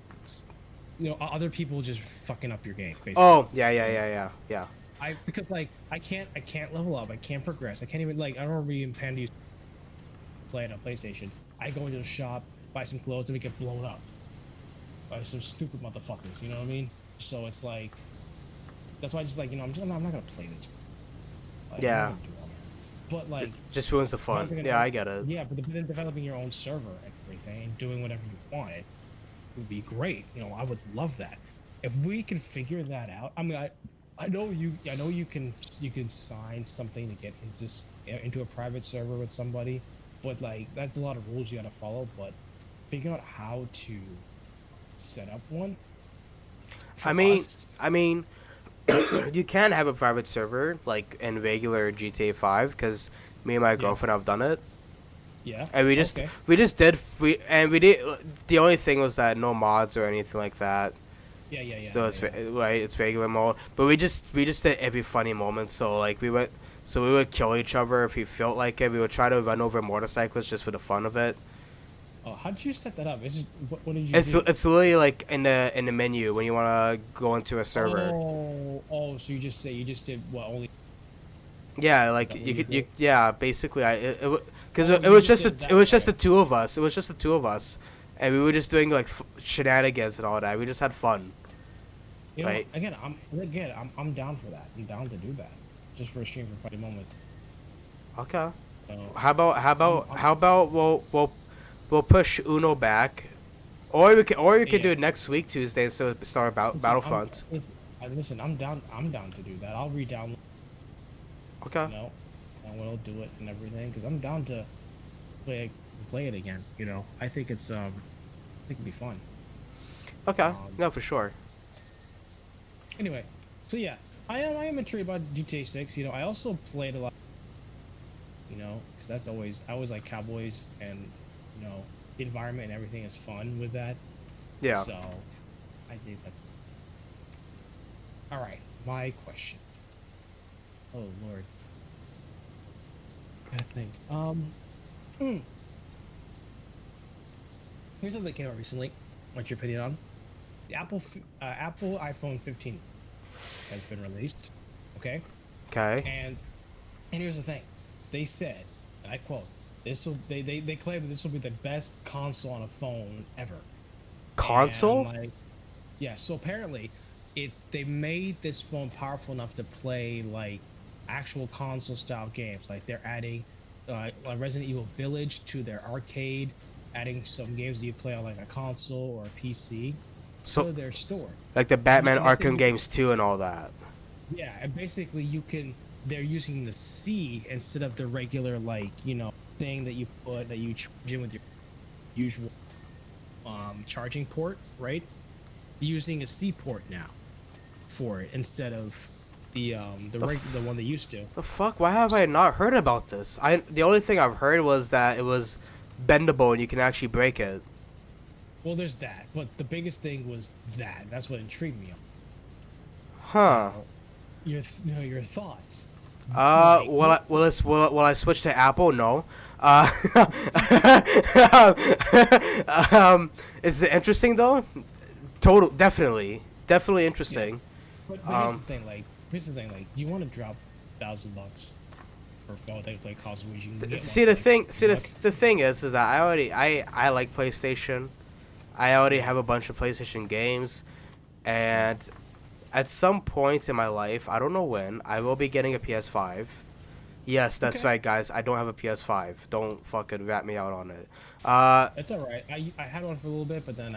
You know, other people just fucking up your game, basically. Oh, yeah. Because like I can't level up, I can't progress, I can't even like I don't remember even plan to play it on PlayStation. I go into the shop, buy some clothes, and we get blown up by some stupid motherfuckers. You know what I mean? So it's like that's why I just like, you know, I'm not gonna play this. Like, yeah. But like Just ruins the fun. developing an Yeah, own, I get it. yeah, but then developing your own server and everything and doing whatever you wanted would be great. I would love that. If we can figure that out, I mean, I know you can sign something to get into a private server with somebody, but like that's a lot of rules you got to follow. But figuring out how to set up one I for mean, us, I mean, you can have a private server like in regular GTA 5 because me and my yeah, girlfriend have done it, yeah, and okay, we did. The only thing was that no mods or anything like that. So it's yeah. right, it's regular mode. But we just did every funny moment. So we would kill each other if we felt like it. We would try to run over motorcyclists just for the fun of it. Oh, how did you set that up? What did you It's do? it's literally like in the menu when you want to go into a server. So you just did what only? Yeah, Is like that what you you could did? because Oh, it you was just just did it that. was just Okay. the two of us. It was just the two of us, and we were just doing like shenanigans and all that. We just had fun, right? I'm down for that. I'm down to do that, just for a stream for fighting moment. Okay. So I'm How about we'll push Uno back, or we could yeah. do it next week Tuesday. So start about Listen, Battlefront. listen. I'm down. I'm down to do that. I'll re-download. Okay. You know, and we'll do it and everything because I'm down to play play it again. I think I think it'd be fun. Okay. Um, No, for sure. anyway, so yeah, I am intrigued about GTA 6. I also played a lot. Because I always like cowboys and the environment and everything is fun with that. Yeah. So I think that's all right. My question. Oh Lord, I think. Hmm. Here's something that came out recently. What's your opinion on the Apple iPhone 15 has been released? Okay, Okay. and here's the thing, they said, and I quote, they claim that this will be the best console on a phone ever. And I'm Console? like, yeah. So apparently, they made this phone powerful enough to play like actual console style games. Like they're adding like Resident Evil Village to their arcade, adding some games that you play on like a console or a PC So to their store. like the Batman And they said Arkham games too and all that. yeah, and basically you can. They're using the C instead of the regular thing that you charge in with your usual charging port, right? Using a C port now for it instead of the one they used to. The fuck? Why have I not heard about this? The only thing I've heard was that it was bendable and you can actually break it. Well, there's that, but the biggest thing was that. That's what intrigued me. Huh. Your thoughts. Like, Will I switch to Apple? No. Is it interesting though? Definitely yeah, interesting. but here's the thing, like, do you want to drop $1,000 for a phone that you play console, which you can get See one the for like thing. 50 See bucks? the thing is that I like PlayStation. I already have a bunch of PlayStation games, and at some point in my life, I don't know when, I will be getting a PS5. Yes, that's Okay, right, guys. I don't have a PS5. Don't fucking rat me out on it. that's all right. I had one for a little bit, but then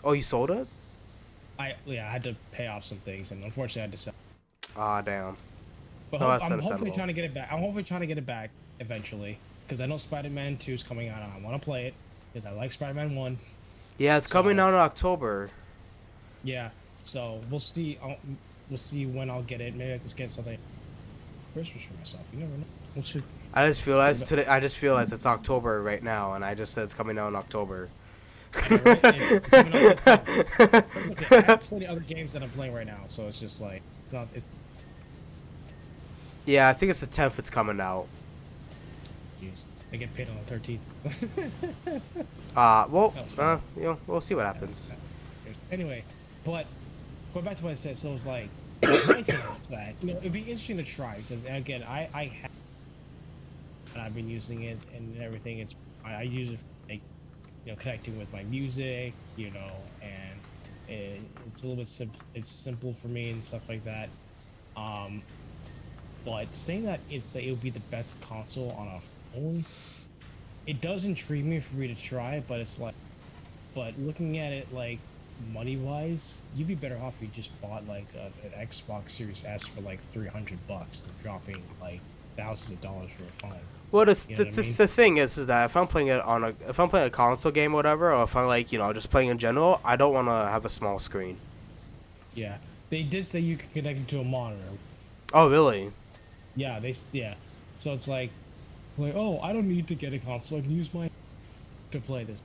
Oh, you sold it? I had to pay off some things, and unfortunately I had to sell. Ah, damn. But No, that's I'm hopefully understandable. trying to get it back. I'm hopefully trying to get it back eventually because I know Spider-Man 2 is coming out, and I want to play it because I like Spider-Man 1. Yeah, it's coming So out in October. yeah, so we'll see. We'll see when I'll get it. Maybe I can get something Christmas for myself. You never know. We'll see. I just realized it's October right now, and I just said it's coming out in October. I know, right? It's coming out like, but okay, I have plenty of other games that I'm playing right now, so it's just like it's not. Yeah, I think it's the 10th. It's coming out. Jeez, I get paid on the 13th. Well, That's fine. we'll see what happens. Anyway, but going back to what I said, so it's like my thing is that it'd be interesting to try because again, I have and I've been using it and everything. I use it for like connecting with my music, and it's a little bit simple. It's simple for me and stuff like that. But saying that it would be the best console on a phone, it does intrigue me for me to try. But it's like, but looking at it like money wise, you'd be better off if you just bought like an Xbox Series S for like $300 than dropping like thousands of dollars for a phone. Well, You know what I mean? the thing is that if I'm playing a console game or whatever, or if I'm like just playing in general, I don't want to have a small screen. Yeah, they did say you could connect it to a monitor. Oh, really? Yeah, yeah. So it's like oh, I don't need to get a console. I can use my to play this.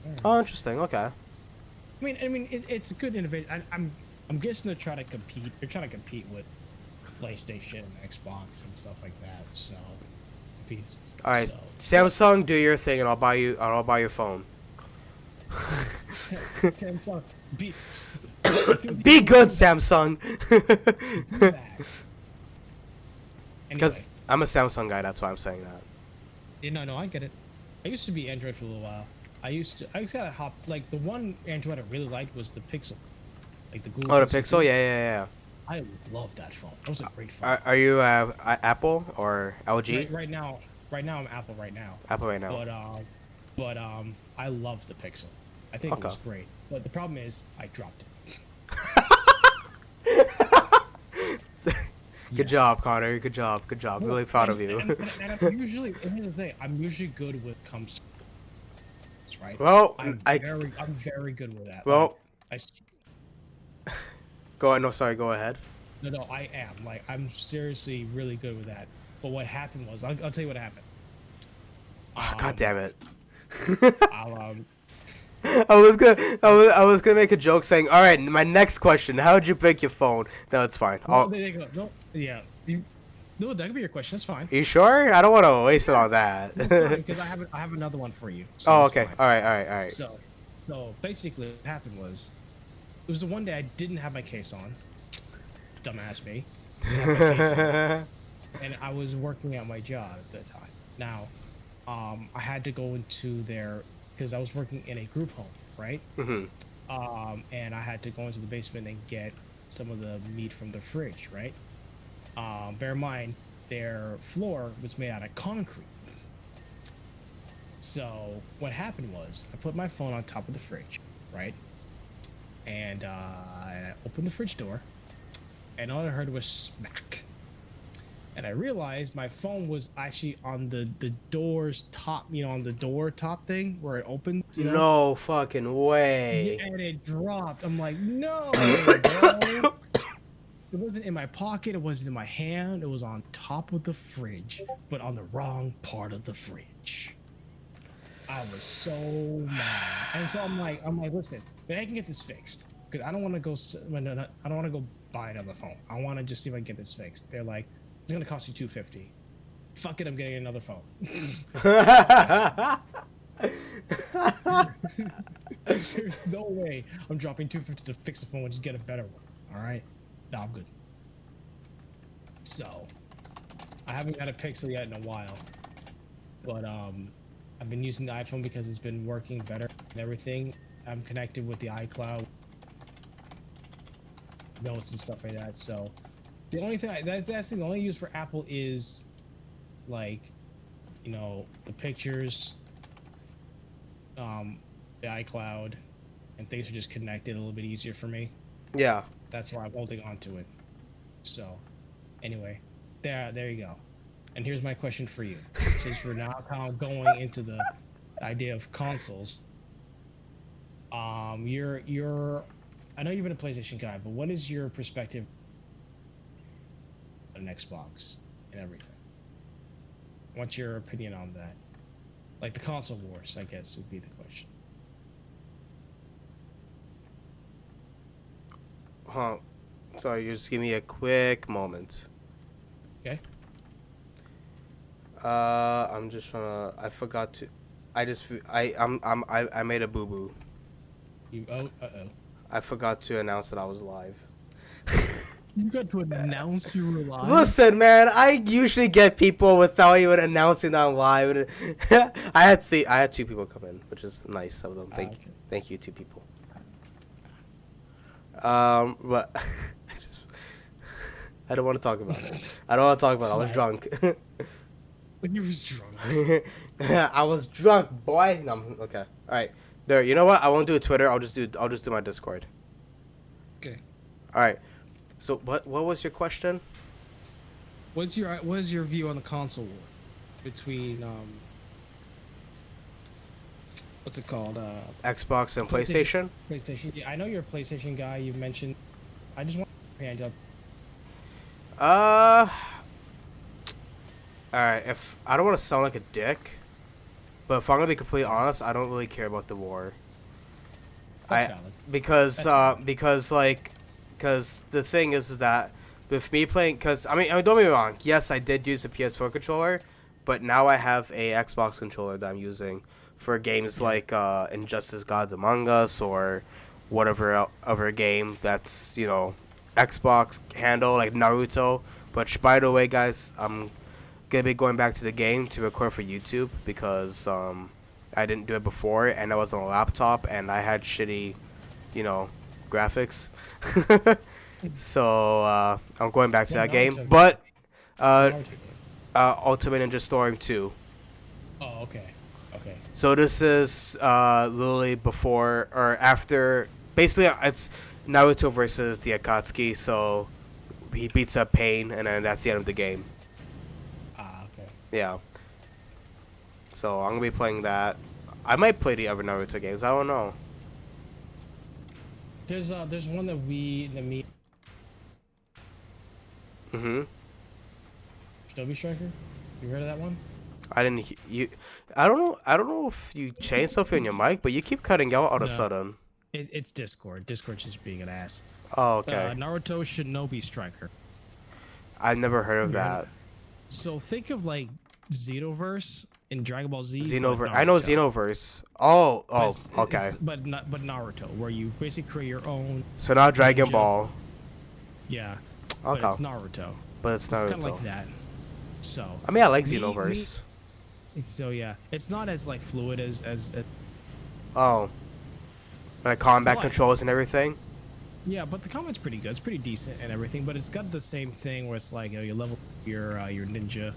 Alright. Oh, interesting. Okay. I mean, it's a good innovation. I'm guessing they're trying to compete. They're trying to compete with PlayStation and Xbox and stuff like that. So, peace. All right, So, Samsung, do your thing, and I'll buy your phone. Samsung, Be good, Samsung. do that. Because Anyway, I'm a Samsung guy, that's why I'm saying that. yeah, no, I get it. I used to be Android for a little while. I used to hop like the one Android I really liked was the Pixel, like the Google. Oh, the Pixel Pixel, 2. yeah. I love that phone. That was a great phone. Are you Apple or LG? Right now I'm Apple right now. Apple right now. But I love the Pixel. I think it was great. But the problem is I dropped it. Good job, Connor. Good job. Really proud of you. And here's the thing. I'm usually good when it comes to this, right? Well, I'm very good with that. Well, Like, go ahead. No, sorry. Go ahead. no, I am. Like, I'm seriously really good with that. But what happened was, I'll tell you what happened. God damn it. I'll, I was gonna make a joke saying, all right, my next question, how did you break your phone? No, it's fine. no, there you go. No, yeah. No, that could be your question. That's fine. You sure? I don't want to waste it on that. Because I have another one for you. So Oh, it's okay. fine. All right. So basically, what happened was, it was the one day I didn't have my case on. Dumbass me. Didn't have my case on. And I was working at my job at the time. Now, I had to go into their, because I was working in a group home, right? Mhm. And I had to go into the basement and get some of the meat from the fridge, right? Bear in mind, their floor was made out of concrete. So what happened was, I put my phone on top of the fridge, right? And I opened the fridge door, and all I heard was smack. And I realized my phone was actually on the door's top, on the door top thing where it opened. No fucking way. And it dropped. I'm like, no, bro. It wasn't in my pocket. It wasn't in my hand. It was on top of the fridge, but on the wrong part of the fridge. I was so mad, and so I'm like, listen, man, I can get this fixed because I don't want to go. I don't want to go buy another phone. I want to just see if I can get this fixed. They're like, it's gonna cost you $250. Fuck it, I'm getting another phone. There's no way I'm dropping $250 to fix the phone and just get a better one. All right, no, I'm good. So, I haven't got a Pixel yet in a while, but I've been using the iPhone because it's been working better and everything. I'm connected with the iCloud notes and stuff like that. So, the only thing that's the only use for Apple is like, the pictures, the iCloud, and things are just connected a little bit easier for me. Yeah. That's why I'm holding on to it. So, anyway, there you go. And here's my question for you. Since we're now kind of going into the idea of consoles, you're I know you've been a PlayStation guy, but what is your perspective on an Xbox and everything? What's your opinion on that? Like the console wars, I guess, would be the question. Huh. Sorry, you just give me a quick moment. Okay. I'm just trying to. I forgot to. I made a boo boo. Oh. I forgot to announce that I was live. You got to announce you were live? Listen, man, I usually get people without even announcing that I'm live. I had two people come in, which is nice of them. Thank you, two people. But I don't want to talk about it. I don't want to talk about it. I was It's drunk. When you was drunk. I was drunk, boy. No, okay. All right. There. You know what? I won't do a Twitter. I'll just do my Discord. Okay. All right. So what was your question? What is your view on the console war between what's it called? Xbox and PlayStation? PlayStation. Yeah, I know you're a PlayStation guy. You mentioned. I just want to hand up. Uh. All right. If I don't want to sound like a dick, but if I'm gonna be completely honest, I don't really care about the war. That's valid. Because That's because the thing is that with me playing, because I mean don't get me wrong, yes, I did use a PS4 controller, but now I have a Xbox controller that I'm using for games like Injustice Gods Among Us or whatever other game that's Xbox handle like Naruto. But by the way, guys, I'm gonna be going back to the game to record for YouTube because I didn't do it before and I was on a laptop and I had shitty, graphics. So I'm going back to that game. But Ultimate Ninja Storm 2. Oh, okay. Okay. So this is literally before or after. Basically, it's Naruto versus the Akatsuki. So he beats up Pain, and then that's the end of the game. Ah, okay. Yeah. So I'm gonna be playing that. I might play the other Naruto games. I don't know. There's one that me. Mhm. Shinobi Striker. You heard of that one? I didn't. You. I don't know. I don't know if you changed something on your mic, but you keep cutting out all of a sudden. It's Discord. Discord's just being an ass. Oh, okay. Naruto Shinobi Striker. I've never heard of that. So think of like Xenoverse in Dragon Ball Z. Xenoverse. I know Xenoverse. Oh, okay. But Naruto, where you basically create your own. So now Dragon Ball. Yeah. Okay. But it's Naruto. But it's Naruto. It's kind of like that. So. I mean, I like Xenoverse. So yeah, it's not as like fluid as. Oh. Like combat controls and everything. Yeah, but the combat's pretty good. It's pretty decent and everything, but it's got the same thing where it's like you level your ninja.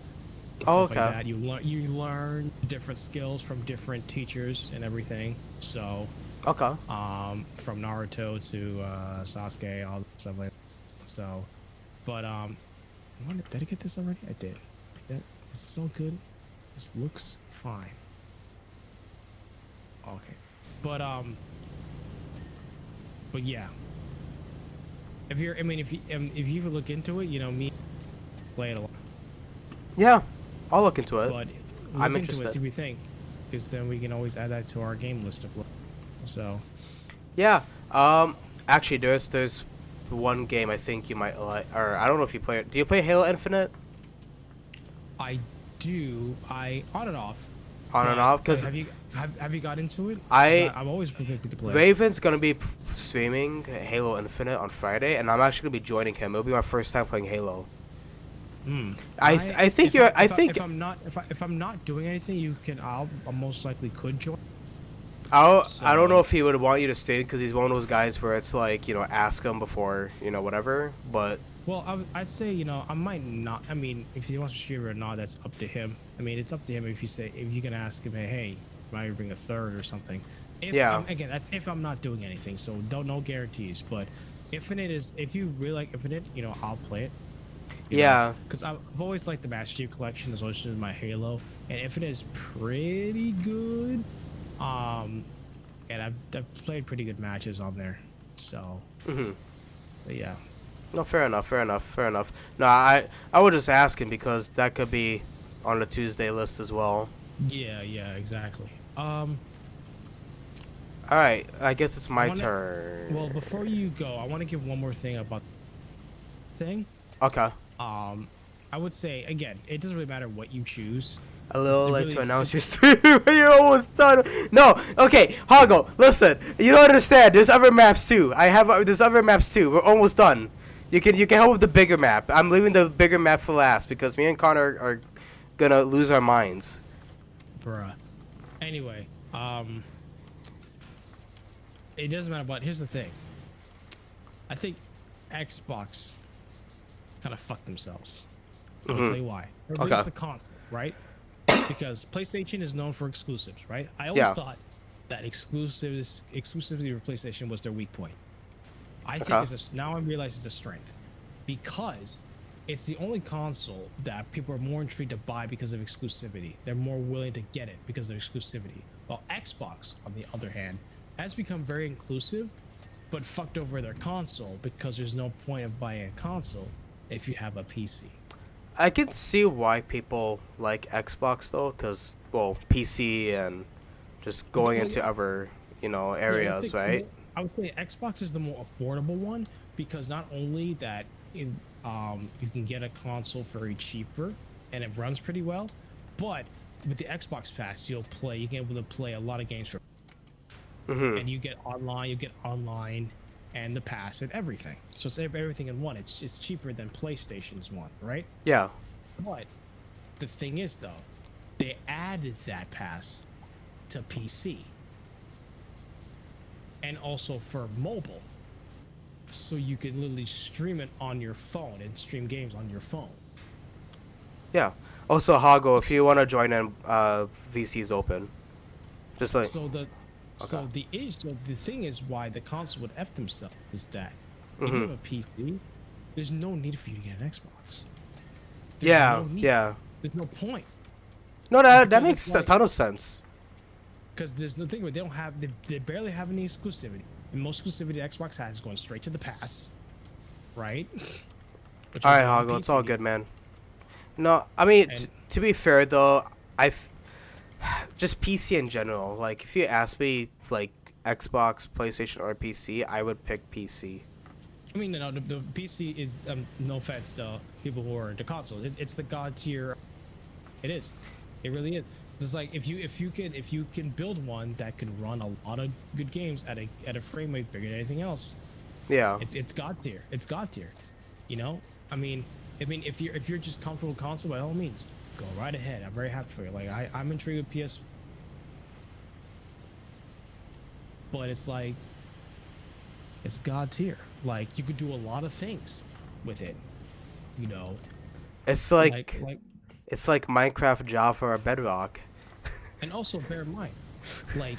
Oh, stuff okay. Like that. You learn different skills from different teachers and everything. So. Okay. From Naruto to Sasuke, all that stuff like that. So, but did I get this already? I did. Is this all good? This looks fine. Okay, but yeah. If you look into it, me play it a lot. Yeah, I'll look into it. But I'm look into interested. it, see what you think, because then we can always add that to our game list of. So. Yeah. Actually, there's one game I think you might like, or I don't know if you play it. Do you play Halo Infinite? I do. I on and off. On and off, because have you got into it? I'm always prepared to play. Raven's gonna be streaming Halo Infinite on Friday, and I'm actually gonna be joining him. It'll be my first time playing Halo. I think if I'm not doing anything, I most likely could join. I don't know if he would want you to stay because he's one of those guys where it's like ask him before whatever. But well, I'd say I might not. I mean, if he wants to stream or not, that's up to him. I mean, it's up to him if you can ask him, hey, might bring a third or something. Again, that's if I'm not doing anything. So no guarantees. But if you really like Infinite, I'll play it. Yeah. Because I've always liked the Master Chief Collection as well as my Halo, and Infinite is pretty good. And I've played pretty good matches on there, so. But yeah. No, fair enough. No, I was just asking because that could be on the Tuesday list as well. Yeah, exactly. All right, I guess it's my turn. Well, before you go, I want to give one more thing about thing. Okay. I would say again, it doesn't really matter what you choose. A little late to announce your stream. You're almost done. No, okay, Hago, listen. You don't understand. There's other maps too. There's other maps too. We're almost done. You can help with the bigger map. I'm leaving the bigger map for last because me and Connor are gonna lose our minds. Bruh. Anyway, it doesn't matter. But here's the thing. I think Xbox kind of fucked themselves. I'll tell you why. Or at Okay. least the console, right? Because PlayStation is known for exclusives, right? I always thought that exclusivity for PlayStation was their weak point. I think now I realize it's a strength, because it's the only console that people are more intrigued to buy because of exclusivity. They're more willing to get it because of exclusivity. While Xbox, on the other hand, has become very inclusive, but fucked over their console because there's no point of buying a console if you have a PC. I can see why people like Xbox though, because well, PC and just going into other areas, right? I would say Xbox is the more affordable one, because not only that you can get a console very cheaper and it runs pretty well, but with the Xbox Pass you can be able to play a lot of games for and you get online and the pass and everything. So it's everything in one. It's cheaper than PlayStation's one, right? Yeah. But the thing is though, they added that pass to PC and also for mobile, so you can literally stream it on your phone and stream games on your phone. Yeah. Also, Hago, if you want to join in, VC's open. Just like So the thing is why the console would F themselves is that if you have a PC, there's no need for you to get an Xbox. There's no point. No, that makes a ton of sense. Because there's no thing where they barely have any exclusivity. And most exclusivity Xbox has is going straight to the pass, right? All right, Hago, it's all good, man. No, I mean, to be fair though, just PC in general. Like, if you ask me, like Xbox, PlayStation, or PC, I would pick PC. I mean, no, the PC is no offense to people who are into consoles. It's the god tier. It is. It really is. It's like if you can build one that can run a lot of good games at a frame rate bigger than anything else. Yeah. It's god tier. It's god tier. You know. I mean, if you're just comfortable with console, by all means, go right ahead. I'm very happy for you. Like I'm intrigued with PS. But it's like, it's god tier. Like you could do a lot of things with it. You know. It's like it's like Minecraft, Java, or Bedrock. And also bear in mind, like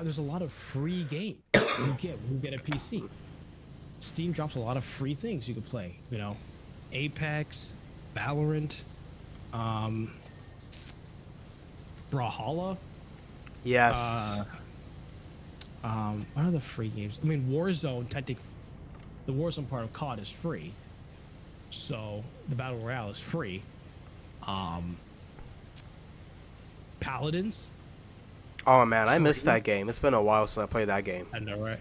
there's a lot of free games you get a PC. Steam drops a lot of free things you can play. You know, Apex, Valorant, Brawlhalla. Yes. What are the free games? I mean, Warzone, technically, the Warzone part of COD is free. So the Battle Royale is free. Paladins. Oh man, I missed that game. It's been a while since I played that game. I know, right?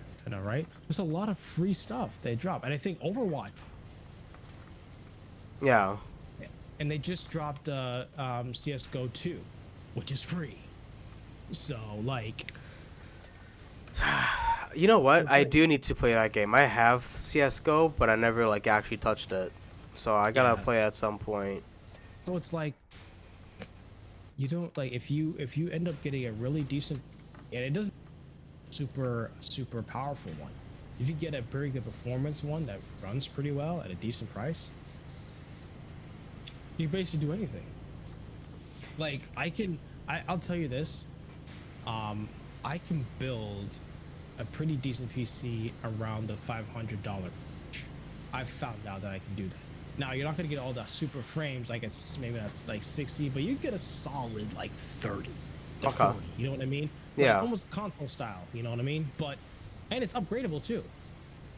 There's a lot of free stuff they drop, and I think Overwatch. Yeah. And they just dropped CS:GO 2, which is free. So like. You know what? I do need to play that game. I have CS:GO, but I never like actually touched it. So I gotta play at some point. So it's like, you don't like if you end up getting a really decent, and it doesn't super powerful one. If you get a very good performance one that runs pretty well at a decent price, you can basically do anything. Like I'll tell you this, I can build a pretty decent PC around the $500 range. I've found out that I can do that. Now you're not gonna get all the super frames, like maybe that's like 60, but you get a solid like 30 to 40. You know what I mean? Yeah. Like almost console style. You know what I mean? And it's upgradable too.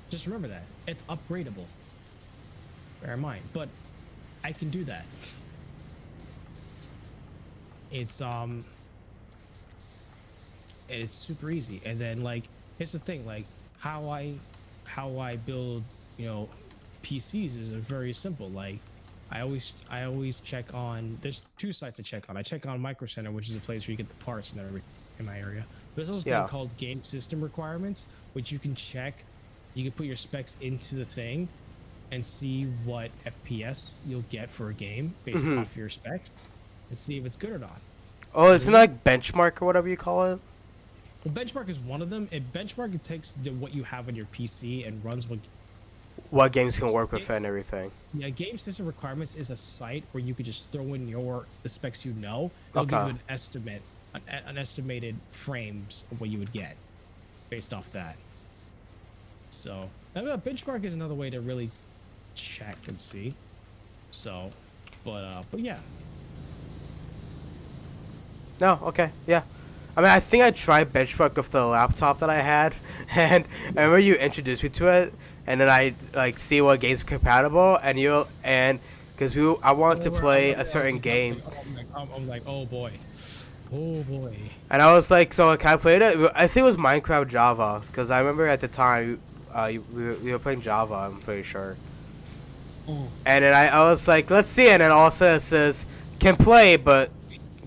Just remember that it's upgradable. Bear in mind, but I can do that. It's super easy. And then like here's the thing, like how I build, PCs is very simple. Like I always check on, there's two sites to check on. I check on Micro Center, which is a place where you get the parts and everything in my area. There's also a thing called game system requirements, which you can check. You can put your specs into the thing and see what FPS you'll get for a game based off your specs and see if it's good or not. Oh, isn't that like Benchmark or whatever you call it? Well, Benchmark is one of them. Benchmark, it takes what you have on your PC and runs what. what games can work with Ga- it and everything. Yeah, Game System Requirements is a site where you could just throw in the specs you know. It'll give Okay. you an estimate, an estimated frames of what you would get based off that. So, I mean, a benchmark is another way to really check and see. So, but yeah. No, okay, yeah. I mean, I think I tried benchmark with the laptop that I had, and I remember you introduced me to it, and then I like see what games are compatible, and because I wanted to play a certain game, I'm like, oh boy, oh boy. and I was like, so can I play it? I think it was Minecraft Java, because I remember at the time, we were playing Java. I'm pretty sure. And then I was like, let's see, and then all of a sudden it says can play, but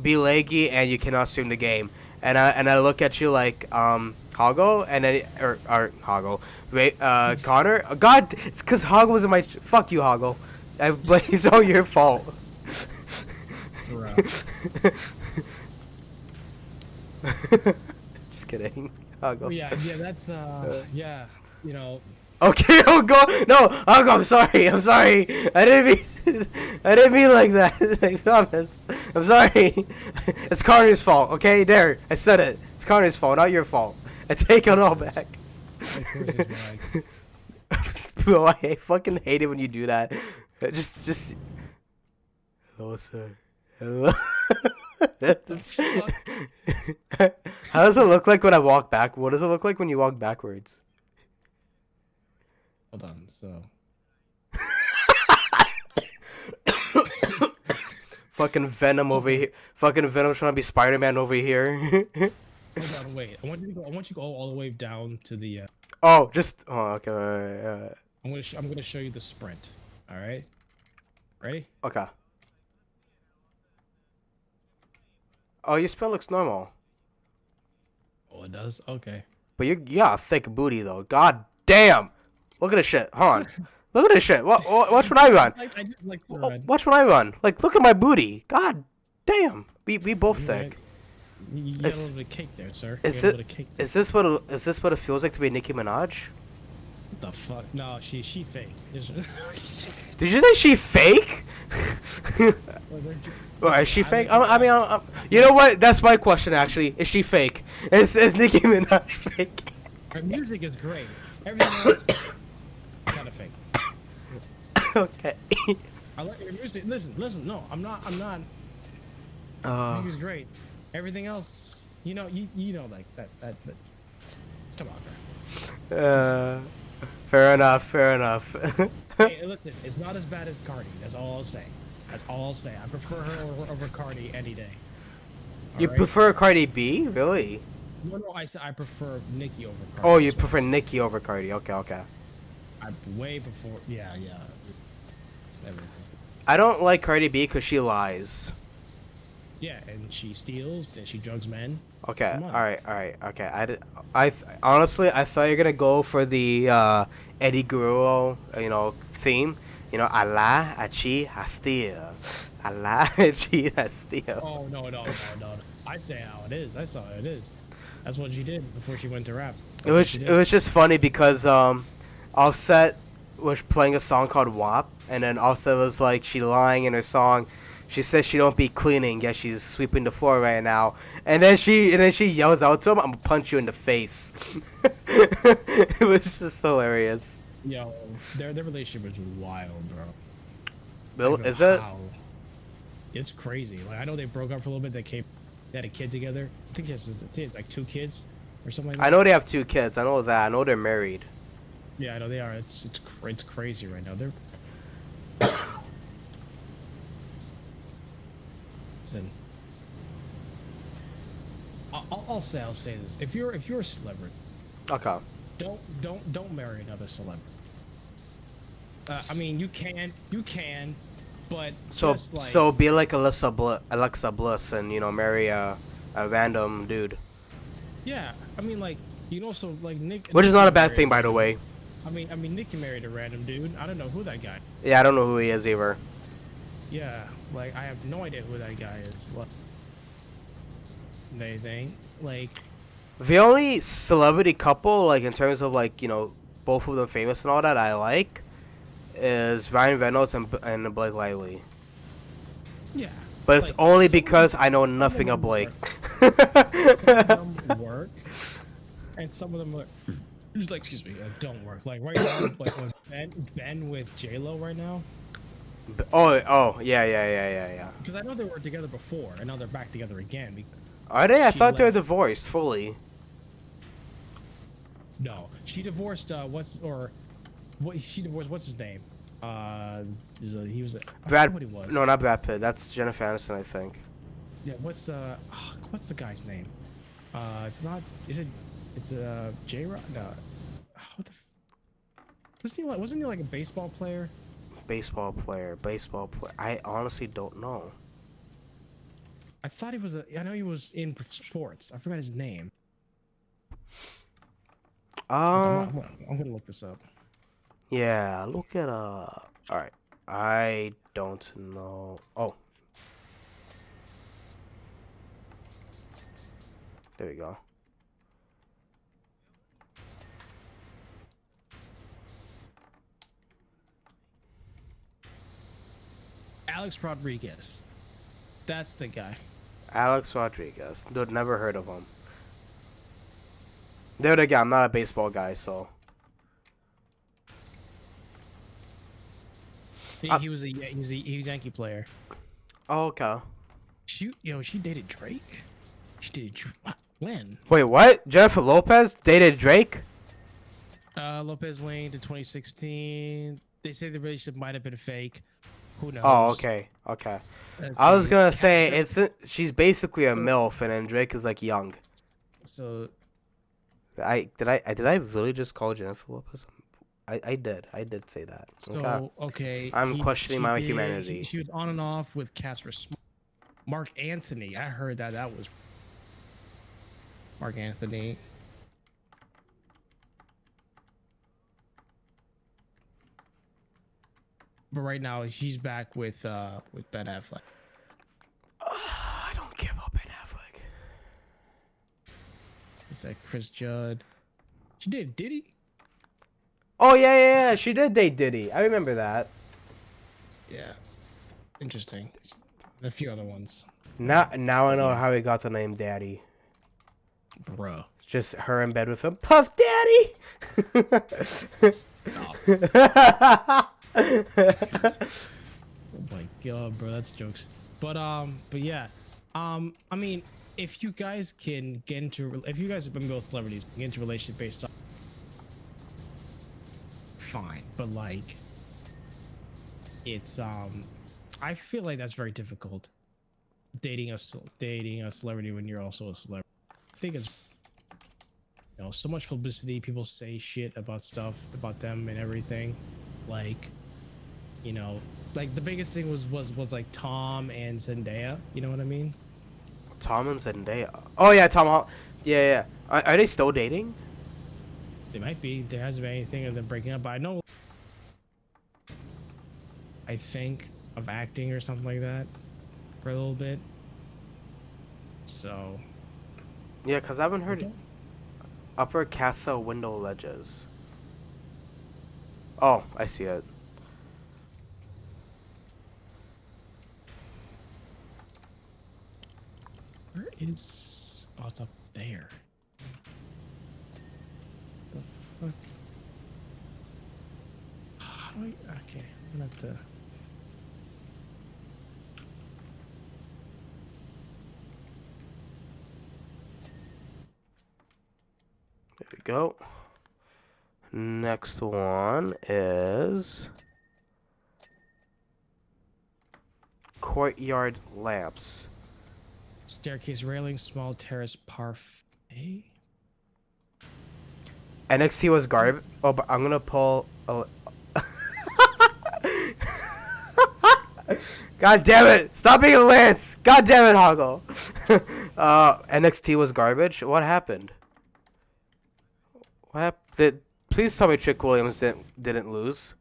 be laggy, and you cannot stream the game. And I look at you like Hoggle, and then or Hoggle, wait, Connor. Oh, God, it's because Hoggle was in my. Fuck you, Hoggle. It's all your fault. Just kidding, Hoggle. Yeah, that's yeah, you know. Okay, oh go no, oh I'm sorry, I didn't mean like that. I promise. I'm sorry. It's Connor's fault. Okay, there, I said it. It's Connor's fault, not your fault. I take it all back. Bro, I fucking hate it when you do that. Just. Hello, sir. Hello. How does it look like when I walk back? What does it look like when you walk backwards? Hold on, so. Fucking Venom over here. Fucking Venom trying to be Spider-Man over here. Hold on, wait. I want you to go all the way down to the. Oh, just. Oh, okay. Right. I'm gonna show you the sprint. All right. Ready? Okay. Oh, your sprint looks normal. Oh, it does. Okay. But you got a thick booty though. God damn. Look at this shit. Hold on. Look at this shit. Watch when I run. I just like the red. Watch when I run. Like, look at my booty. God damn. We both thick. You got a little bit of cake there, sir. Is this what it feels like to be Nicki Minaj? What the fuck? No, she fake. Did you say she fake? Well, is she fake? I mean, you know what? That's my question actually. Is she fake? Is Nicki Minaj fake? Her music is great. Everything else kind of fake. Okay. I like your music. Listen. No, I'm not. Music's great. Everything else, you know, like that. Come on, man. Fair enough. Hey, listen, it's not as bad as Cardi. That's all I'll say. I prefer her over Cardi any day. You prefer Cardi B? Really? No, I said I prefer Nicki over Cardi. Oh, you prefer Nicki over Cardi. Okay. I way before. Yeah. Everything. I don't like Cardi B because she lies. Yeah, and she steals and she drugs men. Okay. All right. Okay. Honestly, I thought you were gonna go for the Eddie Guerrero, theme. You know, I lie, I cheat, I steal. I lie, I cheat, I steal. Oh no. I'd say how it is. I saw how it is. That's what she did before she went to rap. It was just funny because Offset was playing a song called WAP, and then Offset was like, she lying in her song. She says she don't be cleaning, yet she's sweeping the floor right now. And then she yells out to him, "I'm gonna punch you in the face." It was just hilarious. Yo, their relationship is wild, bro. Bill, is it? It's crazy. Like, I know they broke up for a little bit. They had a kid together. I think she has like 2 kids or something like that. I know they have 2 kids. I know that. I know they're married. Yeah, I know they are. It's crazy right now. They're. Listen, I'll say this. If you're a celebrity, Okay. don't marry another celebrity. I mean, you can, but So be like Alexa Bliss, and marry a random dude. Yeah, I mean, like, you know, so like Nick. Which is not a bad thing, by the way. I mean, Nick married a random dude. I don't know who that guy. Yeah, I don't know who he is either. Yeah, like, I have no idea who that guy is. What? They like. The only celebrity couple, like in terms of like both of them famous and all that, I like, is Ryan Reynolds and Blake Lively. Yeah. But it's Like, only some of because I know some of nothing of them Blake. some of them work, and some of them are just like, excuse me, don't work. Like right now, like with Ben with J Lo right now, Oh, yeah. because I know they were together before, and now they're back together again. Because Are they? I she thought they were left. divorced fully. No, she divorced. What she divorced? What's his name? He was. I forget what he was. No, not Brad Pitt. That's Jennifer Aniston, I think. Yeah. What's the guy's name? It's not. Is it? It's J Rod. No. What the? Wasn't he like a baseball player? Baseball player. I honestly don't know. I thought he was I know he was in sports. I forgot his name. I'm gonna look this up. Yeah, look it up. Alright. I don't know. Oh. There we go. Alex Rodriguez. That's the guy. Alex Rodriguez. Dude, never heard of him. There again, I'm not a baseball guy, so. He was a Yankee player. Oh, okay. She dated Drake. She dated when? Wait, what? Jennifer Lopez dated Drake? Lopez Lane to 2016. They say the relationship might have been fake. Who knows? Oh, okay. I was gonna say she's basically a MILF, and then Drake is like young. So. Did I really just call Jennifer Lopez? I did say that. So okay. I'm questioning my humanity. She was on and off with Casper. Mark Anthony. I heard that was Mark Anthony. But right now she's back with Ben Affleck. I don't care about Ben Affleck. It's like Chris Judd. She did Diddy? Oh yeah. She did date Diddy. I remember that. Yeah. Interesting. A few other ones. Now I know how he got the name Daddy. Bro. Just her in bed with him. Puff Daddy. Oh my god, bro, that's jokes. But yeah. I mean, if you guys can get into, if you guys have been both celebrities, get into relationship based on, fine. But like, it's I feel like that's very difficult. Dating a celebrity when you're also a celebrity. I think it's, so much publicity. People say shit about stuff about them and everything. Like, like the biggest thing was like Tom and Zendaya. You know what I mean? Tom and Zendaya. Oh yeah, Tom. Yeah. Are they still dating? They might be. There hasn't been anything of them breaking up. But I know. I think of acting or something like that for a little bit. So. Yeah, cause I haven't heard it. Upper Casa window ledges. Oh, I see it. Where is? Oh, it's up there. The fuck? How do I? Okay, I'm gonna have to. There we go. Next one is courtyard lamps. Staircase railing, small terrace parfait. NXT was garbage. Oh, but I'm gonna pull. God damn it! Stop being a Lance! God damn it, Hoggle! NXT was garbage. What happened? What happened? Please tell me Trick Williams didn't lose.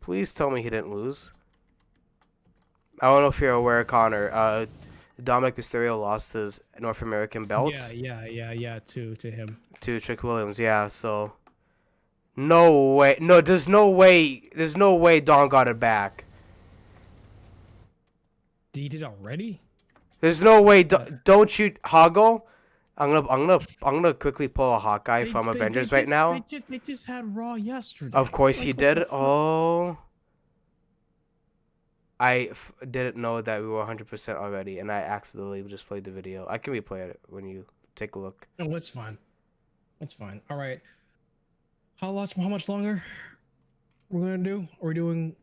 Please tell me he didn't lose. I don't know if you're aware, Connor. Dominic Mysterio lost his North American belt. Yeah. To him. To Trick Williams, yeah. So No way. No, there's no way. There's no way Don got it back. He did already? There's no way. Don't shoot Hoggle. I'm gonna quickly pull a Hawkeye from Avengers right now. They just had Raw yesterday. Of course Like, he what did. the fuck? Oh. Didn't know that we were 100% already, and I accidentally just played the video. I can replay it when you take a look. No, it's fine. It's fine. All right. How much longer we're gonna do? Are we doing?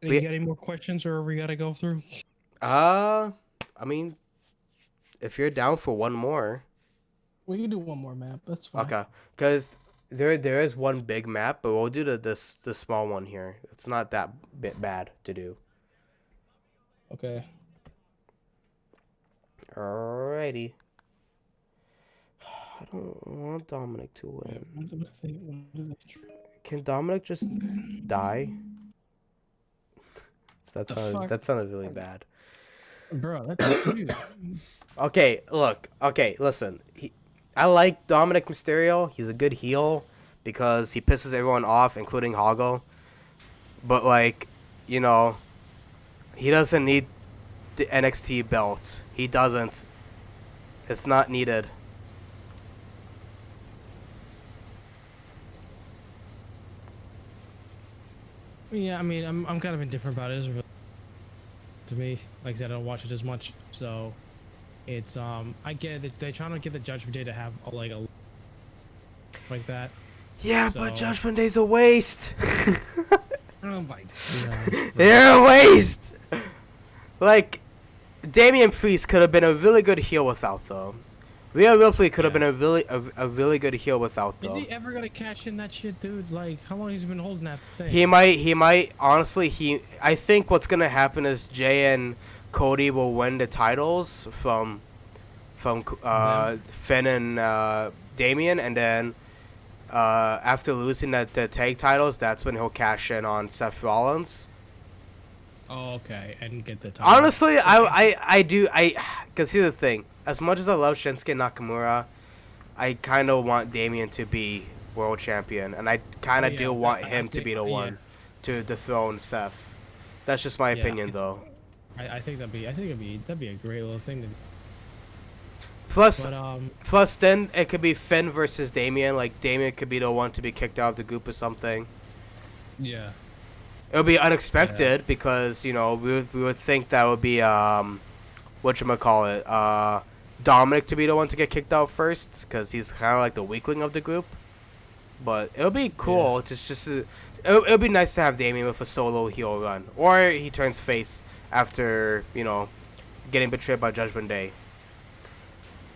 You got any more questions, or we gotta go through? I mean, if you're down for one more. We can do one more map. That's fine. Okay, because there is one big map, but we'll do the small one here. It's not that bit bad to do. Okay. Alrighty. I don't want Dominic to win. Can Dominic just die? That sounded really bad. Bro, that's dude. Okay, look. Okay, listen. I like Dominic Mysterio. He's a good heel because he pisses everyone off, including Hoggle. But, like, you know, he doesn't need the NXT belt. He doesn't. It's not needed. Yeah, I mean, I'm kind of indifferent about it. It's really, to me, like I said, I don't watch it as much, so it's I get it. They're trying to get the Judgment Day to have a like that. Yeah, So- but Judgment Day's a waste. Oh my god. They're a waste. Like, Damian Priest could have been a really good heel without them. Rhea Ripley could have been a really good heel without them. Is he ever gonna cash in that shit, dude? Like, how long has he been holding that thing? He might. Honestly, I think what's gonna happen is Jay and Cody will win the titles from Finn and Damian, and then after losing the tag titles, that's when he'll cash in on Seth Rollins. Oh, okay, and get the title. Honestly, I do. Because here's the thing. As much as I love Shinsuke Nakamura, I kind of want Damian to be world champion, and I kind of do want him to be the one to dethrone Seth. That's just my opinion, though. I think that'd be a great little thing to do. Plus, then it could be Finn versus Damian. Like, Damian could be the one to be kicked out of the group or something. Yeah. It would be unexpected because, you know, we would think that would be whatchamacallit, Dominic to be the one to get kicked out first because he's kind of like the weakling of the group. But it would be cool. Yeah. It would be nice to have Damian with a solo heel run, or he turns face after, you know, getting betrayed by Judgment Day.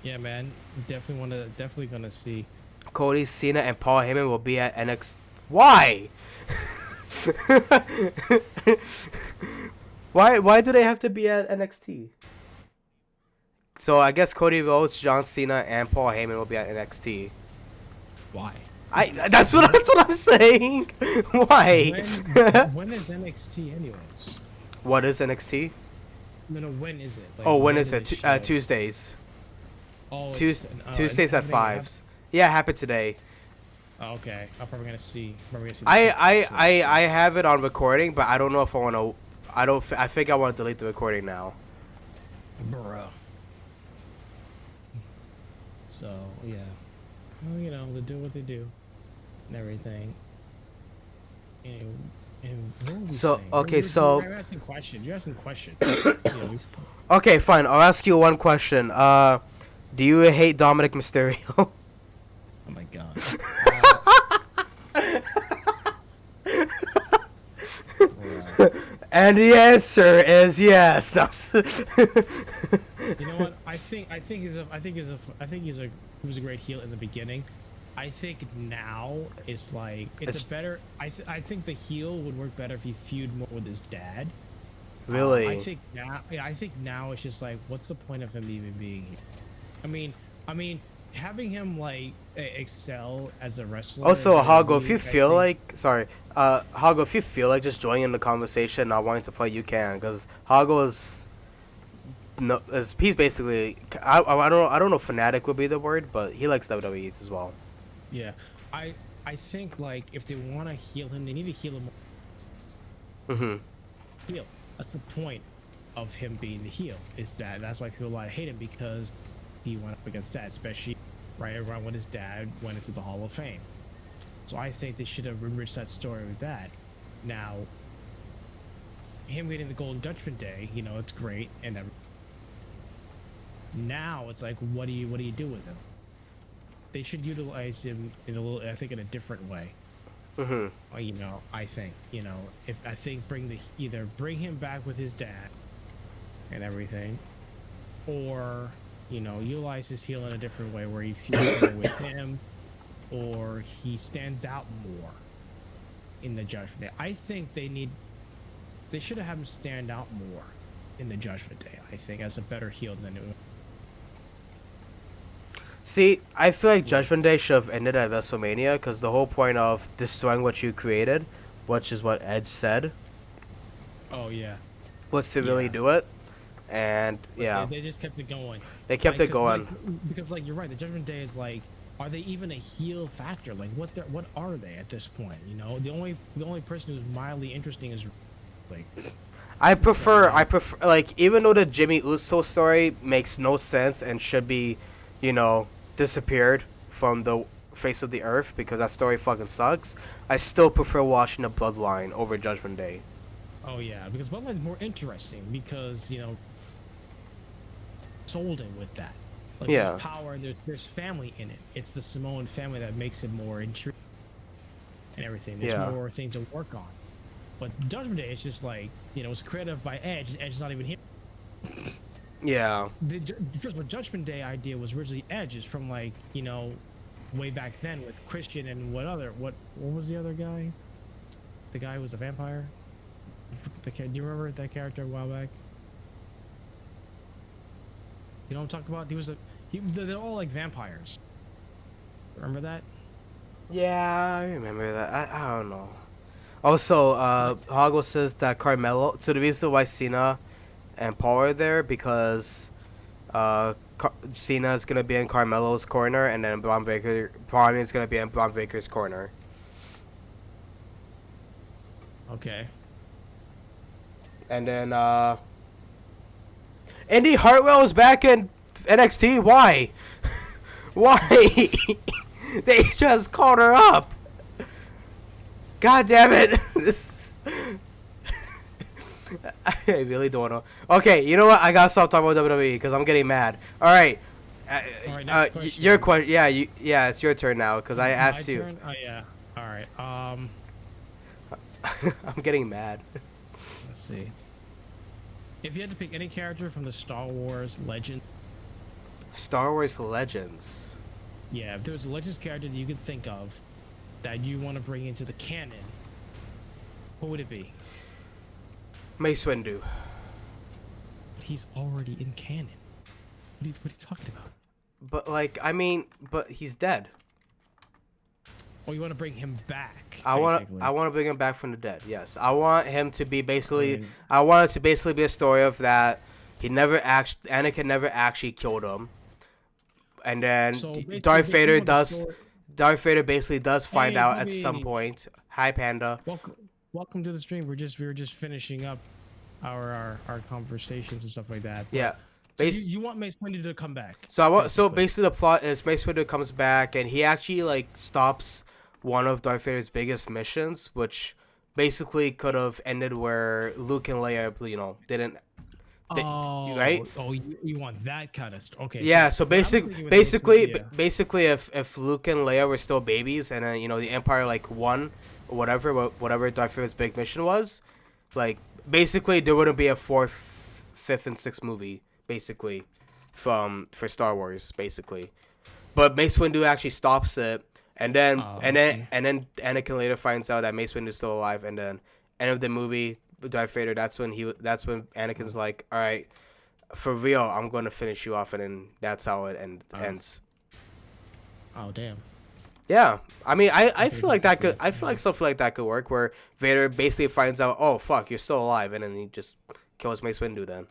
Yeah, man, definitely gonna see. Cody, Cena, and Paul Heyman will be at NXT. Why? Why do they have to be at NXT? So I guess Cody Rhodes, John Cena, and Paul Heyman will be at NXT. Why? That's what I'm saying. Why? When is NXT anyways? What is NXT? No, when is it? Like, when is it? Tuesdays. Oh, Tuesdays at 5. Yeah, it happened today. Oh, okay, I'm probably gonna see. I have it on recording, but I don't know if I want to. I think I want to delete the recording now. Bruh. So yeah, well, you know, they do what they do, and everything. And what were we saying? Okay, so you're asking questions. You're asking questions. Okay, fine. I'll ask you one question. Do you hate Dominic Mysterio? Oh my god. And the answer is yes. No. You know what? I think he was a great heel in the beginning. I think now it's like it's a better. I think the heel would work better if he feud more with his dad. Really? I think now it's just like, what's the point of him even being here? I mean, having him like excel as a wrestler. Also, Hago, if you feel like, Hago, if you feel like just joining in the conversation, not wanting to play, you can, because Hago he's basically, I don't know if fanatic would be the word, but he likes WWE as well. Yeah, I think like if they want to heal him, they need to heal him. Mm-hmm. Heal. That's the point of him being the heel. Is that's why people a lot hate him, because he went up against dad, especially right around when his dad went into the Hall of Fame. So I think they should have enriched that story with that. Now, him getting the Golden Judgment Day, you know, it's great, and now it's like, what do you do with him? They should utilize him in a little, I think, in a different way. Mm-hmm. You know, I think, you know, if I think either bring him back with his dad and everything, or you know, utilize his heel in a different way where he feels more with him, or he stands out more in the Judgment Day. I think they should have him stand out more in the Judgment Day. I think as a better heel than it. See, I feel like Judgment Day should have ended at WrestleMania, because the whole point of destroying what you created, which is what Edge said, Oh yeah. was to really do it. And But yeah, they just kept it going. they kept it going. Because like you're right, the Judgment Day is like, are they even a heel factor? Like what are they at this point? You know, the only person who's mildly interesting is like. I prefer like, even though the Jimmy Uso story makes no sense and should be, you know, disappeared from the face of the earth because that story fucking sucks, I still prefer watching the Bloodline over Judgment Day. Oh yeah, because Bloodline's more interesting because, you know, sold in with that. Like Yeah. there's power and there's family in it. It's the Samoan family that makes it more intriguing and everything. There's Yeah. more things to work on. But Judgment Day is just like, you know, it's created by Edge. Edge's not even here. Yeah. First of all, Judgment Day idea was originally Edge's from like, you know, way back then with Christian and what was the other guy? The guy who was a vampire? Do you remember that character a while back? You know what I'm talking about? They're all like vampires. Remember that? Yeah, I remember that. I don't know. Also, Hago says that Carmelo. So the reason why Cena and Paul are there, because Cena is gonna be in Carmelo's corner, and then Braun is gonna be in Braun Breaker's corner. Okay. And then Indy Hartwell is back in NXT. Why? Why? They just called her up. God damn it! This. I really don't know. Okay, you know what? I gotta stop talking about WWE because I'm getting mad. All right. All right, next question. Your question. Yeah, yeah, it's your turn now because I asked My you. turn? Oh yeah. All right. I'm getting mad. Let's see. If you had to pick any character from the Star Wars Legend. Star Wars Legends. Yeah, if there was a Legends character that you could think of that you want to bring into the canon, what would it be? Mace Windu. He's already in canon. What are you talking about? But like, I mean, but he's dead. Oh, you want to bring him back? I want to bring him back from the dead. Yes, I want him to be basically. I want it to basically be a story of that Anakin never actually killed him, and then Darth Vader does. Darth Vader basically does find out at some point. Hi, Panda. Welcome to the stream. We were just finishing up our conversations and stuff like that. Yeah. So you want Mace Windu to come back? So basically the plot is Mace Windu comes back and he actually like stops one of Darth Vader's biggest missions, which basically could have ended where Luke and Leia, you know, didn't. Right? Oh, you want that kind of okay? Yeah. So basically, if Luke and Leia were still babies, and then, you know, the Empire like won, or whatever Darth Vader's big mission was, like basically there wouldn't be a fourth, fifth, and sixth movie basically for Star Wars basically, but Mace Windu actually stops it, and then Anakin later finds out that Mace Windu is still alive, and then end of the movie. Darth Vader, that's when Anakin's like, all right, for real, I'm going to finish you off, and then that's how it ends. Oh damn. Yeah, I mean, I feel like something like that could work, where Vader basically finds out, oh fuck, you're still alive, and then he just kills Mace Windu. Then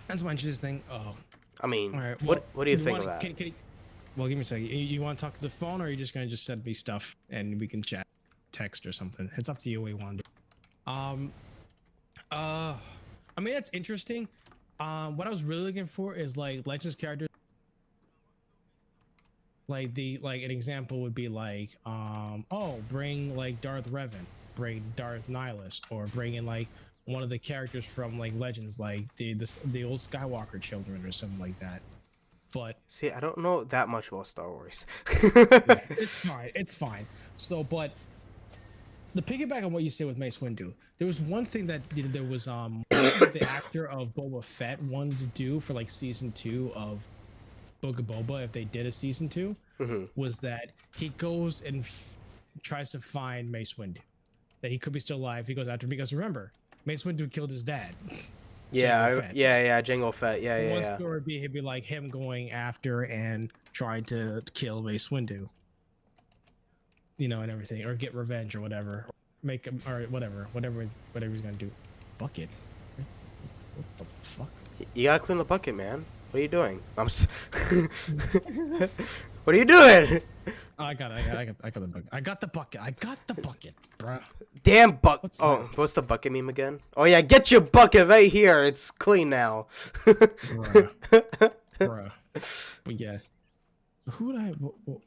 that's one interesting thing. Oh, I mean, all right, well, what do you think of that? Well, give me a second. You want to talk to the phone, or are you just gonna just send me stuff and we can chat, text or something? It's up to you what you want to do. Uh, I mean that's interesting. What I was really looking for is like Legends characters. Like an example would be like bring like Darth Revan, bring Darth Nihilist, or bring in like one of the characters from like Legends, like the old Skywalker children or something like that. But See, I don't know that much about Star Wars. yeah, it's fine. It's fine. So, but the piggyback on what you said with Mace Windu, there was one thing that there was the actor of Boba Fett wanted to do for like season 2 of Book of Boba, if they did a season 2, was that he goes and tries to find Mace Windu, that he could be still alive. He goes after, because remember, Mace Windu killed his dad. Jango Fett. One story would be he'd be like him going after and trying to kill Mace Windu, you know, and everything, or get revenge or whatever, make him or whatever he's gonna do. Bucket. What the fuck? You gotta clean the bucket, man. What are you doing? What are you doing? Oh, I got the bucket. I got the bucket, bro. Damn what's the bucket meme again? Oh yeah, get your bucket right here. It's clean now. Bruh. But yeah, who would I?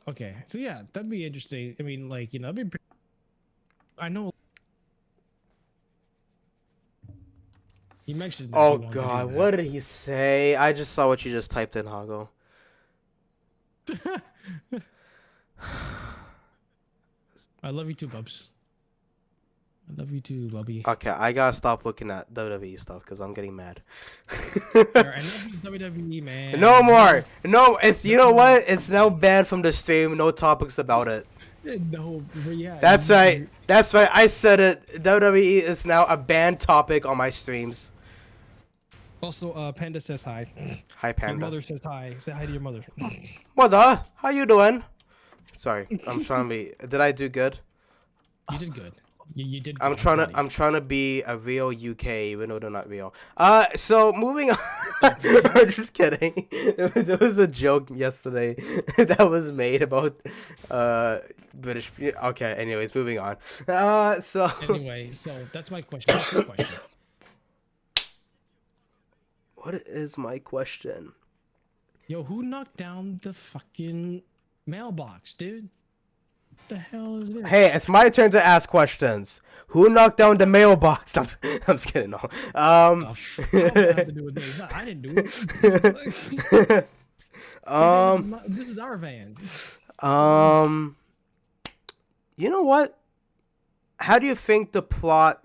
Okay, so yeah, that'd be interesting. I mean, like, you know, that'd be. I know. He mentioned that. Oh god, what did he say? I just saw what you just typed in, Hago. I love you too, Bubs. I love you too, Bubby. Okay, I gotta stop looking at WWE stuff because I'm getting mad. I love you, WWE, man. No more. No, it's, you know what? It's now banned from the stream. No topics about it. No, yeah. That's right. That's right. I said it. WWE is now a banned topic on my streams. Also, Panda says hi. Hi, Panda. Your mother says hi. Say hi to your mother. Mother, how you doing? Sorry, I'm trying to be. Did I do good? You did good. You did. Good. I'm trying to be a real UK, even though they're not real. So moving on. I'm just kidding. There was a joke yesterday that was made about British. Okay. Anyways, moving on. So. Anyway, so that's my question. What's your question? What is my question? Yo, who knocked down the fucking mailbox, dude? What the hell is this? Hey, it's my turn to ask questions. Who knocked down the mailbox? I'm just kidding. No. Have to do with me. I didn't do it. This is our van. You know what? How do you think the plot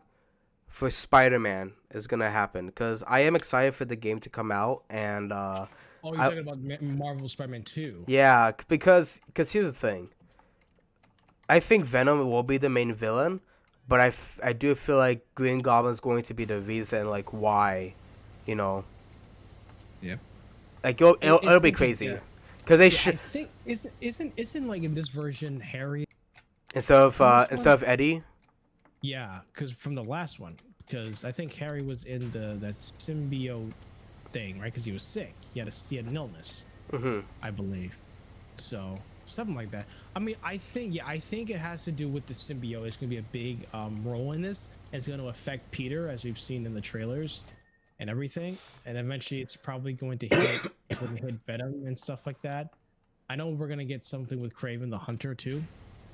for Spider-Man is gonna happen? Because I am excited for the game to come out, and oh, you're talking about Marvel Spider-Man 2. Yeah, because here's the thing. I think Venom will be the main villain, but I do feel like Green Goblin's going to be the reason, like, why, you know. Yeah. Like it'll be crazy, because they should. I think isn't like in this version Harry instead of Eddie. Yeah, because from the last one, because I think Harry was in that symbiote thing, right? Because he was sick. He had an illness, I believe. So something like that. I mean, I think it has to do with the symbiote. It's gonna be a big role in this. It's gonna affect Peter, as we've seen in the trailers and everything. And eventually, it's probably going to hit Venom and stuff like that. I know we're gonna get something with Kraven the Hunter too.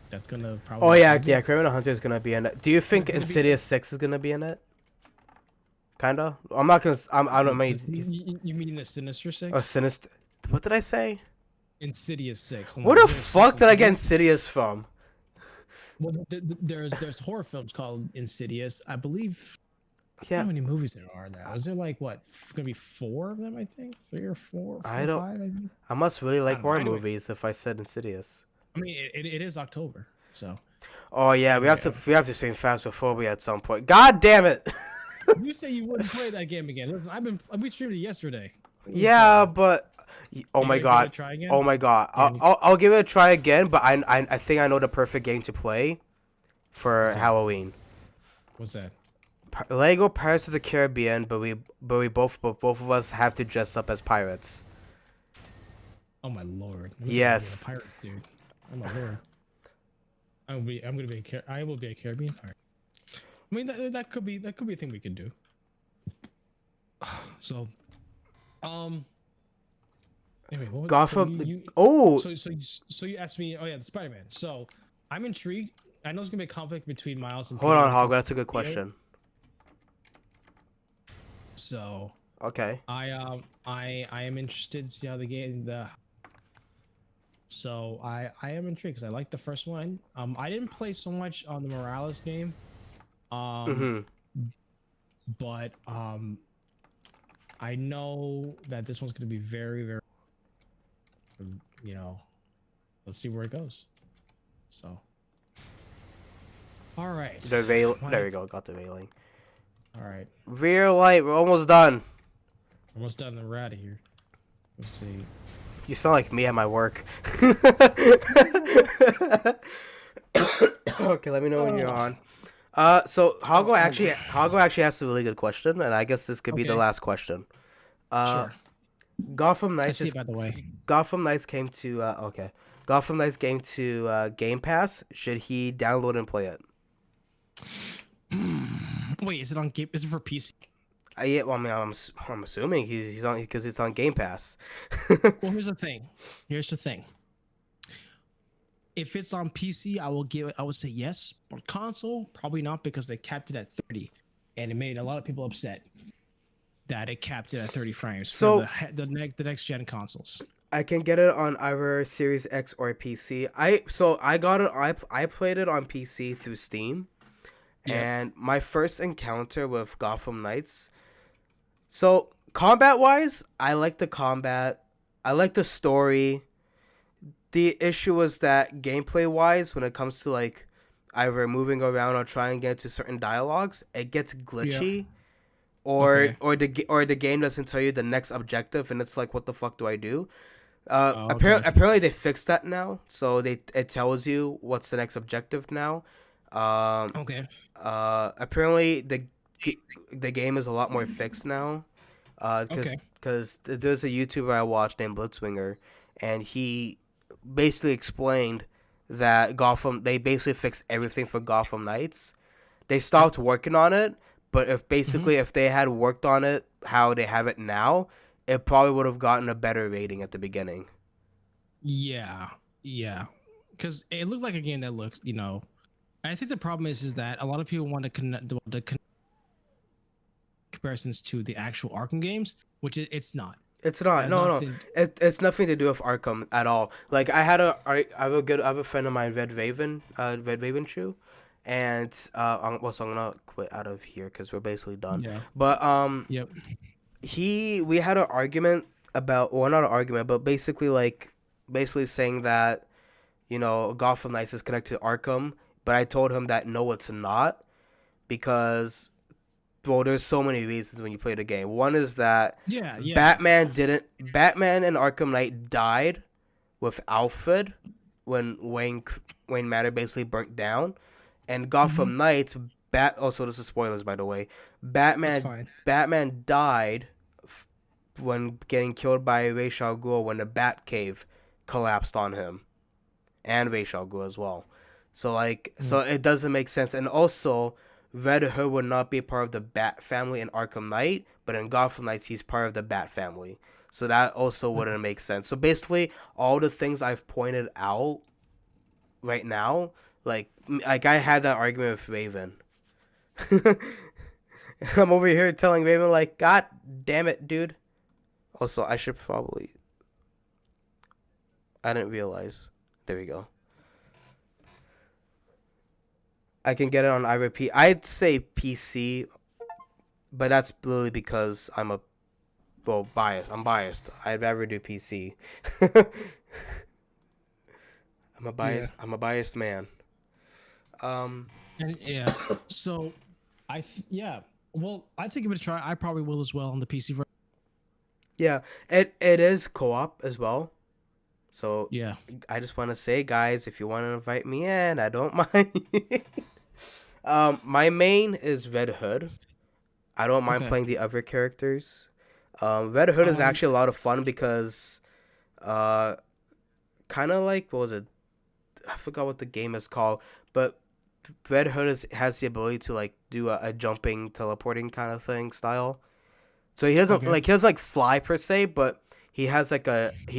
That's gonna probably. Oh yeah, Kraven the Hunter is gonna be in it. Do you think Insidious 6 is gonna be in it? Kinda. I'm not gonna. I don't mean. You mean the Sinister 6? Oh, Sinister. What did I say? Insidious 6. Where the fuck did I get Insidious from? Well, there's horror films called Insidious. I believe. Yeah. How many movies there are now? Is there like what? Gonna be 4 of them? I think 3 or 4. I don't. 5, I think. I must really like horror movies if I said Insidious. I mean, it is October, so. Oh yeah, we have to stream Phasmophobia at some point. God damn it! You say you wouldn't play that game again. Listen, we streamed it yesterday. Yeah, but oh my god, oh my god, I'll give it a try again. But I think I know the perfect game to play for Halloween. What's that? Lego Pirates of the Caribbean, but we both of us have to dress up as pirates. Oh my lord! It looks like I'm being a Yes. pirate, dude. Oh my lord! I'm gonna be I will be a Caribbean pirate. I mean that could be a thing we could do. So, um, anyway, so Gotham. you Oh, so you asked me. Oh yeah, the Spider Man. So I'm intrigued. I know there's gonna be a conflict between Miles and hold Peter on, when it Hog. comes That's a good to Peter. question. So Okay. I am interested to see how the. So I am intrigued because I like the first one. I didn't play so much on the Morales game. Um, Mm-hmm. but I know that this one's going to be very, very, you know, let's see where it goes. So, all right, The veil. There we Mike. go. Got the veiling. All right, Rear light. We're almost done. almost done. Then we're out of here. Let's see. You sound like me at my work. Okay, let me know when you're Oh, on. So Hago actually asked a really good question, and I guess this could be the okay, last question. Uh, sure. Gotham I Knights see is it by the way. Gotham Knights came to okay. Gotham Knights came to Game Pass. Should he download and play it? Wait, is it on game? Is it for PC? Yeah, well, I mean, I'm assuming he's on because it's on Game Pass. Well, here's the thing. Here's the thing. If it's on PC, I would say yes. But console, probably not because they capped it at 30, and it made a lot of people upset that it capped it at 30 frames for So the next gen consoles. I can get it on either Series X or PC. I got it. I played it on PC through Steam, Yep. and my first encounter with Gotham Knights. So combat wise, I like the combat. I like the story. The issue was that gameplay wise, when it comes to like either moving around or trying to get to certain dialogues, it gets Yeah. glitchy, Okay. or the game doesn't tell you the next objective, and it's like, what the fuck do I do? Oh, okay. Apparently they fixed that now, so it tells you what's the next objective now. Um, Okay. apparently the game is a lot more fixed now. Okay. Because there's a YouTuber I watched named Blitzwinger, and he basically explained that Gotham they basically fixed everything for Gotham Knights. They Yep. stopped working on it, but Hmm. if they had worked on it how they have it now, it probably would have gotten a better rating at the beginning. Yeah. Yeah. Because it looked like a game that looks, I think the problem is that a lot of people want to connect the comparisons to the actual Arkham games, which it's not. It's It not. has No, no. nothing. It's nothing to do with Arkham at all. Like I have a friend of mine, Red Raven Chew, and so I'm gonna quit out of here because we're basically done. Yeah. But Yep. we had an argument about, well, not an argument, but basically saying that Gotham Knights is connected to Arkham, but I told him that no, it's not, because well, there's so many reasons when you play the game. One is that Yeah. Yeah. Batman and Arkham Knight died with Alfred when Wayne Manor basically burnt down, and Hmm. Gotham Knights also, this is spoilers by the way. That's fine. Batman died when getting killed by Ra's al Ghul when the Batcave collapsed on him, and Ra's al Ghul as well. So Mm. it doesn't make sense, and also Red Hood would not be part of the Bat family in Arkham Knight, but in Gotham Knights he's part of the Bat family. So that also wouldn't make sense. So basically, all the things I've pointed out right now, like I had that argument with Raven. I'm over here telling Raven like, God damn it, dude. Also, I should probably. I didn't realize. There we go. I can get it on iRepeat. I'd say PC, but that's literally because biased. I'm biased. I'd rather do PC. Yeah. I'm a biased man. Um, And yeah. So yeah. Well, I think give it a try. I probably will as well on the PC version. yeah, it is co-op as well. So Yeah. I just want to say, guys, if you want to invite me in, I don't mind. My main is Red Hood. I don't mind Okay. playing the other characters. Red Hood is Um. actually a lot of fun because Uh, kind of like what was it? I forgot what the game is called, but Red Hood has the ability to like do a jumping, teleporting kind of thing style. So Okay. he doesn't like fly per se, but he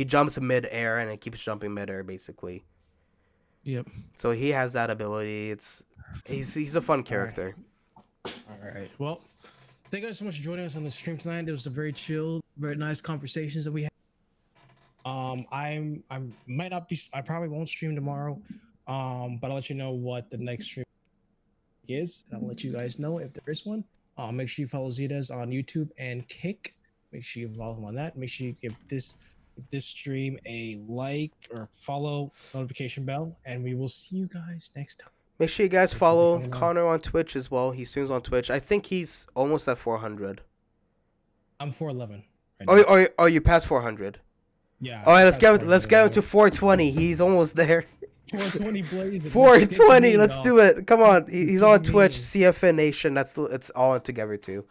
jumps mid air and it keeps jumping mid air basically. Yep. So he has that ability. He's a fun All right. character. All right. Well, thank you guys so much for joining us on the stream tonight. It was a very chill, very nice conversations that we had. I might not be. I probably won't stream tomorrow. But I'll let you know what the next stream is. And I'll let you guys know if there is one. Make sure you follow Zetas on YouTube and Kick. Make sure you follow him on that. Make sure you give this stream a like or follow, notification bell, and we will see you guys next time. Make sure you guys Thank you for follow coming on. Connor on Twitch as well. He streams on Twitch. I think he's almost at 400. I'm 411. Right Oh, now. you passed 400. Yeah. All right, that's let's get him to 420. He's almost there. 420 blazing. 420. Let's do it. Come on. He's on Give me- Twitch. CFN Nation. It's all together too.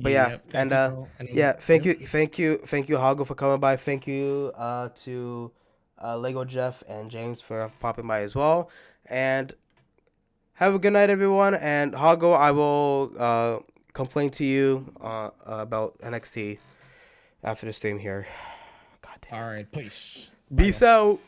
But yeah, Yep, and thank you, bro. And yeah, thank yep. you, Hago for coming by. Thank you to Lego Jeff and James for popping by as well. And have a good night, everyone. And Hago, I will complain to you about NXT after the stream here. God damn. All right, peace. Bye, Peace y'all. out.